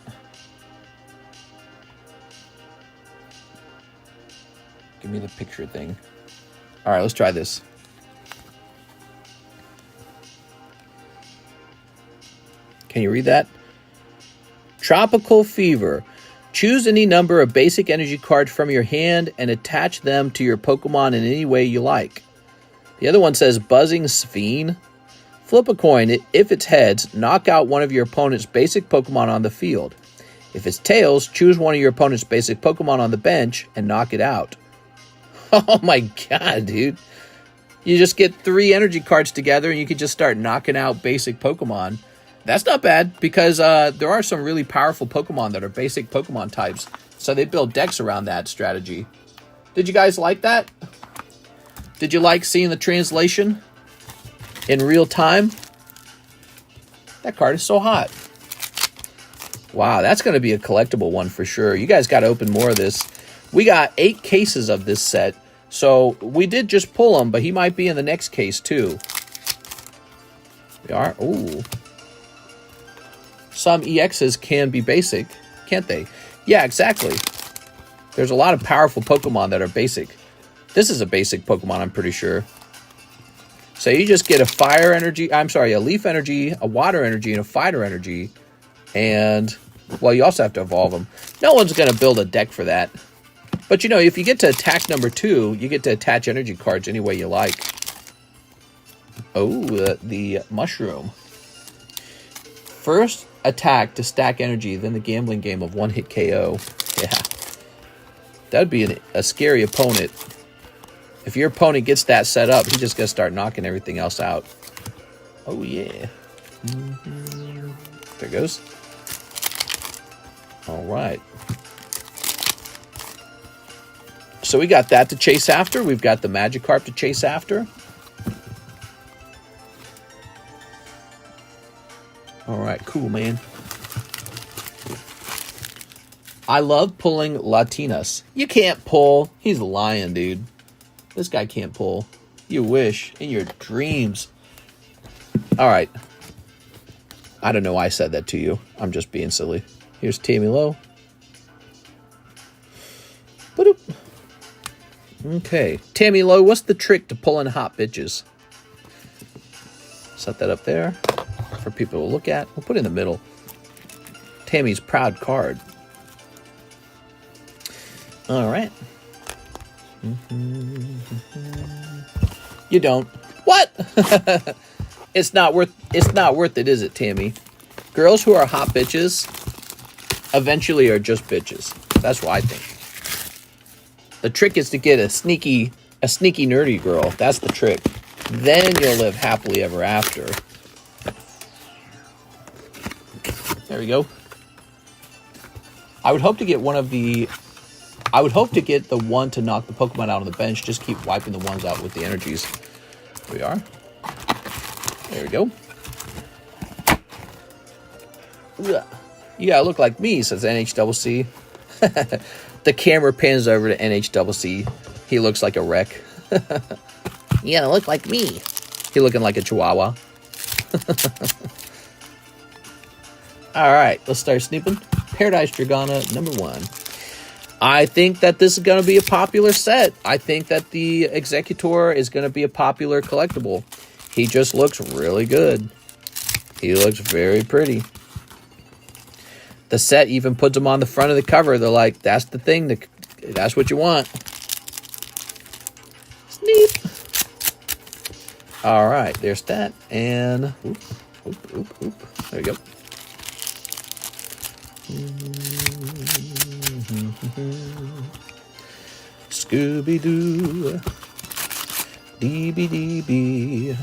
Give me the picture thing. All right, let's try this. Can you read that? Tropical Fever. Choose any number of basic energy cards from your hand and attach them to your Pokemon in any way you like. The other one says Buzzing Sphene. Flip a coin. If it's heads, knock out one of your opponent's basic Pokemon on the field. If it's tails, choose one of your opponent's basic Pokemon on the bench and knock it out. Oh my god, dude. You just get 3 energy cards together and you can just start knocking out basic Pokemon. That's not bad because there are some really powerful Pokemon that are basic Pokemon types. So they build decks around that strategy. Did you guys like that? Did you like seeing the translation in real time? That card is so hot. Wow, that's going to be a collectible one for sure. You guys got to open more of this. We got 8 cases of this set. So we did just pull him, but he might be in the next case too. We are. Ooh. Some EXs can be basic, can't they? Yeah, exactly. There's a lot of powerful Pokemon that are basic. This is a basic Pokemon, I'm pretty sure. So you just get a fire energy, I'm sorry, a leaf energy, a water energy, and a fighter energy. And, well, you also have to evolve them. No one's going to build a deck for that. But, you know, if you get to attack number 2, you get to attach energy cards any way you like. Oh, the mushroom. First attack to stack energy, then the gambling game of one-hit KO. Yeah. That'd be a scary opponent. If your opponent gets that set up, he's just going to start knocking everything else out. Oh, yeah. There goes. All right. So we got that to chase after. We've got the Magikarp to chase after. All right, cool, man. I love pulling Latinas. You can't pull. He's lying, dude. This guy can't pull. You wish in your dreams. All right. I don't know why I said that to you. I'm just being silly. Here's Tammy Lowe. Boop. Okay. Tammy Lowe, what's the trick to pulling hot bitches? Set that up there for people to look at. We'll put it in the middle. Tammy's proud card. All right. You don't. What? It's not worth it, is it, Tammy? Girls who are hot bitches eventually are just bitches. That's what I think. The trick is to get a sneaky nerdy girl. That's the trick. Then you'll live happily ever after. There we go. I would hope to get the one to knock the Pokemon out on the bench. Just keep wiping the ones out with the energies. Here we are. There we go. You gotta look like me, says NHCC. The camera pans over to NHCC. He looks like a wreck. You gotta look like me. He looking like a chihuahua. Alright, let's start snooping. Paradise Dragona, number 1. I think that this is going to be a popular set. I think that the Executor is going to be a popular collectible. He just looks really good. He looks very pretty. The set even puts him on the front of the cover. They're like, that's the thing. That's what you want. Sneak. All right, there's that. And there we go. Scooby-Doo, DB,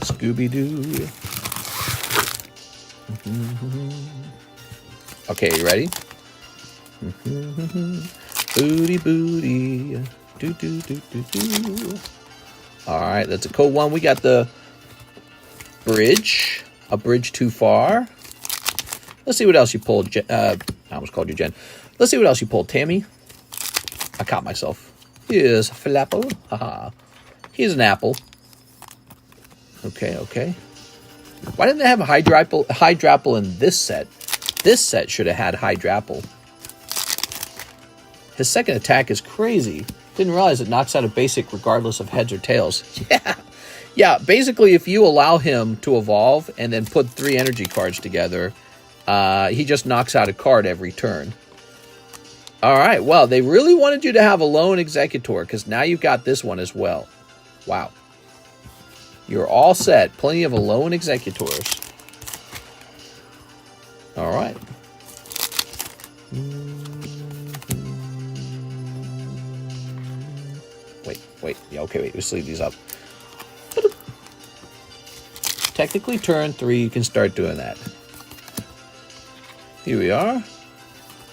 Scooby-Doo. Okay, you ready? Booty, booty, do. All right, that's a cool one. We got the bridge, a bridge too far. Let's see what else you pulled. I almost called you Jen. Let's see what else you pulled, Tammy. I caught myself. Here's Flapple. Haha. Here's an apple. Okay. Why didn't they have a Hydrapple in this set? This set should have had Hydrapple. His second attack is crazy. Didn't realize it knocks out a basic regardless of heads or tails. Yeah. Basically, if you allow him to evolve and then put 3 energy cards together, he just knocks out a card every turn. All right, well, they really wanted you to have a lone Executor because now you've got this one as well. Wow. You're all set. Plenty of lone Executors. All right. Wait. Yeah, okay, wait. Let's leave these up. Technically, turn 3, you can start doing that. Here we are.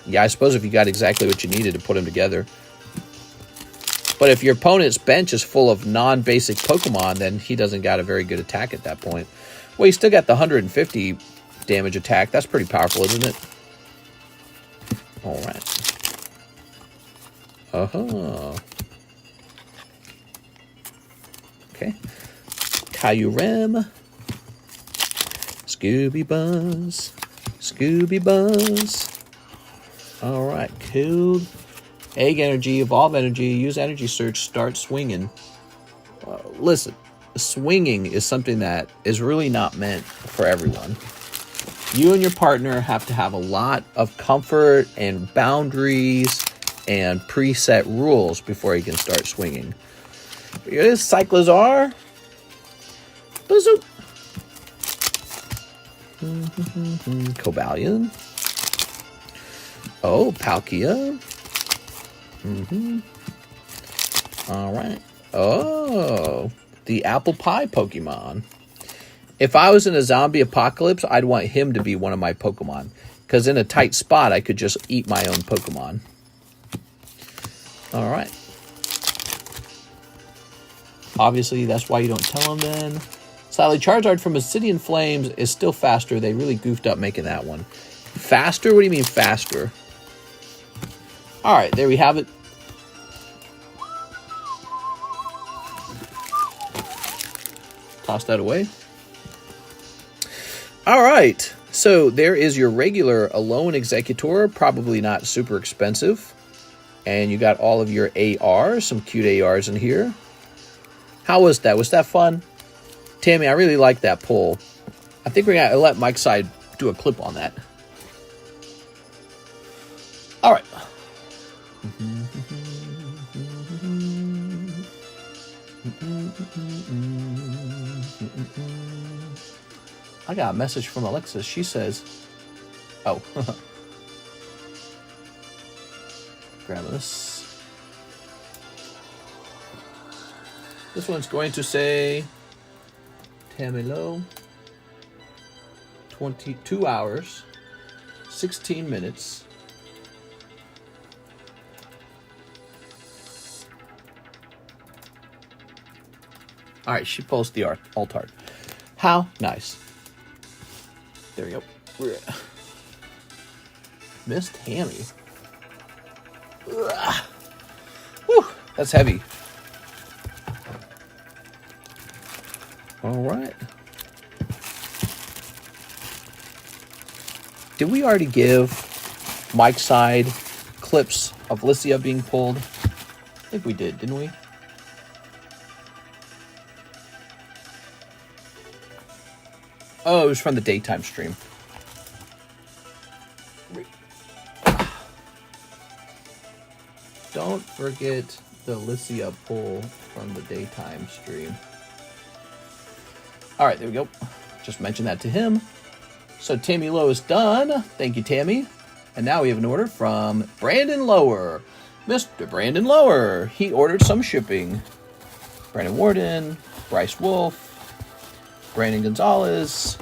Yeah, I suppose if you got exactly what you needed to put them together. But if your opponent's bench is full of non-basic Pokemon, then he doesn't got a very good attack at that point. Well, he still got the 150 damage attack. That's pretty powerful, isn't it? All right. Okay. Kyurem. Scooby Buzz. All right, cool. Egg energy, evolve energy, use energy search, start swinging. Listen, swinging is something that is really not meant for everyone. You and your partner have to have a lot of comfort and boundaries and preset rules before you can start swinging. Here it is, Cyclizar. Bazoop. Cobalion. Oh, Palkia. All right. Oh, the apple pie Pokemon. If I was in a zombie apocalypse, I'd want him to be one of my Pokemon. Because in a tight spot, I could just eat my own Pokemon. All right. Obviously, that's why you don't tell him then. Sadly, Charizard from Obsidian Flames is still faster. They really goofed up making that one. Faster? What do you mean faster? All right, there we have it. Toss that away. All right, so there is your regular Alone Executor, probably not super expensive. And you got all of your ARs, some cute ARs in here. How was that? Was that fun? Tammy, I really like that pull. I think we're going to let Mike's side do a clip on that. All right. I got a message from Alexis. She says, oh. Grab this. This one's going to say, Tamilo, 22 hours, 16 minutes. All right, she pulls the alt art. How nice. There we go. Miss Tammy. Ugh. Whew, that's heavy. All right. Did we already give Mike's side clips of Licia being pulled? I think we did, didn't we? Oh, it was from the daytime stream. Don't forget the Licia pull from the daytime stream. All right, there we go. Just mentioned that to him. So Tammy Lowe is done. Thank you, Tammy. And now we have an order from Brandon Lower. Mr. Brandon Lower. He ordered some shipping. Brandon Warden, Bryce Wolf, Brandon Gonzalez.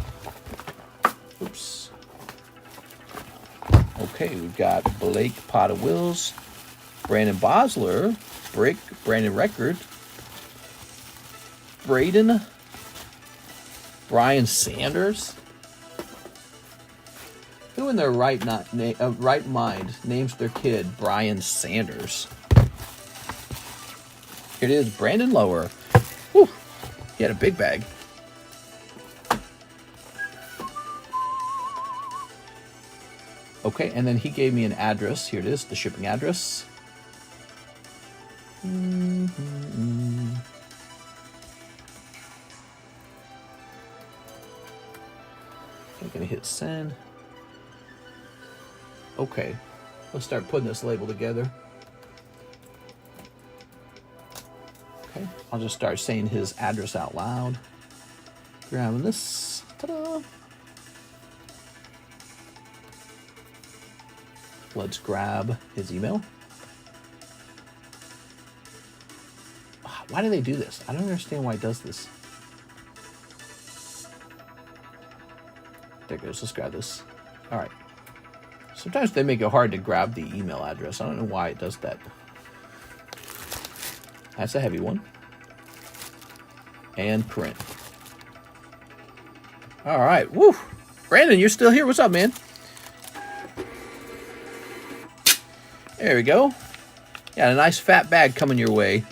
Oops. Okay, we've got Blake Potter Wills, Brandon Bosler, Brick, Brandon Record, Braden, Brian Sanders. Who in their right mind names their kid Brian Sanders? Here it is, Brandon Lower. Whew, he had a big bag. Okay, and then he gave me an address. Here it is, the shipping address. I'm gonna hit send. Okay, let's start putting this label together. Okay, I'll just start saying his address out loud. Grabbing this. Ta-da! Let's grab his email. Why do they do this? I don't understand why it does this. There it goes. Let's grab this. All right. Sometimes they make it hard to grab the email address. I don't know why it does that. That's a heavy one. And print. All right. Woo! Brandon, you're still here. What's up, man? There we go. Got a nice fat bag coming your way.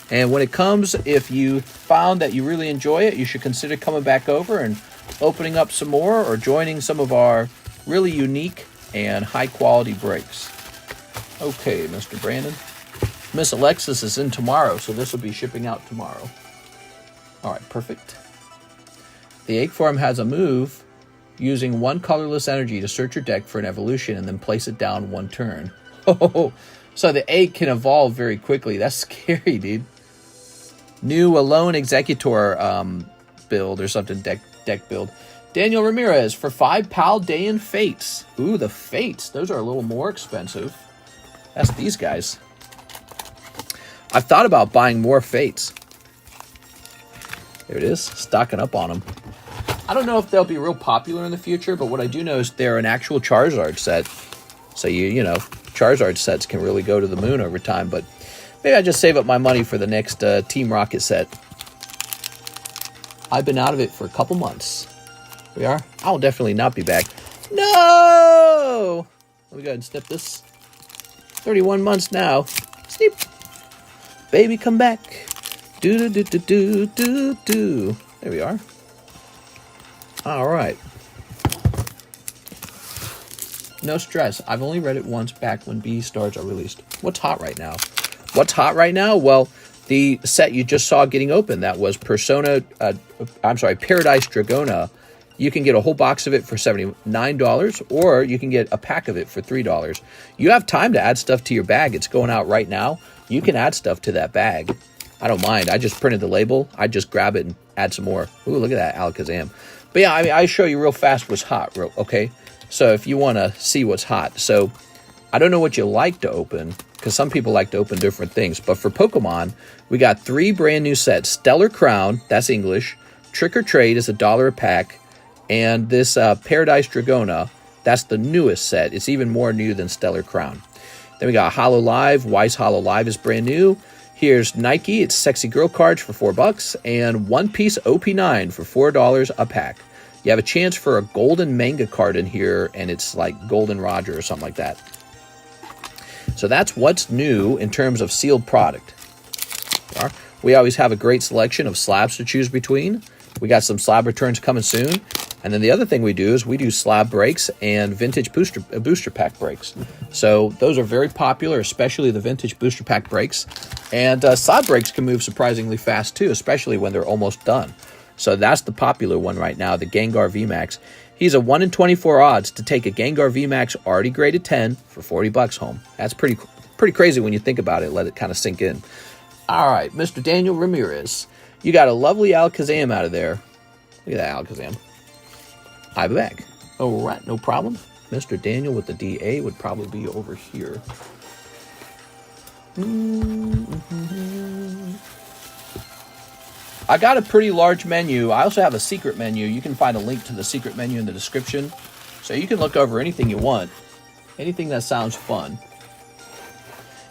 And when it comes, if you found that you really enjoy it, you should consider coming back over and opening up some more or joining some of our really unique and high quality breaks. Okay, Mr. Brandon. Miss Alexis is in tomorrow, so this will be shipping out tomorrow. All right, perfect. The egg form has a move using one colorless energy to search your deck for an evolution and then place it down one turn. Oh, so the egg can evolve very quickly. That's scary, dude. New Alone Executor build or something, deck build. Daniel Ramirez for 5 Paldean Fates. Ooh, the Fates. Those are a little more expensive. That's these guys. I've thought about buying more Fates. There it is, stocking up on them. I don't know if they'll be real popular in the future, but what I do know is they're an actual Charizard set. So, you know, Charizard sets can really go to the moon over time, but maybe I just save up my money for the next Team Rocket set. I've been out of it for a couple months. We are? I'll definitely not be back. No! Let me go ahead and snip this. 31 months now. Snip. Baby, come back. Do-do-do-do-do-do-do. There we are. All right. No stress. I've only read it once back when Beastars are released. What's hot right now? What's hot right now? Well, the set you just saw getting open, that was Paradise Dragona. You can get a whole box of it for $79, or you can get a pack of it for $3. You have time to add stuff to your bag. It's going out right now. You can add stuff to that bag. I don't mind. I just printed the label. I just grab it and add some more. Ooh, look at that Alakazam. But yeah, I mean, I show you real fast what's hot, okay? So if you want to see what's hot. So I don't know what you like to open, because some people like to open different things. But for Pokemon, we got 3 brand new sets. Stellar Crown, that's English. Trick or Trade is $1 a pack. And this Paradise Dragona, that's the newest set. It's even more new than Stellar Crown. Then we got Holo Live. Weiss Holo Live is brand new. Here's Nike. It's Sexy Girl cards for $4. And One Piece OP9 for $4 a pack. You have a chance for a golden manga card in here, and it's like Golden Roger or something like that. So that's what's new in terms of sealed product. We always have a great selection of slabs to choose between. We got some slab returns coming soon. And then the other thing we do is we do slab breaks and vintage booster pack breaks. So those are very popular, especially the vintage booster pack breaks. And slab breaks can move surprisingly fast too, especially when they're almost done. So that's the popular one right now, the Gengar VMAX. He's a 1 in 24 odds to take a Gengar VMAX already graded 10 for $40 home. That's pretty crazy when you think about it. Let it kind of sink in. All right, Mr. Daniel Ramirez. You got a lovely Alakazam out of there. Look at that Alakazam. I have a bag. All right, no problem. Mr. Daniel with the DA would probably be over here. I got a pretty large menu. I also have a secret menu. You can find a link to the secret menu in the description. So you can look over anything you want. Anything that sounds fun.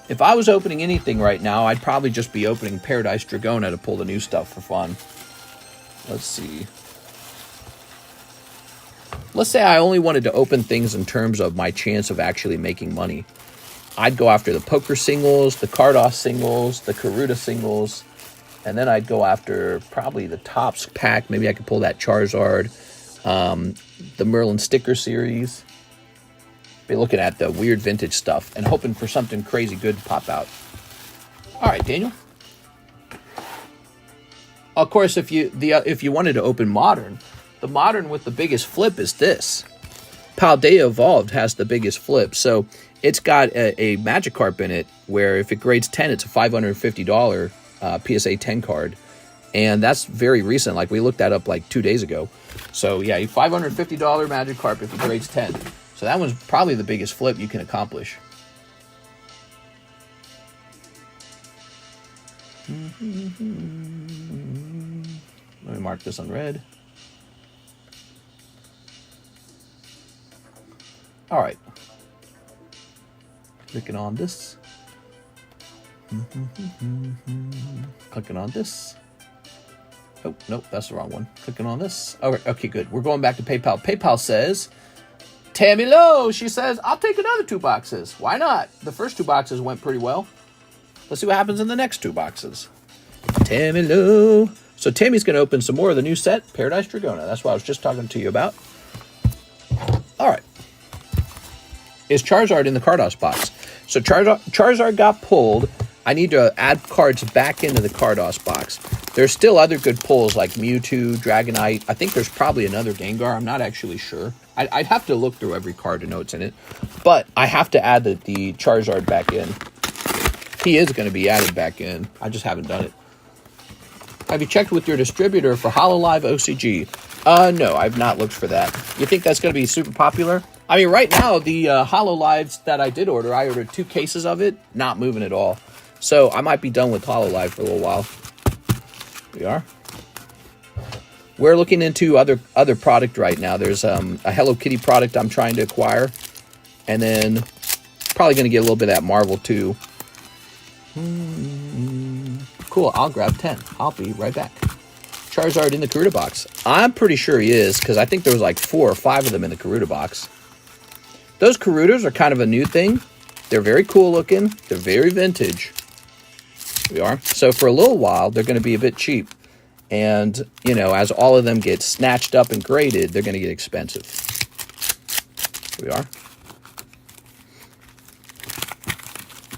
If I was opening anything right now, I'd probably just be opening Paradise Dragona to pull the new stuff for fun. Let's see. Let's say I only wanted to open things in terms of my chance of actually making money. I'd go after the PokeBruh singles, the Carddass singles, the Karuta singles, and then I'd go after probably the Topps pack. Maybe I could pull that Charizard, the Merlin sticker series. Be looking at the weird vintage stuff and hoping for something crazy good to pop out. All right, Daniel. Of course, if you wanted to open modern, the modern with the biggest flip is this. Paldea Evolved has the biggest flip. So it's got a Magikarp in it where if it grades 10, it's a $550 PSA 10 card. And that's very recent. Like we looked that up like 2 days ago. So yeah, a $550 Magikarp if it grades 10. So that one's probably the biggest flip you can accomplish. Let me mark this on red. All right. Clicking on this. Clicking on this. Oh, nope, that's the wrong one. Clicking on this. Okay, good. We're going back to PayPal. PayPal says, Tammy Lowe, she says, I'll take another 2 boxes. Why not? The first 2 boxes went pretty well. Let's see what happens in the next 2 boxes. Tammy Lowe. So Tammy's going to open some more of the new set, Paradise Dragona. That's what I was just talking to you about. All right. Is Charizard in the Carddass box? So Charizard got pulled I need to add cards back into the Carddass box. There's still other good pulls like Mewtwo, Dragonite. I think there's probably another Gengar. I'm not actually sure. I'd have to look through every card to know what's in it. But I have to add the Charizard back in. He is going to be added back in. I just haven't done it. Have you checked with your distributor for HoloLive OCG? No, I've not looked for that. You think that's going to be super popular? I mean, right now, the HoloLives that I did order, I ordered 2 cases of it, not moving at all. So I might be done with HoloLive for a little while. We are. We're looking into other product right now. There's a Hello Kitty product I'm trying to acquire. And then probably going to get a little bit of that Marvel too. Cool, I'll grab 10. I'll be right back. Charizard in the Karuta box. I'm pretty sure he is, because I think there was like 4 or 5 of them in the Karuta box. Those Karutas are kind of a new thing. They're very cool looking. They're very vintage. We are. So for a little while, they're going to be a bit cheap. And, you know, as all of them get snatched up and graded, they're going to get expensive. We are.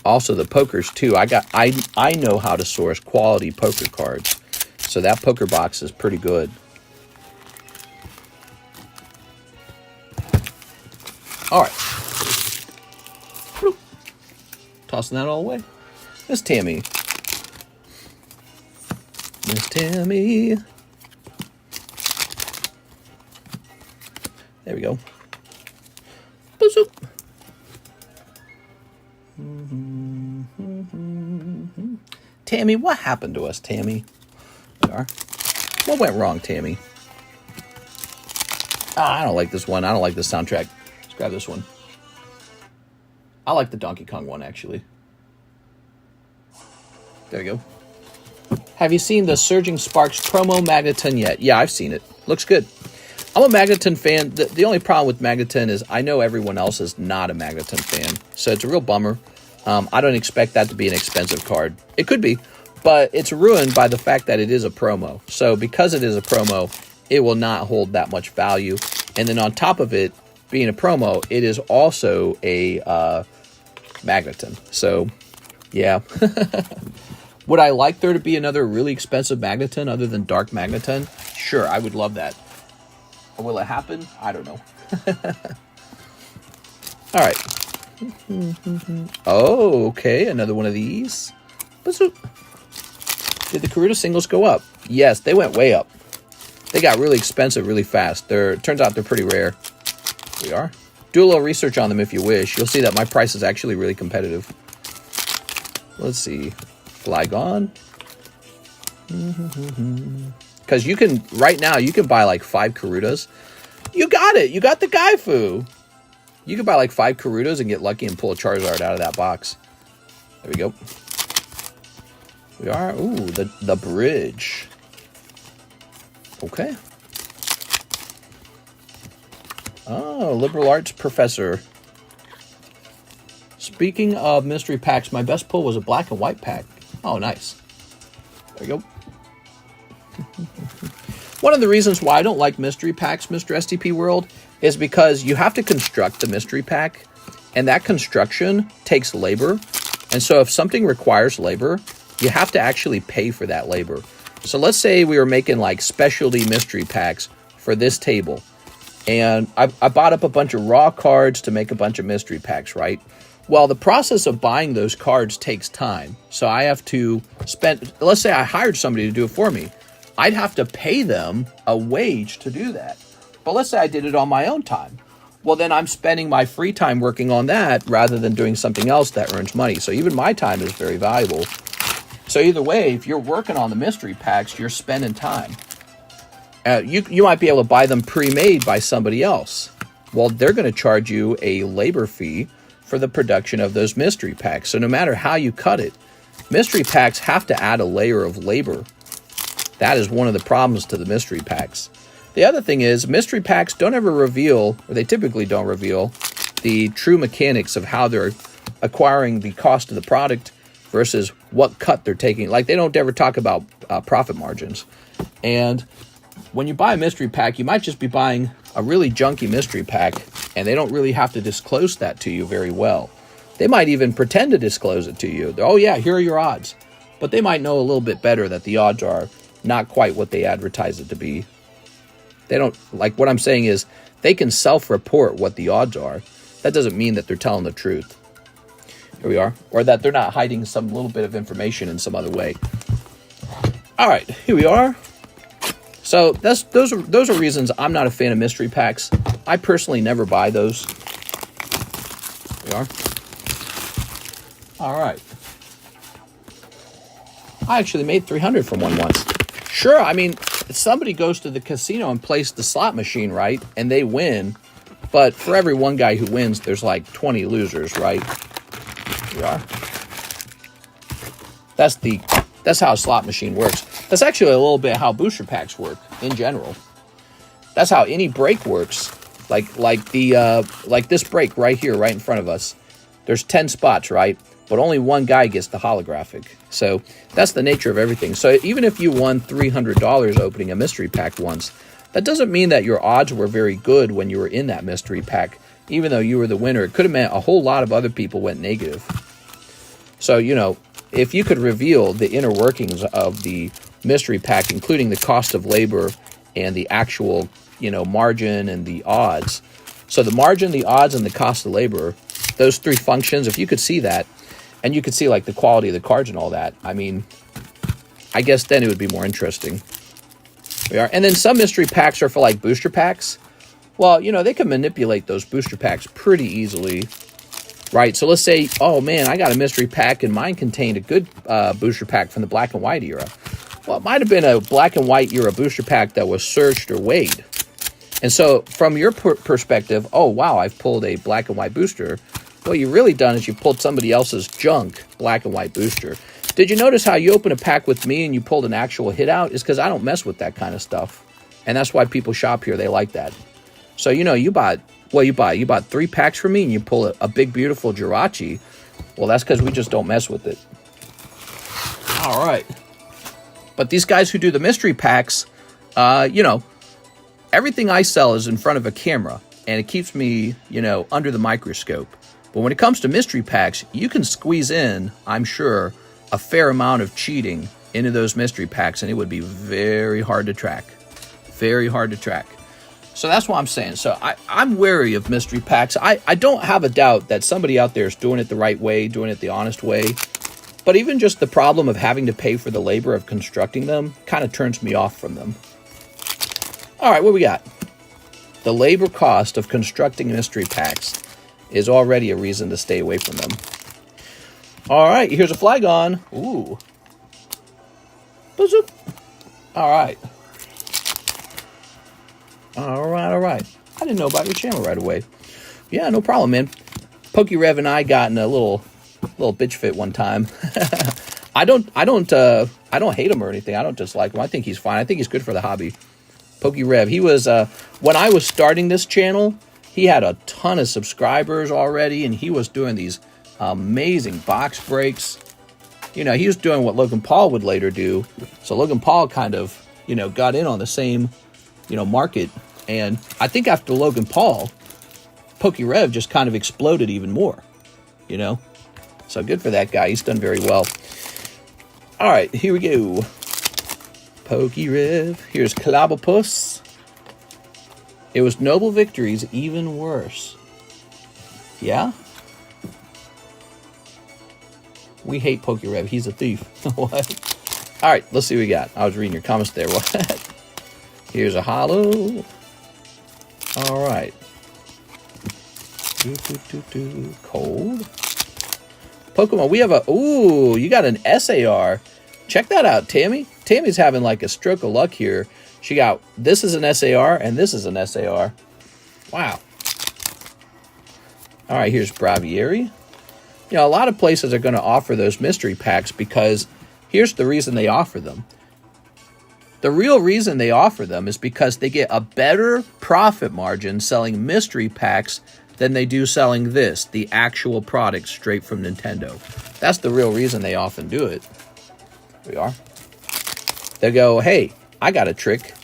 Also, the pokers, too. I know how to source quality poker cards. So that poker box is pretty good. All right. Tossing that all away. Miss Tammy. Miss Tammy. There we go. Boop. Tammy, what happened to us, Tammy? There we are. What went wrong, Tammy? I don't like this one. I don't like this soundtrack. Let's grab this one. I like the Donkey Kong one, actually. There we go. Have you seen the Surging Sparks promo Magneton yet? Yeah, I've seen it. Looks good. I'm a Magneton fan. The only problem with Magneton is I know everyone else is not a Magneton fan. So it's a real bummer. I don't expect that to be an expensive card. It could be, but it's ruined by the fact that it is a promo. So because it is a promo, it will not hold that much value. And then on top of it, being a promo, it is also a Magneton. So, yeah. Would I like there to be another really expensive Magneton other than Dark Magneton? Sure, I would love that. Will it happen? I don't know. All right. Oh, okay. Another one of these. Did the Karuta singles go up? Yes, they went way up. They got really expensive really fast. Turns out they're pretty rare. We are. Do a little research on them if you wish. You'll see that my price is actually really competitive. Let's see. Flygon. Because you can, right now, you can buy like 5 Karutas. You got it. You got the Gaifu. You can buy like 5 Karutas and get lucky and pull a Charizard out of that box. There we go. We are. Ooh, the bridge. Okay. Oh, liberal arts professor. Speaking of mystery packs, my best pull was a black and white pack. Oh, nice. There you go. One of the reasons why I don't like mystery packs, Mr. STP World, is because you have to construct the mystery pack, and that construction takes labor. And so if something requires labor, you have to actually pay for that labor. So let's say we were making like specialty mystery packs for this table. And I bought up a bunch of raw cards to make a bunch of mystery packs, right? Well, the process of buying those cards takes time. So I have to spend, let's say I hired somebody to do it for me. I'd have to pay them a wage to do that. But let's say I did it on my own time. Well, then I'm spending my free time working on that rather than doing something else that earns money. So even my time is very valuable. So either way, if you're working on the mystery packs, you're spending time. You might be able to buy them pre-made by somebody else. Well, they're going to charge you a labor fee for the production of those mystery packs. So no matter how you cut it, mystery packs have to add a layer of labor. That is one of the problems to the mystery packs. The other thing is mystery packs don't ever reveal, or they typically don't reveal, the true mechanics of how they're acquiring the cost of the product versus what cut they're taking. Like they don't ever talk about profit margins. And when you buy a mystery pack, you might just be buying a really junky mystery pack, and they don't really have to disclose that to you very well. They might even pretend to disclose it to you. Oh yeah, here are your odds. But they might know a little bit better that the odds are not quite what they advertise it to be. They don't, like what I'm saying is, they can self-report what the odds are. That doesn't mean that they're telling the truth. Here we are. Or that they're not hiding some little bit of information in some other way. All right, here we are. So those are reasons I'm not a fan of mystery packs. I personally never buy those. Here we are. All right. I actually made 300 from one once. Sure, I mean, if somebody goes to the casino and plays the slot machine, right, and they win, but for every one guy who wins, there's like 20 losers, right? Here we are. That's how a slot machine works. That's actually a little bit how booster packs work in general. That's how any break works. Like this break right here, right in front of us. There's 10 spots, right? But only one guy gets the holographic. So that's the nature of everything. So even if you won $300 opening a mystery pack once, that doesn't mean that your odds were very good when you were in that mystery pack. Even though you were the winner, it could have meant a whole lot of other people went negative. So, you know, if you could reveal the inner workings of the mystery pack, including the cost of labor and the actual, you know, margin and the odds. So the margin, the odds, and the cost of labor, those three functions, if you could see that, and you could see like the quality of the cards and all that, I mean, I guess then it would be more interesting. We are. And then some mystery packs are for like booster packs. Well, you know, they can manipulate those booster packs pretty easily, right? So let's say, oh man, I got a mystery pack and mine contained a good booster pack from the black and white era. Well, it might have been a black and white era booster pack that was searched or weighed. And so from your perspective, oh wow, I've pulled a black and white booster. What you've really done is you pulled somebody else's junk black and white booster. Did you notice how you open a pack with me and you pulled an actual hit out? It's because I don't mess with that kind of stuff. And that's why people shop here. They like that. So, you know, you bought 3 packs from me and you pull a big, beautiful Jirachi. Well, that's because we just don't mess with it. All right. But these guys who do the mystery packs, you know, everything I sell is in front of a camera and it keeps me, you know, under the microscope. But when it comes to mystery packs, you can squeeze in, I'm sure, a fair amount of cheating into those mystery packs, and it would be very hard to track. Very hard to track. So that's what I'm saying. So I'm wary of mystery packs. I don't have a doubt that somebody out there is doing it the right way, doing it the honest way. But even just the problem of having to pay for the labor of constructing them kind of turns me off from them. All right, what we got? The labor cost of constructing mystery packs is already a reason to stay away from them. All right, here's a Flygon. Ooh. Boop. All right. All right. I didn't know about your channel right away. Yeah, no problem, man. PokeRev and I got in a little bitch fit one time. I don't hate him or anything. I don't dislike him. I think he's fine. I think he's good for the hobby. PokeRev, he was when I was starting this channel, he had a ton of subscribers already, and he was doing these amazing box breaks. You know, he was doing what Logan Paul would later do. So Logan Paul kind of, you know, got in on the same, you know, market. And I think after Logan Paul, PokeRev just kind of exploded even more, you know. So good for that guy. He's done very well. All right, here we go. PokeRev. Here's Clobbopus. It was Noble Victories, even worse. Yeah? We hate PokeRev. He's a thief. What? All right, let's see what we got. I was reading your comments there. What? Here's a Holo. All right. Cold. Pokemon. We have a... Ooh, you got an SAR. Check that out, Tammy. Tammy's having like a stroke of luck here. She got... This is an SAR, and this is an SAR. Wow. All right, here's Braviary. You know, a lot of places are going to offer those mystery packs because here's the reason they offer them. The real reason they offer them is because they get a better profit margin selling mystery packs than they do selling this, the actual product straight from Nintendo. That's the real reason they often do it. Here we are. They go, hey, I got a trick.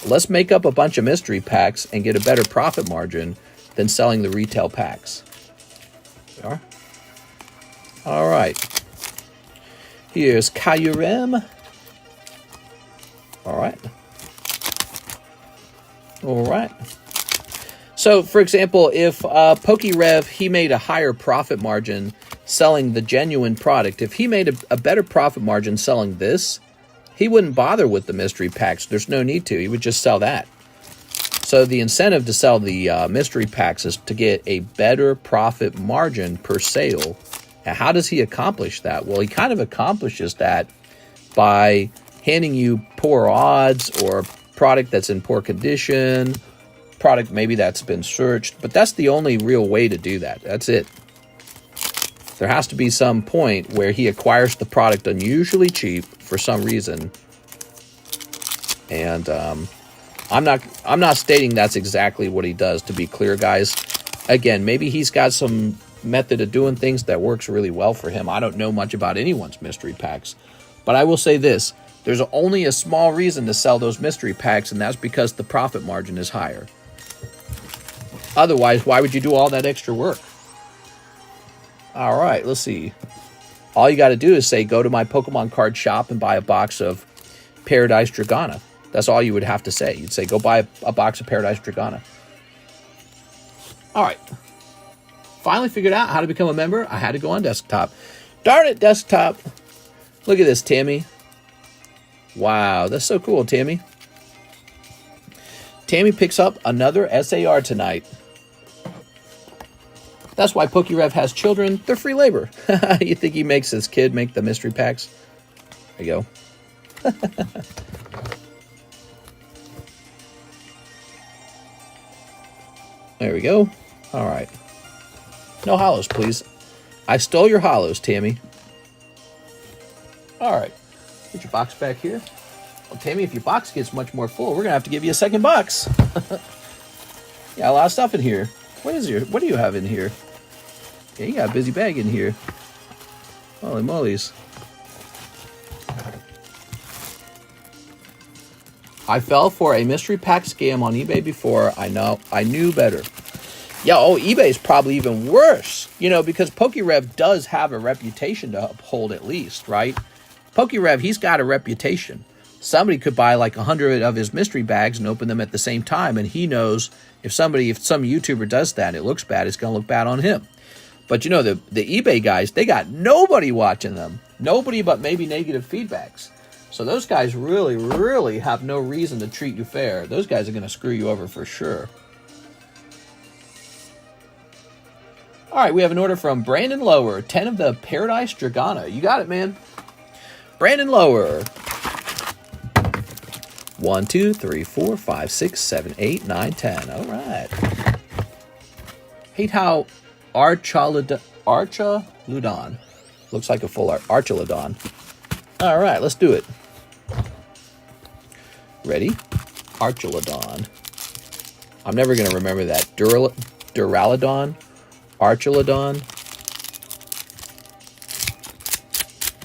Let's make up a bunch of mystery packs and get a better profit margin than selling the retail packs. Here we are. All right. Here's Kyurem. All right. All right. So, for example, if PokeRev, he made a higher profit margin selling the genuine product. If he made a better profit margin selling this, he wouldn't bother with the mystery packs. There's no need to. He would just sell that. So the incentive to sell the mystery packs is to get a better profit margin per sale. Now, how does he accomplish that? Well, he kind of accomplishes that by handing you poor odds or product that's in poor condition, product maybe that's been searched, but that's the only real way to do that. That's it. There has to be some point where he acquires the product unusually cheap for some reason. And I'm not stating that's exactly what he does, to be clear, guys. Again, maybe he's got some method of doing things that works really well for him. I don't know much about anyone's mystery packs, but I will say this. There's only a small reason to sell those mystery packs, and that's because the profit margin is higher. Otherwise, why would you do all that extra work? All right, let's see. All you got to do is say, go to my Pokemon card shop and buy a box of Paradise Dragona. That's all you would have to say. You'd say, go buy a box of Paradise Dragona. All right. Finally figured out how to become a member. I had to go on desktop. Darn it, desktop. Look at this, Tammy. Wow, that's so cool, Tammy. Tammy picks up another SAR tonight. That's why PokeRev has children. They're free labor. You think he makes his kid make the mystery packs? There you go. There we go. All right. No hollows, please. I stole your hollows, Tammy. All right. Get your box back here. Well, Tammy, if your box gets much more full, we're going to have to give you a second box. Yeah, a lot of stuff in here. What do you have in here? Yeah, you got a busy bag in here. Holy mollies. I fell for a mystery pack scam on eBay before. I knew better. Yeah, eBay's probably even worse. You know, because PokeRev does have a reputation to uphold at least, right? PokeRev, he's got a reputation. Somebody could buy like 100 of his mystery bags and open them at the same time, and he knows if some YouTuber does that, it looks bad, it's going to look bad on him. But you know, the eBay guys, they got nobody watching them. Nobody but maybe negative feedbacks. So those guys really, really have no reason to treat you fair. Those guys are going to screw you over for sure. All right, we have an order from Brandon Lower. 10 of the Paradise Dragona. You got it, man. Brandon Lower. 1, 2, 3, 4, 5, 6, 7, 8, 9, 10. All right. Hate how Archaludon looks like a full Archaludon. All right, let's do it. Ready? Archaludon. I'm never going to remember that. Duraludon? Archaludon?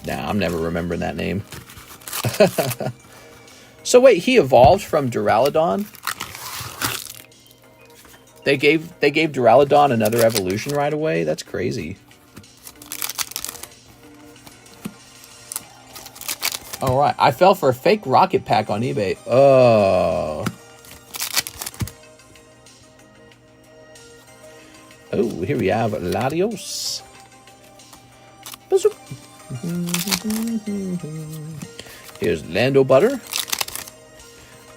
Nah, I'm never remembering that name. So wait, he evolved from Duraludon? They gave Duraludon another evolution right away? That's crazy. All right, I fell for a fake rocket pack on eBay. Oh. Oh, here we have Latios. Here's Lando Butter.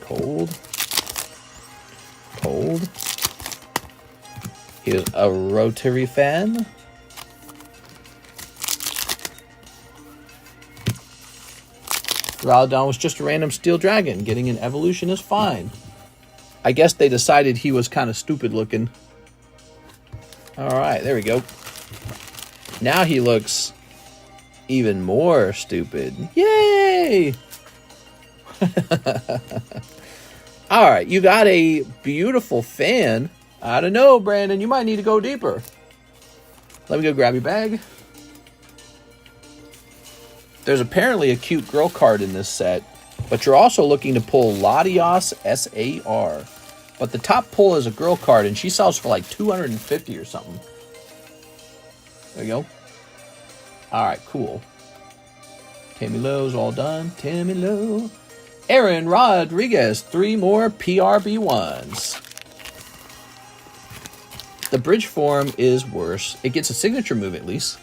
Cold. Here's a Rotary Fan. Duraludon was just a random steel dragon. Getting an evolution is fine. I guess they decided he was kind of stupid looking. Alright, there we go. Now he looks even more stupid. Yay! Alright, you got a beautiful fan. I don't know, Brandon. You might need to go deeper. Let me go grab your bag. There's apparently a cute girl card in this set, but you're also looking to pull Latios SAR. But the top pull is a girl card, and she sells for like $250 or something. There you go. All right, cool. Timmy Lowe's all done. Timmy Lowe. Aaron Rodriguez, 3 more PRB1s. The bridge form is worse. It gets a signature move at least.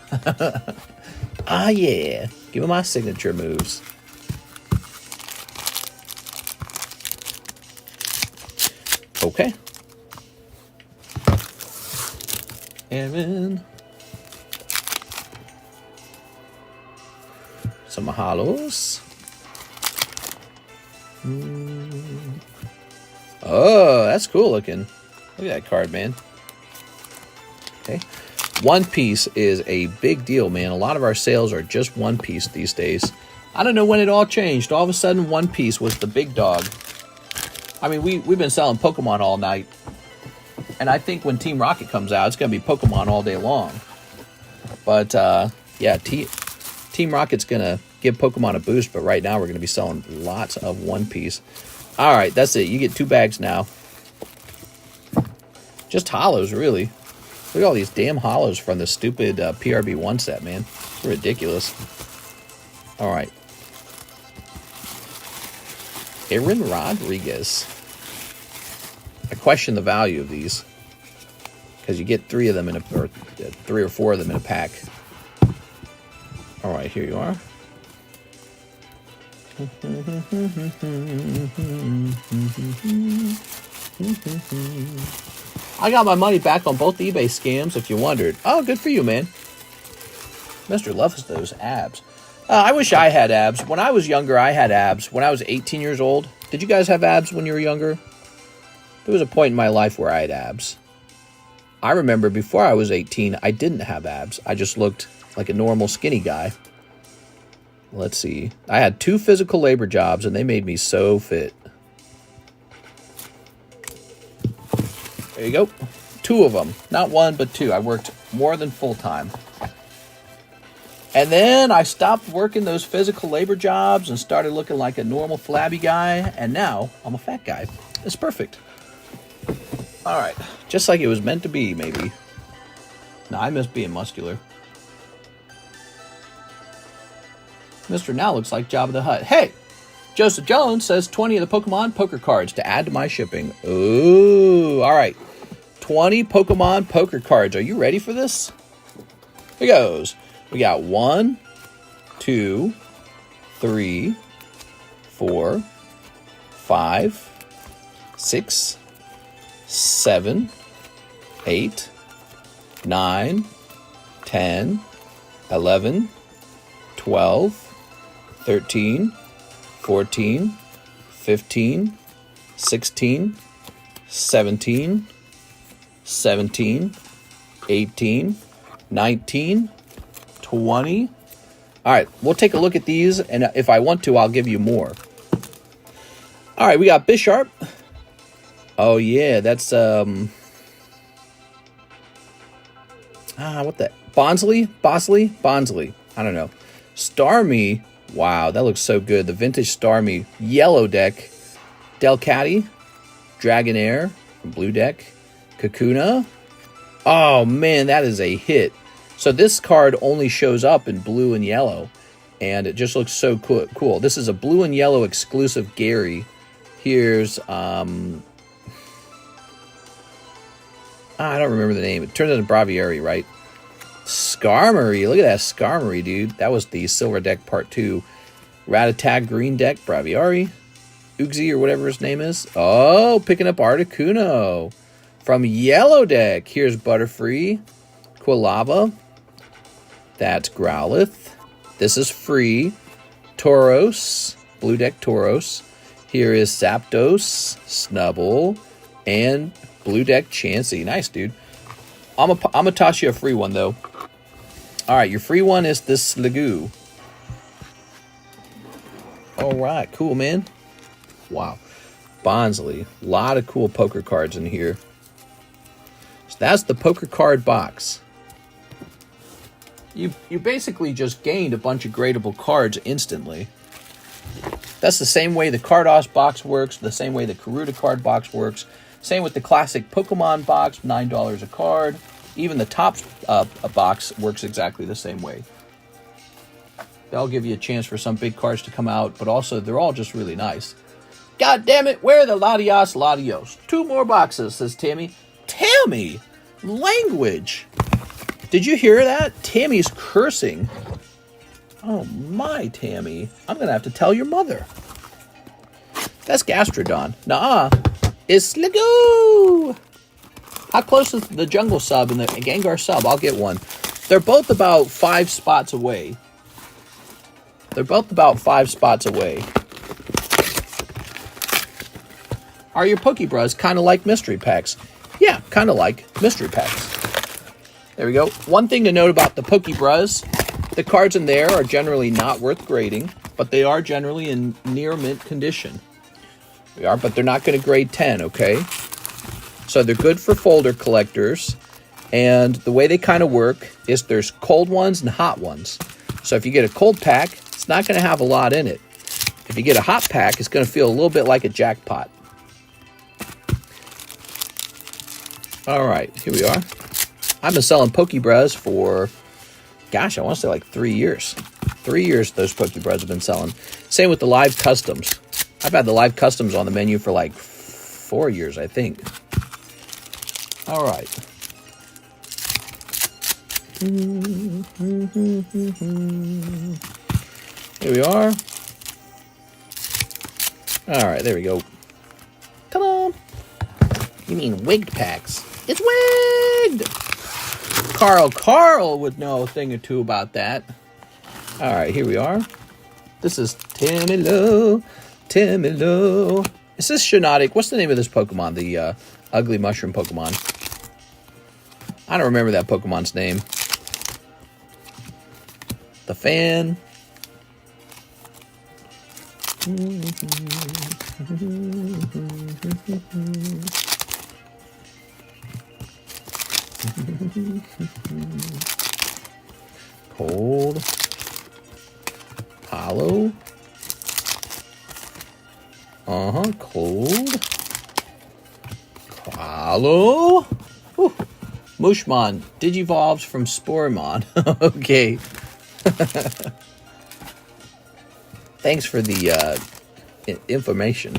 Ah, yeah. Give me my signature moves. Okay. Aaron. Some Mahalos. Oh, that's cool looking. Look at that card, man. Okay. One Piece is a big deal, man. A lot of our sales are just One Piece these days. I don't know when it all changed. All of a sudden, One Piece was the big dog. I mean, we've been selling Pokemon all night. And I think when Team Rocket comes out, it's going to be Pokemon all day long. But, yeah, Team Rocket's going to give Pokemon a boost, but right now we're going to be selling lots of One Piece. All right, that's it. You get 2 bags now. Just holos, really. Look at all these damn holos from the stupid PRB1 set, man. It's ridiculous. All right. Aaron Rodriguez. I question the value of these because you get 3 of them in a, or 3 or 4 of them in a pack. All right, here you are. I got my money back on both eBay scams, if you wondered. Oh, good for you, man. Mr. loves those abs. I wish I had abs. When I was younger, I had abs. When I was 18 years old. Did you guys have abs when you were younger? There was a point in my life where I had abs. I remember before I was 18, I didn't have abs. I just looked like a normal skinny guy. Let's see. I had 2 physical labor jobs, and they made me so fit. There you go. 2 of them. Not 1, but 2. I worked more than full-time. And then I stopped working those physical labor jobs and started looking like a normal flabby guy. And now I'm a fat guy. It's perfect. All right. Just like it was meant to be, maybe. No, I miss being muscular. Mr. Now looks like Jabba the Hutt. Hey! Joseph Jones says 20 of the Pokemon poker cards to add to my shipping. Ooh, all right. 20 Pokemon poker cards. Are you ready for this? Here goes. We got 1, 2, 3, 4, 5, 6, 7, 8, 9, 10, 11, 12, 13, 14, 15, 16, 17, 17, 18, 19, 20. All right, we'll take a look at these, and if I want to, I'll give you more. All right, we got Bisharp. Oh, yeah, that's, what the? Bonsley? I don't know. Starmie. Wow, that looks so good. The vintage Starmie yellow deck. Delcatty. Dragonair. Blue deck. Kakuna. Oh, man, that is a hit. So this card only shows up in blue and yellow. And it just looks so cool. This is a blue and yellow exclusive Gary. Here's, I don't remember the name. It turns out to Braviary, right? Skarmory. Look at that Skarmory, dude. That was the silver deck part 2. Rattata green deck, Braviary. Uxie or whatever his name is. Oh, picking up Articuno. From yellow deck. Here's Butterfree. Quilava. That's Growlithe. This is free. Tauros. Blue deck Tauros. Here is Zapdos. Snubble. And blue deck Chansey. Nice, dude. I'm gonna toss you a free one, though. All right, your free one is this Slagoo. All right, cool, man. Wow. Bonsley. A lot of cool poker cards in here. So that's the poker card box. You basically just gained a bunch of gradable cards instantly. That's the same way the Carddass box works, the same way the Karuta card box works. Same with the classic Pokemon box, $9 a card. Even the Topps box works exactly the same way. They'll give you a chance for some big cards to come out, but also they're all just really nice. God damn it, where are the Latios? 2 more boxes, says Tammy. Tammy! Language! Did you hear that? Tammy's cursing. Oh my, Tammy. I'm going to have to tell your mother. That's Gastrodon. Nuh-uh. It's Sliggoo! How close is the Jungle sub and the Gengar sub? I'll get one. They're both about 5 spots away. They're both about 5 spots away. Are your PokeBruhs kind of like mystery packs? Yeah, kind of like mystery packs. There we go. One thing to note about the PokeBruhs, the cards in there are generally not worth grading, but they are generally in near mint condition. They are, but they're not going to grade 10, okay? So they're good for folder collectors, and the way they kind of work is there's cold ones and hot ones. So if you get a cold pack, it's not going to have a lot in it. If you get a hot pack, it's going to feel a little bit like a jackpot. All right, here we are. I've been selling PokeBruhs for, gosh, I want to say like 3 years. 3 years those PokeBruhs have been selling. Same with the live customs. I've had the live customs on the menu for like 4 years, I think. All right. Here we are. All right, there we go. Come on. You mean wigged packs? It's wigged! Carl would know a thing or two about that. All right, here we are. This is Timmy Low. Is this Shiinotic? What's the name of this Pokemon? The ugly mushroom Pokemon. I don't remember that Pokemon's name. The fan. Cold. Hollow. Cold. Hollow. Whew. Mushmon digivolves from Sporemon. Okay. Thanks for the information.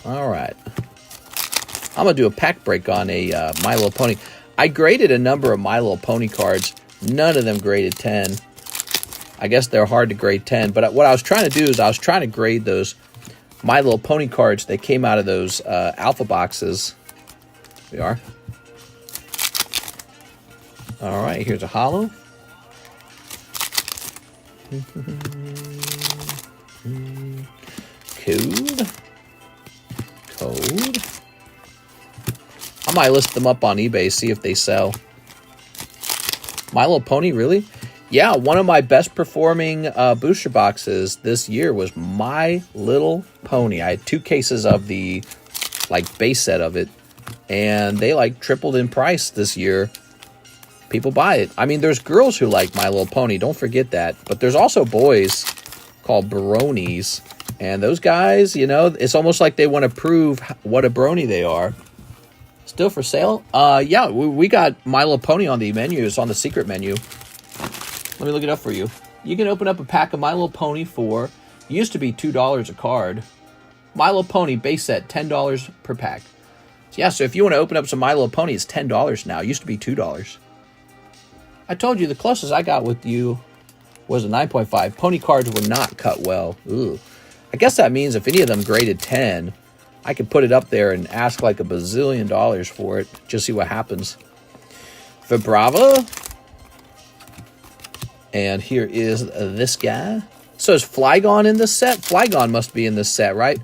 All right. I'm going to do a pack break on a My Little Pony. I graded a number of My Little Pony cards. None of them graded 10. I guess they're hard to grade 10. But what I was trying to do is I was trying to grade those My Little Pony cards that came out of those alpha boxes. Here we are. All right, here's a hollow. Cold. I might list them up on eBay, see if they sell. My Little Pony, really? Yeah, one of my best performing booster boxes this year was My Little Pony. I had 2 cases of the base set of it, and they tripled in price this year. People buy it. I mean, there's girls who like My Little Pony, don't forget that. But there's also boys called bronies, and those guys, it's almost like they want to prove what a brony they are. Still for sale? Yeah, we got My Little Pony on the menu. It's on the secret menu. Let me look it up for you. You can open up a pack of My Little Pony for, used to be $2 a card. My Little Pony base set, $10 per pack. So yeah, so if you want to open up some My Little Pony, it's $10 now. It used to be $2. I told you the closest I got with you was a 9.5. Pony cards were not cut well. Ooh. I guess that means if any of them graded 10, I could put it up there and ask like $1 bazillion for it. Just see what happens. Vibrava. And here is this guy. So is Flygon in this set? Flygon must be in this set, right?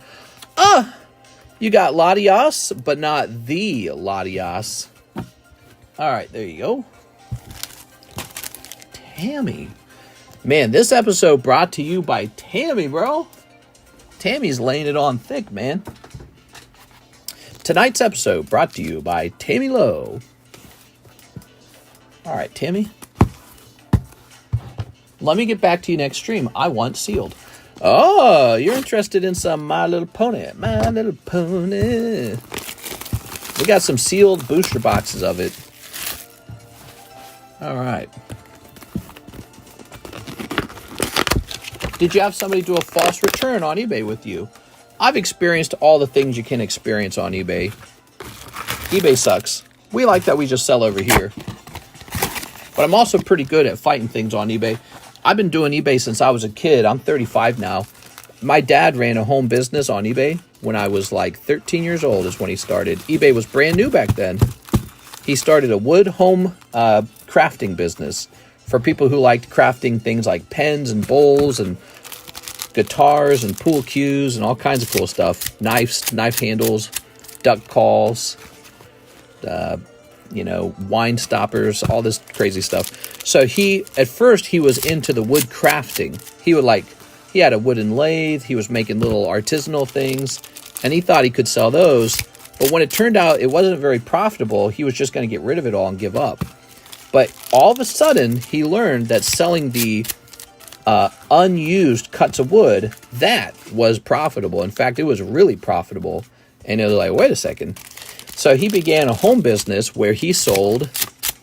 You got Latios, but not the Latios. All right, there you go. Tammy. Man, this episode brought to you by Tammy, bro. Tammy's laying it on thick, man. Tonight's episode brought to you by Tammy Lowe. All right, Tammy. Let me get back to you next stream. I want sealed. Oh, you're interested in some My Little Pony. My Little Pony. We got some sealed booster boxes of it. All right. Did you have somebody do a false return on eBay with you? I've experienced all the things you can experience on eBay. eBay sucks. We like that we just sell over here. But I'm also pretty good at fighting things on eBay. I've been doing eBay since I was a kid. I'm 35 now. My dad ran a home business on eBay when I was like 13 years old is when he started. eBay was brand new back then. He started a wood home crafting business for people who liked crafting things like pens and bowls and guitars and pool cues and all kinds of cool stuff. Knives, knife handles, duck calls, wine stoppers, all this crazy stuff. So at first he was into the wood crafting. He had a wooden lathe. He was making little artisanal things, and he thought he could sell those. But when it turned out it wasn't very profitable, he was just going to get rid of it all and give up. But all of a sudden, he learned that selling the unused cuts of wood, that was profitable. In fact, it was really profitable. And it was like, wait a second. So he began a home business where he sold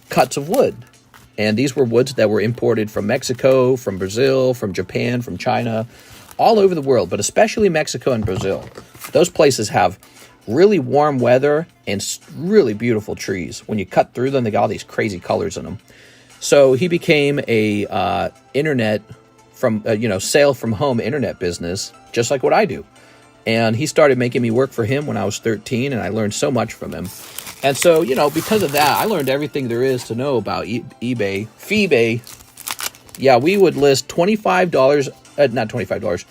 cuts of wood. And these were woods that were imported from Mexico, from Brazil, from Japan, from China, all over the world, but especially Mexico and Brazil. Those places have really warm weather and really beautiful trees. When you cut through them, they got all these crazy colors in them. So he became a sale from home internet business, just like what I do. And he started making me work for him when I was 13, and I learned so much from him. And so, because of that, I learned everything there is to know about eBay. Feebay, yeah, we would list $25,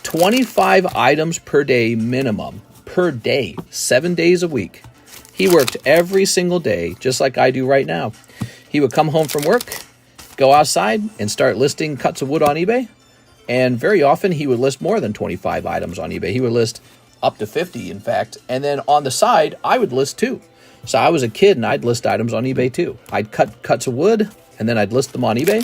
25 items per day minimum. Per day, 7 days a week. He worked every single day, just like I do right now. He would come home from work, go outside, and start listing cuts of wood on eBay. And very often, he would list more than 25 items on eBay. He would list up to 50, in fact. And then on the side, I would list too. So I was a kid, and I'd list items on eBay too. I'd cut cuts of wood, and then I'd list them on eBay.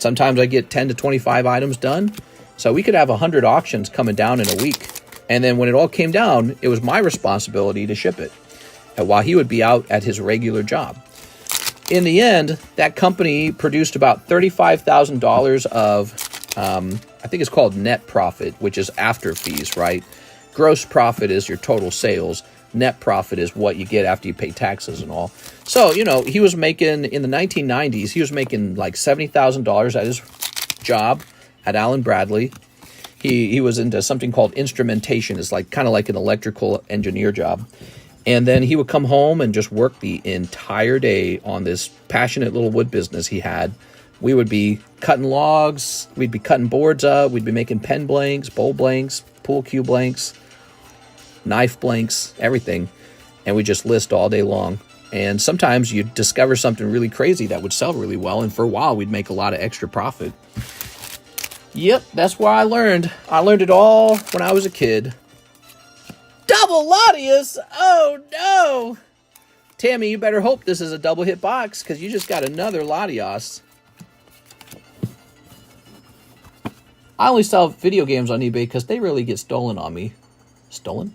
Sometimes I get 10 to 25 items done. So we could have 100 auctions coming down in a week. And then when it all came down, it was my responsibility to ship it, and while he would be out at his regular job. In the end, that company produced about $35,000 of, I think it's called net profit, which is after fees, right? Gross profit is your total sales. Net profit is what you get after you pay taxes and all. So, he was making, in the 1990s, he was making like $70,000 at his job at Allen Bradley. He was into something called instrumentation. It's kind of like an electrical engineer job. And then he would come home and just work the entire day on this passionate little wood business he had. We would be cutting logs. We'd be cutting boards up. We'd be making pen blanks, bowl blanks, pool cue blanks, knife blanks, everything. And we just list all day long. And sometimes you'd discover something really crazy that would sell really well. And for a while, we'd make a lot of extra profit. Yep, that's where I learned. I learned it all when I was a kid. Double Latias? Oh, no. Tammy, you better hope this is a double hit box, because you just got another Latias. I only sell video games on eBay because they really get stolen on me. Stolen?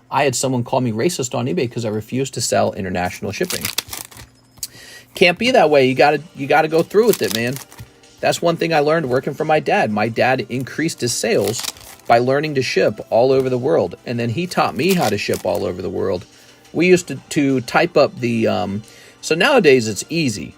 I had someone call me racist on eBay because I refused to sell international shipping. Can't be that way. You gotta go through with it, man. That's one thing I learned working for my dad. My dad increased his sales by learning to ship all over the world. And then he taught me how to ship all over the world. We used to type up the... so nowadays it's easy.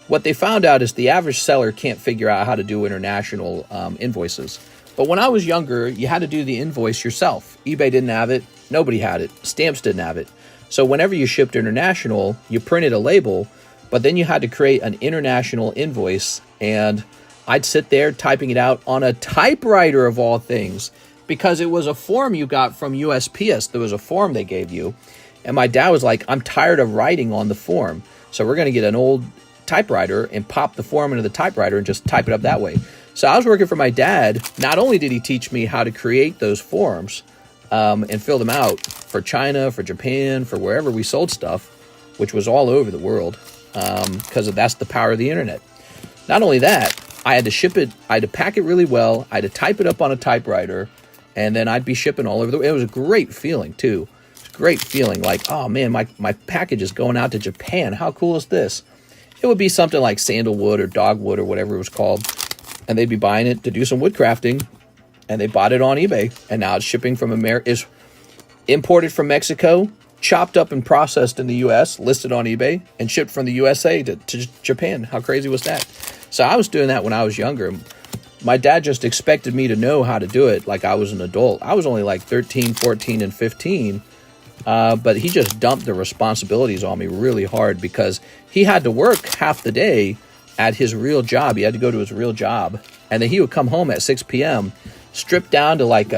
What they found out is the average seller can't figure out how to do international invoices. But when I was younger, you had to do the invoice yourself. eBay didn't have it. Nobody had it. Stamps didn't have it. So whenever you shipped international, you printed a label, but then you had to create an international invoice. And I'd sit there typing it out on a typewriter of all things, because it was a form you got from USPS. There was a form they gave you. And my dad was like, I'm tired of writing on the form. So we're going to get an old typewriter and pop the form into the typewriter and just type it up that way. So I was working for my dad. Not only did he teach me how to create those forms and fill them out for China, for Japan, for wherever we sold stuff, which was all over the world, because that's the power of the internet. Not only that, I had to ship it, I had to pack it really well, I had to type it up on a typewriter, and then I'd be shipping all over the world. It was a great feeling, too. It's a great feeling, like, oh man, my package is going out to Japan. How cool is this? It would be something like sandalwood or dogwood or whatever it was called. and they'd be buying it to do some wood crafting, and they bought it on eBay, and now it's shipping from America, is imported from Mexico, chopped up and processed in the U.S., listed on eBay, and shipped from the USA to Japan. How crazy was that? So I was doing that when I was younger. My dad just expected me to know how to do it like I was an adult. I was only like 13, 14, and 15, but he just dumped the responsibilities on me really hard because he had to work half the day at his real job. He had to go to his real job, and then he would come home at 6 p.m., stripped down to like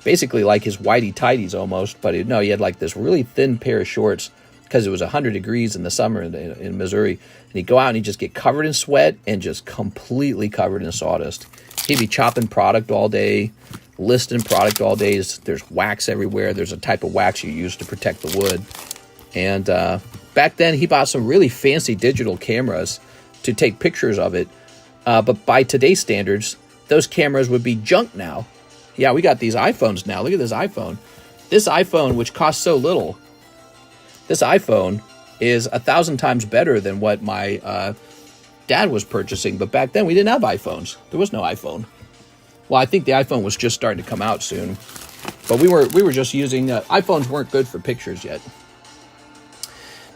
basically like his whitey tighties almost, but he had like this really thin pair of shorts because it was 100 degrees in the summer in Missouri, and he'd go out and he'd just get covered in sweat and just completely covered in sawdust. He'd be chopping product all day, listing product all day. There's wax everywhere. There's a type of wax you use to protect the wood. And back then, he bought some really fancy digital cameras to take pictures of it. But by today's standards, those cameras would be junk now. Yeah, we got these iPhones now. Look at this iPhone. This iPhone, which costs so little, this iPhone is 1,000 times better than what my dad was purchasing. But back then, we didn't have iPhones. There was no iPhone. Well, I think the iPhone was just starting to come out soon. But we were just using... iPhones weren't good for pictures yet.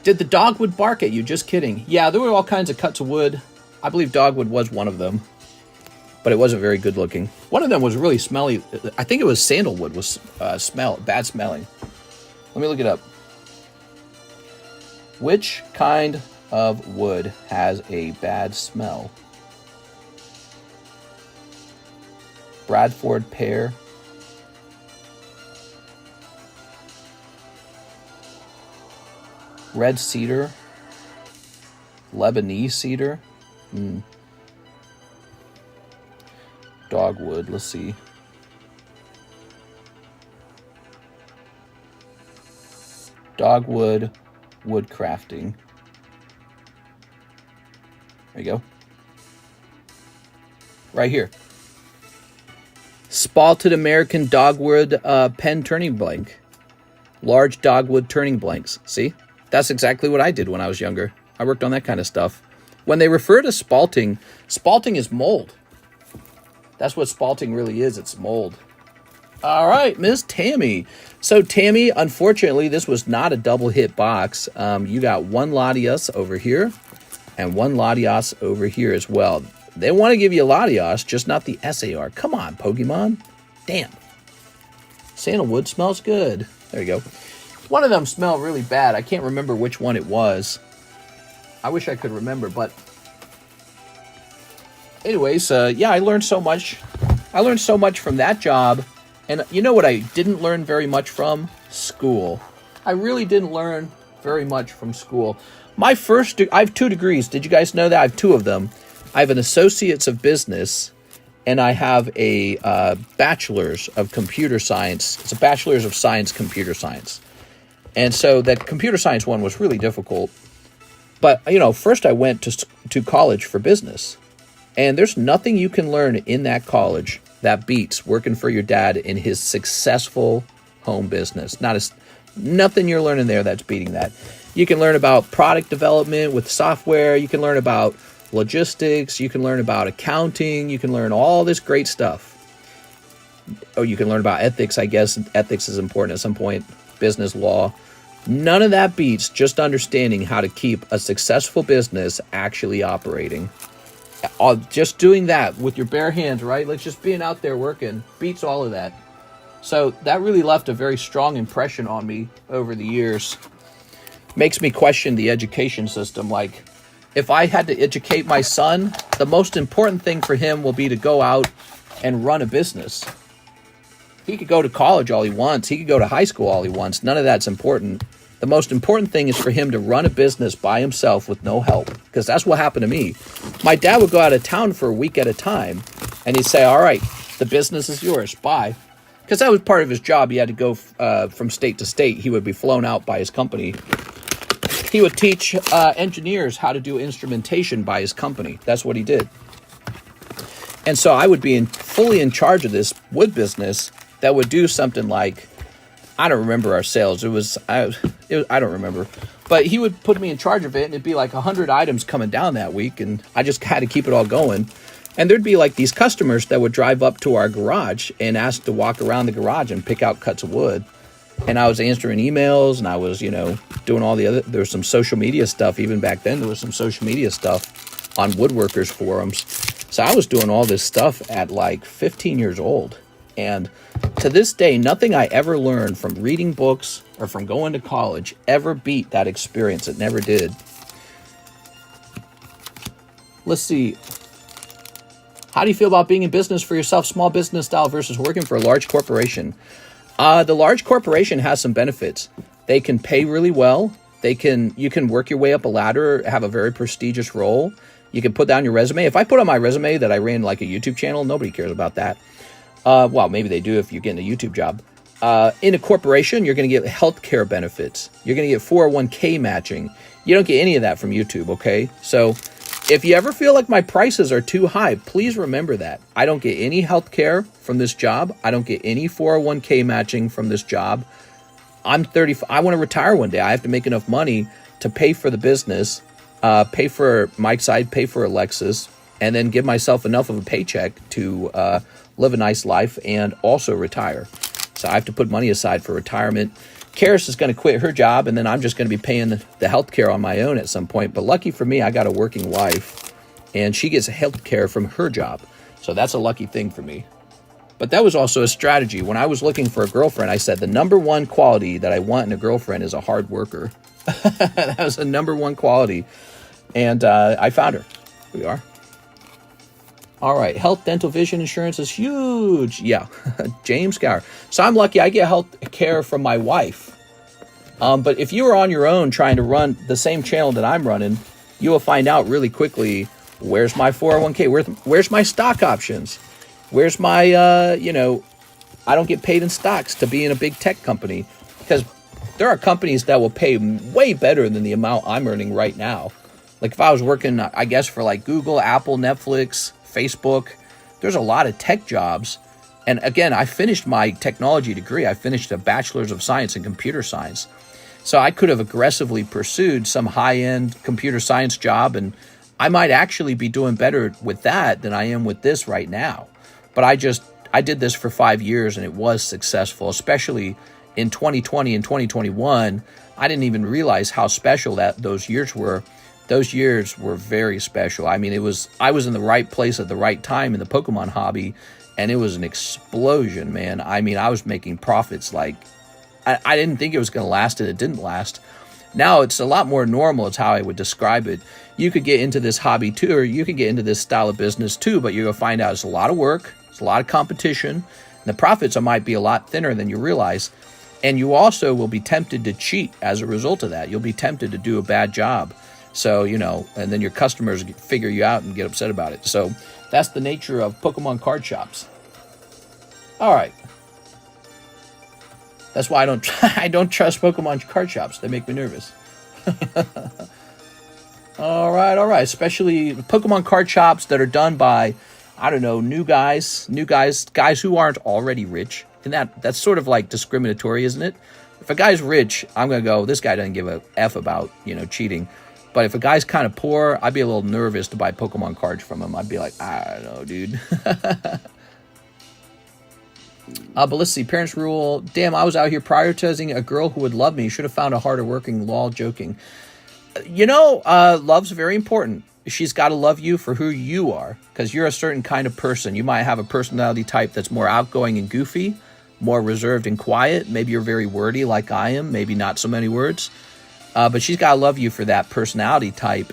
Did the dogwood bark at you? Just kidding. Yeah, there were all kinds of cuts of wood. I believe dogwood was one of them. But it wasn't very good looking. One of them was really smelly. I think it was sandalwood was bad smelling. Let me look it up. Which kind of wood has a bad smell? Bradford pear. Red cedar. Lebanese cedar. Dogwood, let's see. Dogwood wood crafting. There you go. Right here. Spalted American dogwood pen turning blank. Large dogwood turning blanks. See? That's exactly what I did when I was younger. I worked on that kind of stuff. When they refer to spalting, spalting is mold. That's what spalting really is. It's mold. All right, Miss Tammy. So, Tammy, unfortunately, this was not a double hit box. You got one Latios over here and one Latios over here as well. They want to give you a Latios, just not the SAR. Come on, Pokemon. Damn. Sandalwood smells good. There you go. One of them smelled really bad. I can't remember which one it was. I wish I could remember, but... anyways, yeah, I learned so much. I learned so much from that job. And you know what I didn't learn very much from? School. I really didn't learn very much from school. I have 2 degrees. Did you guys know that? I have 2 of them. I have an Associates of Business, and I have a Bachelor's of Computer Science. It's a Bachelor's of Science, Computer Science. And so that computer science one was really difficult. But, first I went to college for business. And there's nothing you can learn in that college that beats working for your dad in his successful home business. Nothing you're learning there that's beating that. You can learn about product development with software. You can learn about logistics. You can learn about accounting. You can learn all this great stuff. Oh, you can learn about ethics, I guess. Ethics is important at some point. Business law. None of that beats just understanding how to keep a successful business actually operating. Just doing that with your bare hands, right? Like just being out there working beats all of that. So that really left a very strong impression on me over the years. Makes me question the education system. Like, if I had to educate my son, the most important thing for him will be to go out and run a business. He could go to college all he wants. He could go to high school all he wants. None of that's important. The most important thing is for him to run a business by himself with no help, because that's what happened to me. My dad would go out of town for a week at a time, and he'd say, all right, the business is yours. Bye. Because that was part of his job. He had to go from state to state. He would be flown out by his company. He would teach engineers how to do instrumentation by his company. That's what he did. And so I would be fully in charge of this wood business that would do something like, I don't remember our sales. I don't remember. But he would put me in charge of it, and it'd be like 100 items coming down that week, and I just had to keep it all going. And there'd be like these customers that would drive up to our garage and ask to walk around the garage and pick out cuts of wood. And I was answering emails, and I was, doing all the other, there was some social media stuff. Even back then, there was some social media stuff on woodworkers forums. So I was doing all this stuff at like 15 years old. And to this day, nothing I ever learned from reading books or from going to college ever beat that experience. It never did. Let's see. How do you feel about being in business for yourself, small business style versus working for a large corporation? The large corporation has some benefits. They can pay really well. You can work your way up a ladder, have a very prestigious role. You can put down your resume. If I put on my resume that I ran like a YouTube channel, nobody cares about that. Well, maybe they do if you're getting a YouTube job. In a corporation, you're going to get healthcare benefits. You're going to get 401k matching. You don't get any of that from YouTube, okay? So if you ever feel like my prices are too high, please remember that. I don't get any healthcare from this job. I don't get any 401k matching from this job. I'm 30. I want to retire one day. I have to make enough money to pay for the business, pay for Mike's side, pay for Alexis, and then give myself enough of a paycheck to live a nice life and also retire. So I have to put money aside for retirement. Karis is going to quit her job, and then I'm just going to be paying the health care on my own at some point. But lucky for me, I got a working wife, and she gets health care from her job. So that's a lucky thing for me. But that was also a strategy. When I was looking for a girlfriend, I said the number one quality that I want in a girlfriend is a hard worker. That was the number one quality. And I found her. Here we are. All right, health, dental, vision insurance is huge. Yeah, James Gower. So I'm lucky I get health care from my wife. But if you are on your own trying to run the same channel that I'm running, you will find out really quickly, where's my 401k? Where's my stock options? Where's my, I don't get paid in stocks to be in a big tech company. Because there are companies that will pay way better than the amount I'm earning right now. Like if I was working, I guess, for like Google, Apple, Netflix, Facebook, there's a lot of tech jobs. And again, I finished my technology degree. I finished a bachelor's of science in computer science. So I could have aggressively pursued some high-end computer science job, and I might actually be doing better with that than I am with this right now. But I did this for 5 years, and it was successful, especially in 2020 and 2021. I didn't even realize how special those years were. Those years were very special. I mean, I was in the right place at the right time in the Pokemon hobby, and it was an explosion, man. I mean, I was making profits like I didn't think it was going to last, and it didn't last. Now it's a lot more normal. It's how I would describe it. You could get into this hobby too, or you could get into this style of business too, but you're going to find out it's a lot of work, it's a lot of competition, and the profits might be a lot thinner than you realize. And you also will be tempted to cheat as a result of that. You'll be tempted to do a bad job. So, and then your customers figure you out and get upset about it. So that's the nature of Pokemon card shops. All right. That's why I don't trust Pokemon card shops. They make me nervous. All right. Especially Pokemon card shops that are done by, I don't know, new guys who aren't already rich. And that's sort of like discriminatory, isn't it? If a guy's rich, I'm going to go, this guy doesn't give a F about, cheating. But if a guy's kind of poor, I'd be a little nervous to buy Pokemon cards from him. I'd be like, I don't know, dude. But let's see. Parents rule. Damn, I was out here prioritizing a girl who would love me. Should have found a harder working, lol, joking. Love's very important. She's got to love you for who you are, because you're a certain kind of person. You might have a personality type that's more outgoing and goofy, more reserved and quiet. Maybe you're very wordy like I am. Maybe not so many words. But she's got to love you for that personality type.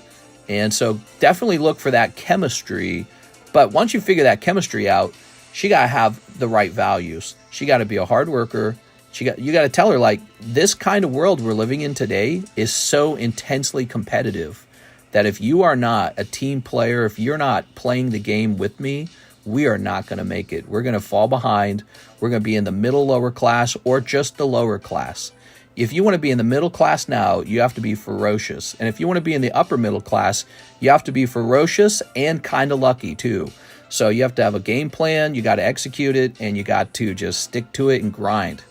And so definitely look for that chemistry. But once you figure that chemistry out, she got to have the right values. She got to be a hard worker. You got to tell her, like, this kind of world we're living in today is so intensely competitive that if you are not a team player, if you're not playing the game with me, we are not going to make it. We're going to fall behind. We're going to be in the middle lower class or just the lower class. If you want to be in the middle class now, you have to be ferocious. And if you want to be in the upper middle class, you have to be ferocious and kind of lucky too. So you have to have a game plan, you got to execute it, and you got to just stick to it and grind.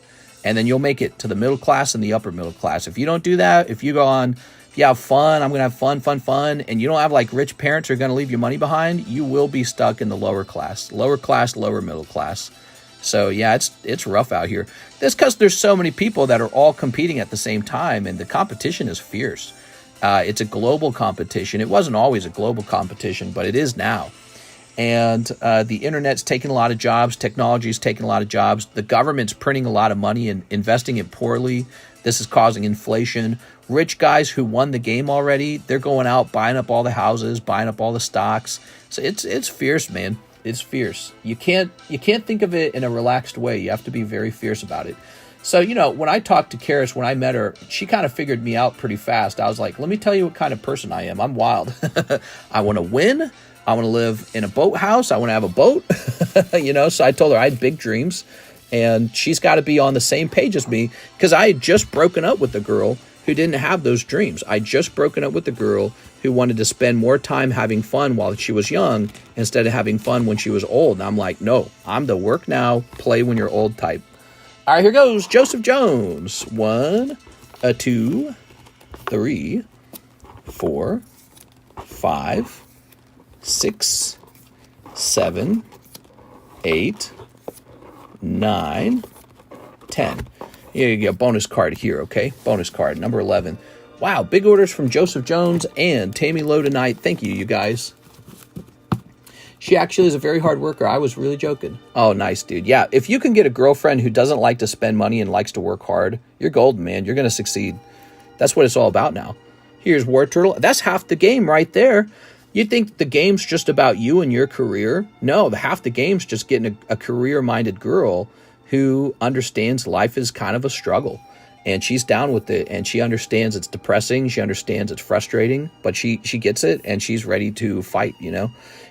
And then you'll make it to the middle class and the upper middle class. If you don't do that, if you if you have fun, I'm going to have fun, and you don't have like rich parents who are going to leave your money behind, you will be stuck in the lower class, lower middle class. So yeah, it's rough out here. That's because there's so many people that are all competing at the same time, and the competition is fierce. It's a global competition. It wasn't always a global competition, but it is now. And the internet's taking a lot of jobs. Technology's taking a lot of jobs. The government's printing a lot of money and investing it poorly. This is causing inflation. Rich guys who won the game already, they're going out buying up all the houses, buying up all the stocks. So it's fierce, man. It's fierce. You can't think of it in a relaxed way. You have to be very fierce about it. So, when I talked to Karis, when I met her, she kind of figured me out pretty fast. I was like, let me tell you what kind of person I am. I'm wild. I want to win. I want to live in a boathouse. I want to have a boat. So I told her I had big dreams, and she's got to be on the same page as me, because I had just broken up with a girl who didn't have those dreams. I just broken up with a girl who wanted to spend more time having fun while she was young instead of having fun when she was old. And I'm like, no, I'm the work now, play when you're old type. All right, here goes Joseph Jones. 1, 2, 3, 4, 5, 6, 7, 8, 9, 10. Here you go, bonus card here, okay? Bonus card, number 11. Wow, big orders from Joseph Jones and Tammy Lowe tonight. Thank you, you guys. She actually is a very hard worker. I was really joking. Oh, nice, dude. Yeah, if you can get a girlfriend who doesn't like to spend money and likes to work hard, you're golden, man. You're going to succeed. That's what it's all about now. Here's War Turtle. That's half the game right there. You think the game's just about you and your career? No, half the game's just getting a career-minded girl who understands life is kind of a struggle. And she's down with it, and she understands it's depressing. She understands it's frustrating, but she gets it, and she's ready to fight,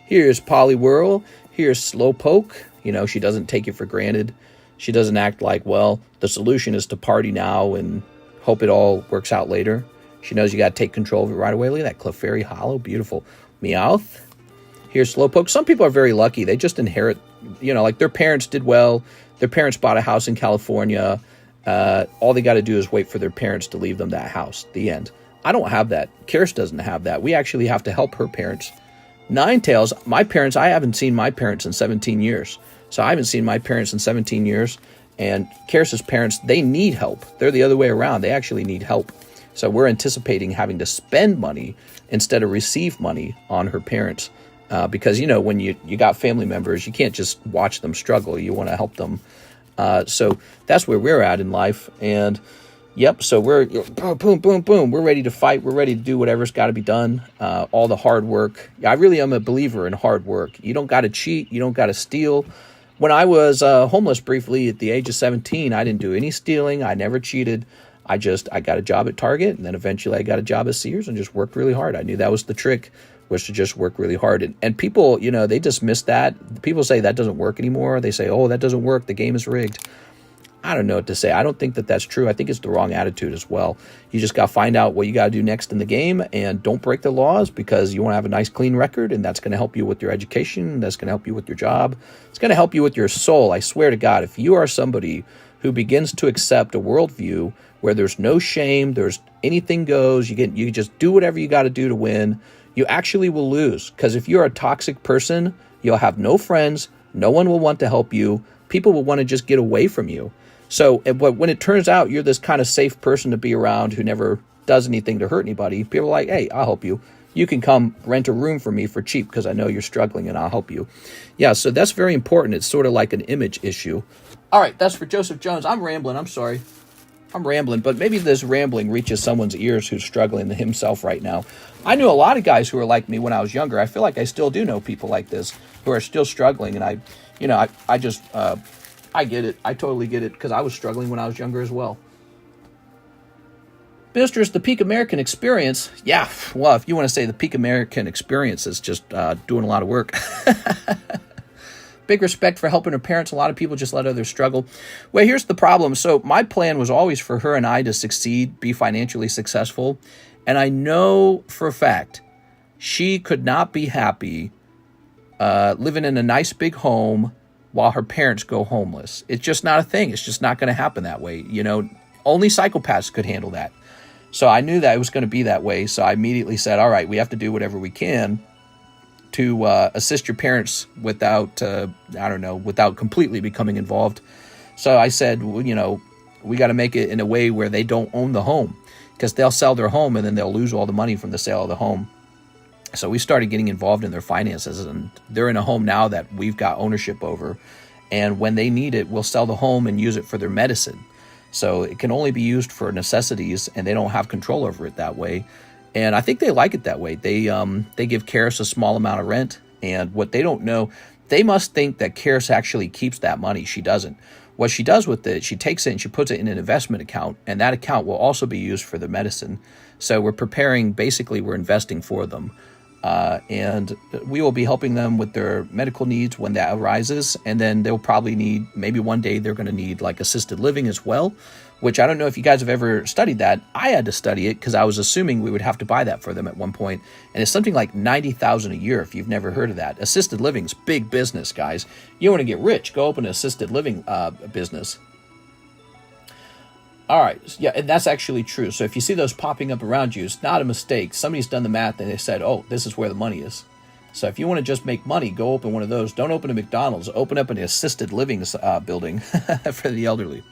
Here's Poliwhirl. Here's Slowpoke. She doesn't take it for granted. She doesn't act like, well, the solution is to party now and hope it all works out later. She knows you got to take control of it right away. Look at that Clefairy Hollow. Beautiful. Meowth. Here's Slowpoke. Some people are very lucky. They just inherit, like their parents did well. Their parents bought a house in California. All they got to do is wait for their parents to leave them that house. The end. I don't have that. Karis doesn't have that. We actually have to help her parents. Ninetales, my parents, I haven't seen my parents in 17 years. So I haven't seen my parents in 17 years. And Karis's parents, they need help. They're the other way around. They actually need help. So we're anticipating having to spend money instead of receive money on her parents. Because, when you got family members, you can't just watch them struggle. You want to help them. So that's where we're at in life. And yep, so we're boom, boom, boom. We're ready to fight. We're ready to do whatever's got to be done. All the hard work. I really am a believer in hard work. You don't got to cheat. You don't got to steal. When I was homeless briefly at the age of 17, I didn't do any stealing. I never cheated. I got a job at Target, and then eventually I got a job at Sears and just worked really hard. I knew that was the trick, was to just work really hard. And people, they dismiss that. People say that doesn't work anymore. They say, oh, that doesn't work. The game is rigged. I don't know what to say. I don't think that that's true. I think it's the wrong attitude as well. You just got to find out what you got to do next in the game, and don't break the laws, because you want to have a nice, clean record, and that's going to help you with your education. That's going to help you with your job. It's going to help you with your soul. I swear to God, if you are somebody who begins to accept a worldview where there's no shame, there's anything goes, you just do whatever you got to do to win, you actually will lose. Because if you're a toxic person, you'll have no friends. No one will want to help you. People will want to just get away from you. So when it turns out you're this kind of safe person to be around who never does anything to hurt anybody, people are like, hey, I'll help you. You can come rent a room for me for cheap because I know you're struggling and I'll help you. Yeah, so that's very important. It's sort of like an image issue. All right, that's for Joseph Jones. I'm rambling. I'm sorry. I'm rambling, but maybe this rambling reaches someone's ears who's struggling himself right now. I knew a lot of guys who were like me when I was younger. I feel like I still do know people like this who are still struggling, and I get it. I totally get it, because I was struggling when I was younger as well. Mistress, the Peak American Experience. Yeah, well, if you want to say the Peak American Experience is just doing a lot of work. Big respect for helping her parents. A lot of people just let others struggle. Well, here's the problem. So my plan was always for her and I to succeed, be financially successful. And I know for a fact she could not be happy living in a nice big home while her parents go homeless. It's just not a thing. It's just not going to happen that way. Only psychopaths could handle that. So I knew that it was going to be that way. So I immediately said, all right, we have to do whatever we can to assist your parents without, without completely becoming involved. So I said, well, we got to make it in a way where they don't own the home, because they'll sell their home and then they'll lose all the money from the sale of the home. So we started getting involved in their finances, and they're in a home now that we've got ownership over. And when they need it, we'll sell the home and use it for their medicine. So it can only be used for necessities, and they don't have control over it that way. And I think they like it that way. They give Karis a small amount of rent, and what they don't know, they must think that Karis actually keeps that money. She doesn't. What she does with it, she takes it and she puts it in an investment account, and that account will also be used for the medicine. So we're investing for them. And we will be helping them with their medical needs when that arises. And then they'll probably need, maybe one day they're going to need like assisted living as well, which I don't know if you guys have ever studied that. I had to study it because I was assuming we would have to buy that for them at one point. And it's something like $90,000 a year if you've never heard of that. Assisted living is big business, guys. You want to get rich, go open an assisted living business. All right, yeah, and that's actually true. So if you see those popping up around you, it's not a mistake. Somebody's done the math and they said, oh, this is where the money is. So if you want to just make money, go open one of those. Don't open a McDonald's. Open up an assisted living building for the elderly.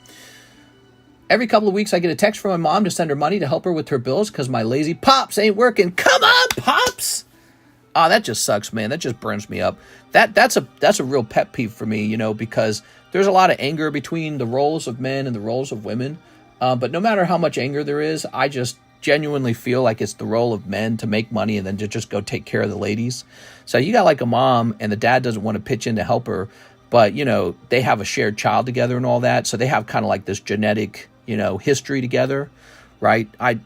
Every couple of weeks, I get a text from my mom to send her money to help her with her bills because my lazy Pops ain't working. Come on, Pops! Ah, that just sucks, man. That just burns me up. That's a real pet peeve for me, because there's a lot of anger between the roles of men and the roles of women. But no matter how much anger there is, I just genuinely feel like it's the role of men to make money and then to just go take care of the ladies. So you got like a mom and the dad doesn't want to pitch in to help her, but, they have a shared child together and all that. So they have kind of like this genetic, history together, right? I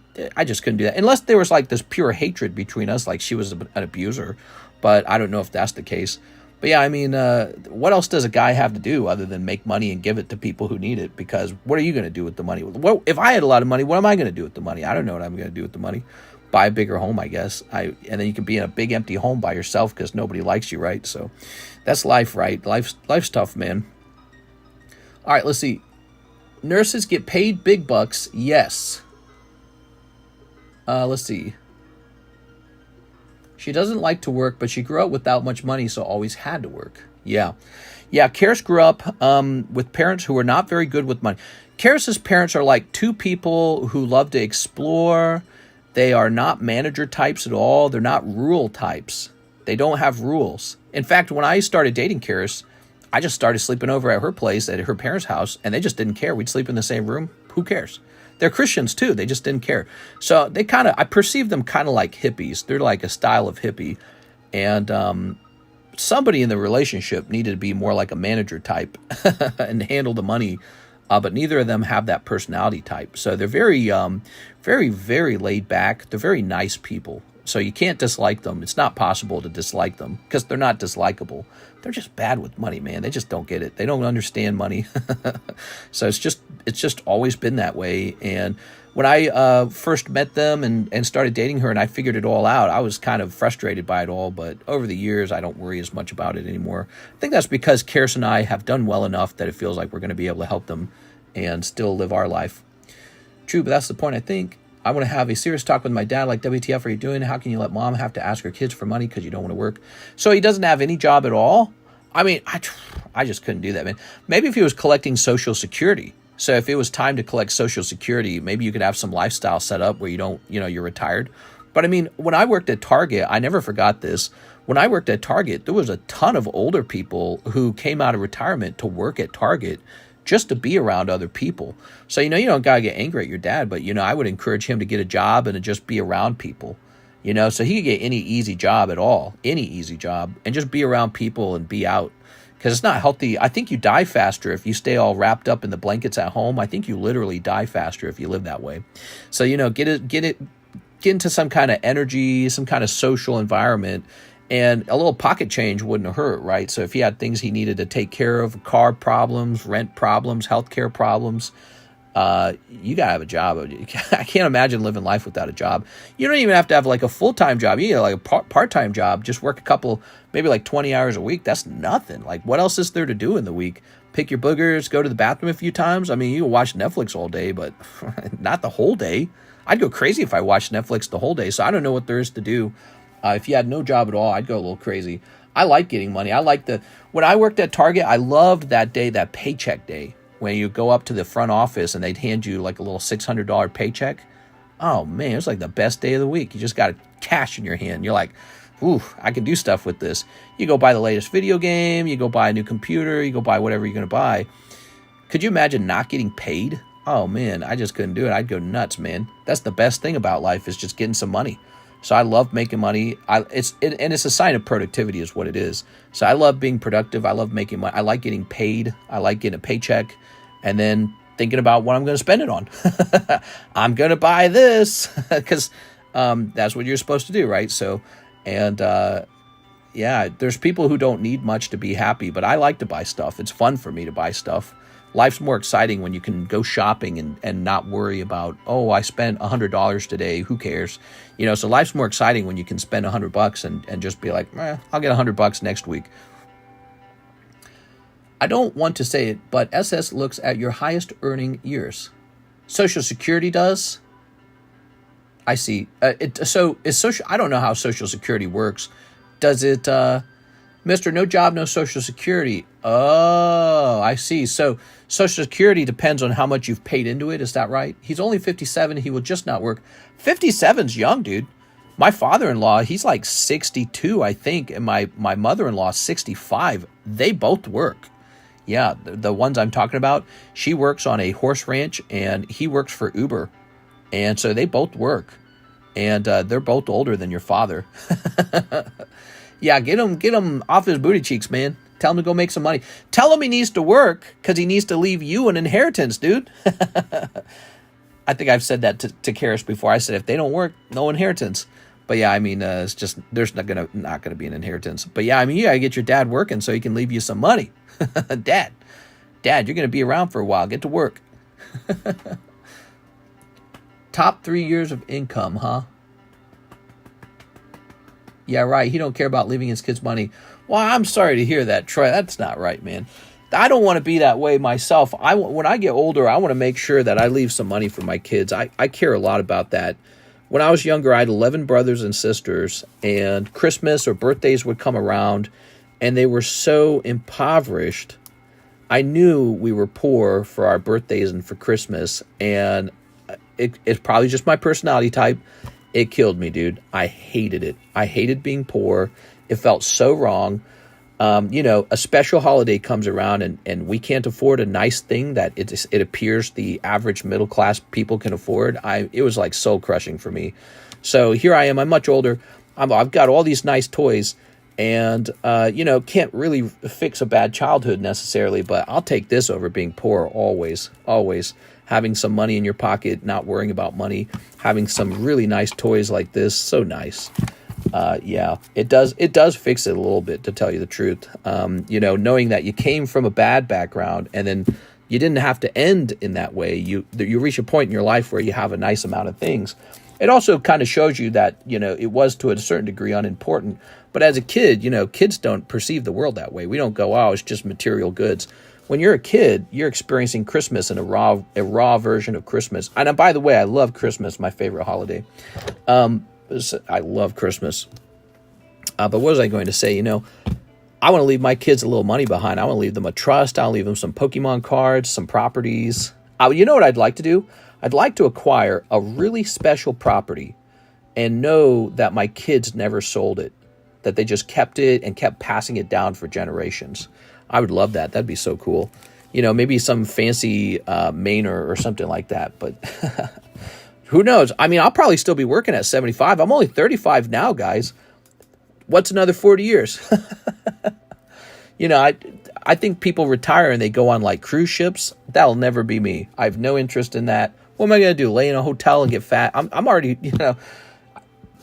just couldn't do that. Unless there was like this pure hatred between us, like she was an abuser. But I don't know if that's the case. But yeah, I mean, what else does a guy have to do other than make money and give it to people who need it? Because what are you going to do with the money? Well, if I had a lot of money, what am I going to do with the money? I don't know what I'm going to do with the money. Buy a bigger home, I guess. And then you can be in a big empty home by yourself because nobody likes you, right? So that's life, right? Life's tough, man. All right, let's see. Nurses get paid big bucks. Yes. Let's see. She doesn't like to work, but she grew up without much money, so always had to work. Yeah, Karis grew up with parents who were not very good with money. Karis's parents are like two people who love to explore. They are not manager types at all. They're not rule types. They don't have rules. In fact, when I started dating Karis, I just started sleeping over at her place, at her parents' house, and they just didn't care. We'd sleep in the same room. Who cares? They're Christians too. They just didn't care. So I perceive them kind of like hippies. They're like a style of hippie. And somebody in the relationship needed to be more like a manager type and handle the money. But neither of them have that personality type. So they're very, very, very laid back. They're very nice people. So you can't dislike them. It's not possible to dislike them because they're not dislikable. They're just bad with money, man. They just don't get it. They don't understand money. So it's just always been that way. And when I first met them and started dating her and I figured it all out, I was kind of frustrated by it all. But over the years, I don't worry as much about it anymore. I think that's because Karis and I have done well enough that it feels like we're going to be able to help them and still live our life. True, but that's the point, I think. I want to have a serious talk with my dad, like, WTF are you doing? How can you let mom have to ask her kids for money because you don't want to work? So he doesn't have any job at all? I mean, I just couldn't do that, man. Maybe if he was collecting Social Security. So if it was time to collect Social Security, maybe you could have some lifestyle set up where you don't, you're retired. But I mean, when I worked at Target, I never forgot this. When I worked at Target, there was a ton of older people who came out of retirement to work at Target just to be around other people. So, you don't got to get angry at your dad, but, I would encourage him to get a job and to just be around people, so he could get any easy job at all, any easy job, and just be around people and be out. Because it's not healthy. I think you die faster if you stay all wrapped up in the blankets at home. I think you literally die faster if you live that way. So, get into some kind of energy, some kind of social environment. And a little pocket change wouldn't hurt, right? So if he had things he needed to take care of, car problems, rent problems, healthcare problems, you got to have a job. I can't imagine living life without a job. You don't even have to have like a full-time job. You get like a part-time job. Just work a couple, maybe like 20 hours a week. That's nothing. Like what else is there to do in the week? Pick your boogers, go to the bathroom a few times. I mean, you can watch Netflix all day, but not the whole day. I'd go crazy if I watched Netflix the whole day. So I don't know what there is to do. If you had no job at all, I'd go a little crazy. I like getting money. When I worked at Target, I loved that day, that paycheck day, when you go up to the front office and they'd hand you like a little $600 paycheck. Oh man, it was like the best day of the week. You just got cash in your hand. You're like, ooh, I can do stuff with this. You go buy the latest video game, you go buy a new computer, you go buy whatever you're going to buy. Could you imagine not getting paid? Oh man, I just couldn't do it. I'd go nuts, man. That's the best thing about life, is just getting some money. So I love making money. It's a sign of productivity is what it is. So I love being productive. I love making money. I like getting paid. I like getting a paycheck and then thinking about what I'm going to spend it on. I'm going to buy this because that's what you're supposed to do, right? So, and yeah, there's people who don't need much to be happy, but I like to buy stuff. It's fun for me to buy stuff. Life's more exciting when you can go shopping and not worry about, oh, I spent $100 today. Who cares? So life's more exciting when you can spend $100 and just be like, I'll get $100 next week. I don't want to say it, but SS looks at your highest earning years. Social Security does. I see. So is social? I don't know how Social Security works. Does it, Mr. No Job, No Social Security? Oh, I see. So Social Security depends on how much you've paid into it. Is that right? He's only 57. He will just not work. 57's young, dude. My father-in-law, he's like 62, I think, and my mother-in-law, 65. They both work. Yeah, the ones I'm talking about, she works on a horse ranch, and he works for Uber. And so they both work. And they're both older than your father. Yeah, get him off his booty cheeks, man. Tell him to go make some money. Tell him he needs to work because he needs to leave you an inheritance, dude. I think I've said that to Karis before. I said, if they don't work, no inheritance. But yeah, I mean, it's just, there's not gonna be an inheritance. But yeah, I mean, you gotta get your dad working so he can leave you some money. Dad, you're gonna be around for a while. Get to work. Top 3 years of income, huh? Yeah, right. He don't care about leaving his kids money. Well, I'm sorry to hear that, Troy. That's not right, man. I don't want to be that way myself. When I get older, I want to make sure that I leave some money for my kids. I care a lot about that. When I was younger, I had 11 brothers and sisters, and Christmas or birthdays would come around, and they were so impoverished. I knew we were poor for our birthdays and for Christmas, and it's probably just my personality type. It killed me, dude. I hated it. I hated being poor. It felt so wrong. A special holiday comes around and we can't afford a nice thing that it appears the average middle class people can afford. It was like soul crushing for me. So here I am. I'm much older. I've got all these nice toys and, can't really fix a bad childhood necessarily, but I'll take this over being poor always, always. Having some money in your pocket, not worrying about money, having some really nice toys like this, so nice. Yeah, it does fix it a little bit, to tell you the truth. Knowing that you came from a bad background and then you didn't have to end in that way. You reach a point in your life where you have a nice amount of things. It also kind of shows you that, it was to a certain degree unimportant. But as a kid, kids don't perceive the world that way. We don't go, oh, it's just material goods. When you're a kid, you're experiencing Christmas in a raw version of Christmas. And by the way, I love Christmas, my favorite holiday. I love Christmas. But what was I going to say? I want to leave my kids a little money behind. I want to leave them a trust. I'll leave them some Pokemon cards, some properties. You know what I'd like to do? I'd like to acquire a really special property and know that my kids never sold it, that they just kept it and kept passing it down for generations. I would love that. That'd be so cool. Maybe some fancy manor or something like that. But who knows? I mean, I'll probably still be working at 75. I'm only 35 now, guys. What's another 40 years? I think people retire and they go on like cruise ships. That'll never be me. I have no interest in that. What am I going to do? Lay in a hotel and get fat? I'm already,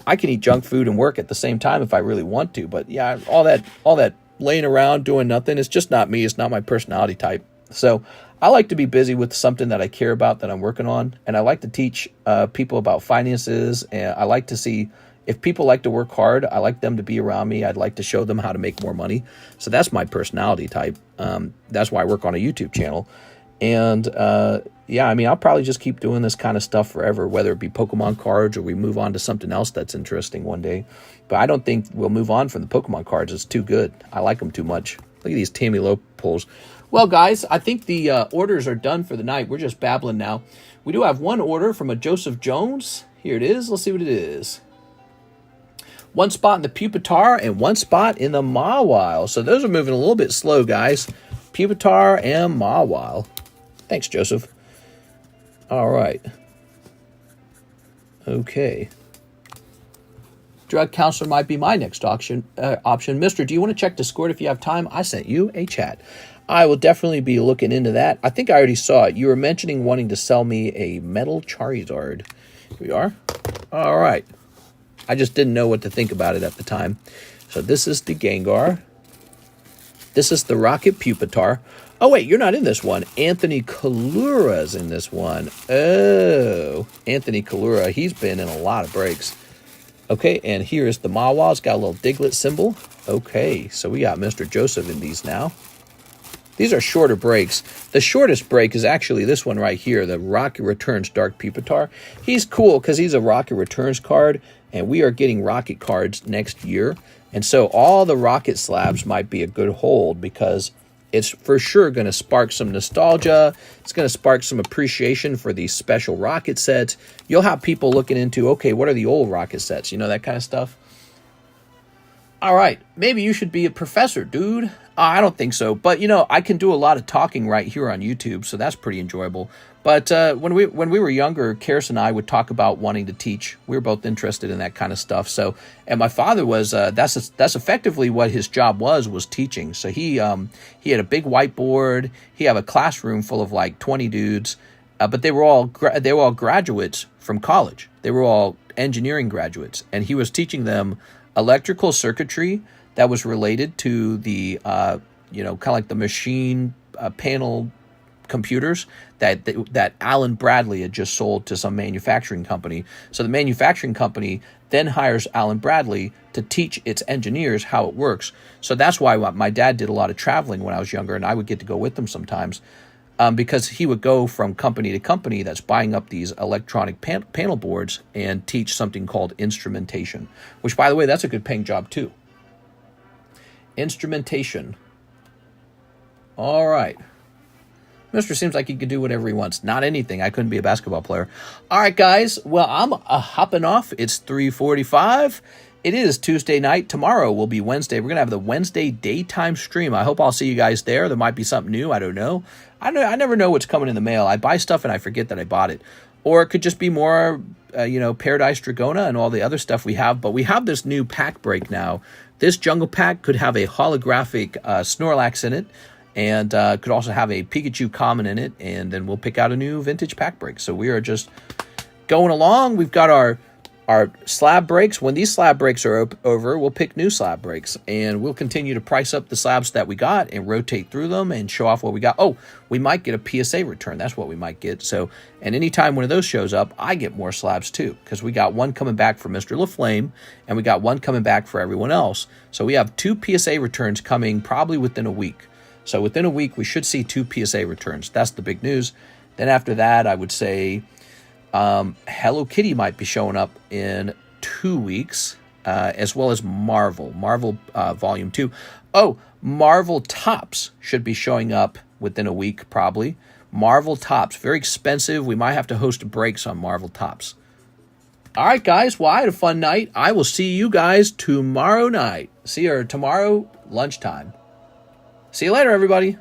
I can eat junk food and work at the same time if I really want to. But yeah, all that laying around doing nothing, it's just not me. It's not my personality type. So I like to be busy with something that I care about, that I'm working on. And I like to teach people about finances. And I like to see if people like to work hard, I like them to be around me. I'd like to show them how to make more money. So that's my personality type. That's why I work on a YouTube channel. And yeah, I mean, I'll probably just keep doing this kind of stuff forever, whether it be Pokemon cards or we move on to something else that's interesting one day. But I don't think we'll move on from the Pokemon cards. It's too good. I like them too much. Look at these Tammy Low pulls. Well, guys, I think the orders are done for the night. We're just babbling now. We do have one order from a Joseph Jones. Here it is. Let's see what it is. One spot in the Pupitar and one spot in the Mawile. So those are moving a little bit slow, guys. Pupitar and Mawile. Thanks, Joseph. All right. Okay. Drug counselor might be my next option. Mister, do you want to check Discord if you have time? I sent you a chat. I will definitely be looking into that. I think I already saw it. You were mentioning wanting to sell me a metal Charizard. Here we are. All right. I just didn't know what to think about it at the time. So this is the Gengar. This is the Rocket Pupitar. Oh, wait, you're not in this one. Anthony Kalura's in this one. Oh, Anthony Kalura. He's been in a lot of breaks. Okay, and here is the Mawile. It's got a little Diglett symbol. Okay, so we got Mr. Joseph in these now. These are shorter breaks. The shortest break is actually this one right here, the Rocket Returns Dark Pupitar. He's cool because he's a Rocket Returns card, and we are getting Rocket cards next year. And so all the Rocket slabs might be a good hold because it's for sure going to spark some nostalgia. It's going to spark some appreciation for these special Rocket sets. You'll have people looking into, okay, what are the old Rocket sets? You know, that kind of stuff. All right, maybe you should be a professor, dude. I don't think so, but you know, I can do a lot of talking right here on YouTube, so that's pretty enjoyable. But when we were younger, Karis and I would talk about wanting to teach. We were both interested in that kind of stuff. So, and my father was that's effectively what his job was teaching. So he had a big whiteboard. He had a classroom full of like 20 dudes, but they were all graduates from college. They were all engineering graduates, and he was teaching them electrical circuitry that was related to the, kind of like the machine panel computers that Alan Bradley had just sold to some manufacturing company. So the manufacturing company then hires Alan Bradley to teach its engineers how it works. So that's why my dad did a lot of traveling when I was younger, and I would get to go with them sometimes because he would go from company to company that's buying up these electronic panel boards and teach something called instrumentation, which, by the way, that's a good paying job too. Instrumentation. All right. Mister seems like he could do whatever he wants. Not anything. I couldn't be a basketball player. All right, guys. Well, I'm hopping off. It's 3:45. It is Tuesday night. Tomorrow will be Wednesday. We're going to have the Wednesday daytime stream. I hope I'll see you guys there. There might be something new. I don't know. I never know what's coming in the mail. I buy stuff and I forget that I bought it. Or it could just be more, Paradise Dragona and all the other stuff we have. But we have this new pack break now. This jungle pack could have a holographic Snorlax in it. And could also have a Pikachu common in it. And then we'll pick out a new vintage pack break. So we are just going along. We've got our slab breaks. When these slab breaks are over, we'll pick new slab breaks. And we'll continue to price up the slabs that we got and rotate through them and show off what we got. Oh, we might get a PSA return. That's what we might get. So, and anytime one of those shows up, I get more slabs too. Because we got one coming back for Mr. LaFlame. And we got one coming back for everyone else. So we have 2 PSA returns coming probably within a week. So within a week, we should see 2 PSA returns. That's the big news. Then after that, I would say Hello Kitty might be showing up in 2 weeks, as well as Marvel Volume 2. Oh, Marvel Tops should be showing up within a week, probably. Marvel Tops, very expensive. We might have to host breaks on Marvel Tops. All right, guys. Well, I had a fun night. I will see you guys tomorrow night. See you tomorrow lunchtime. See you later, everybody.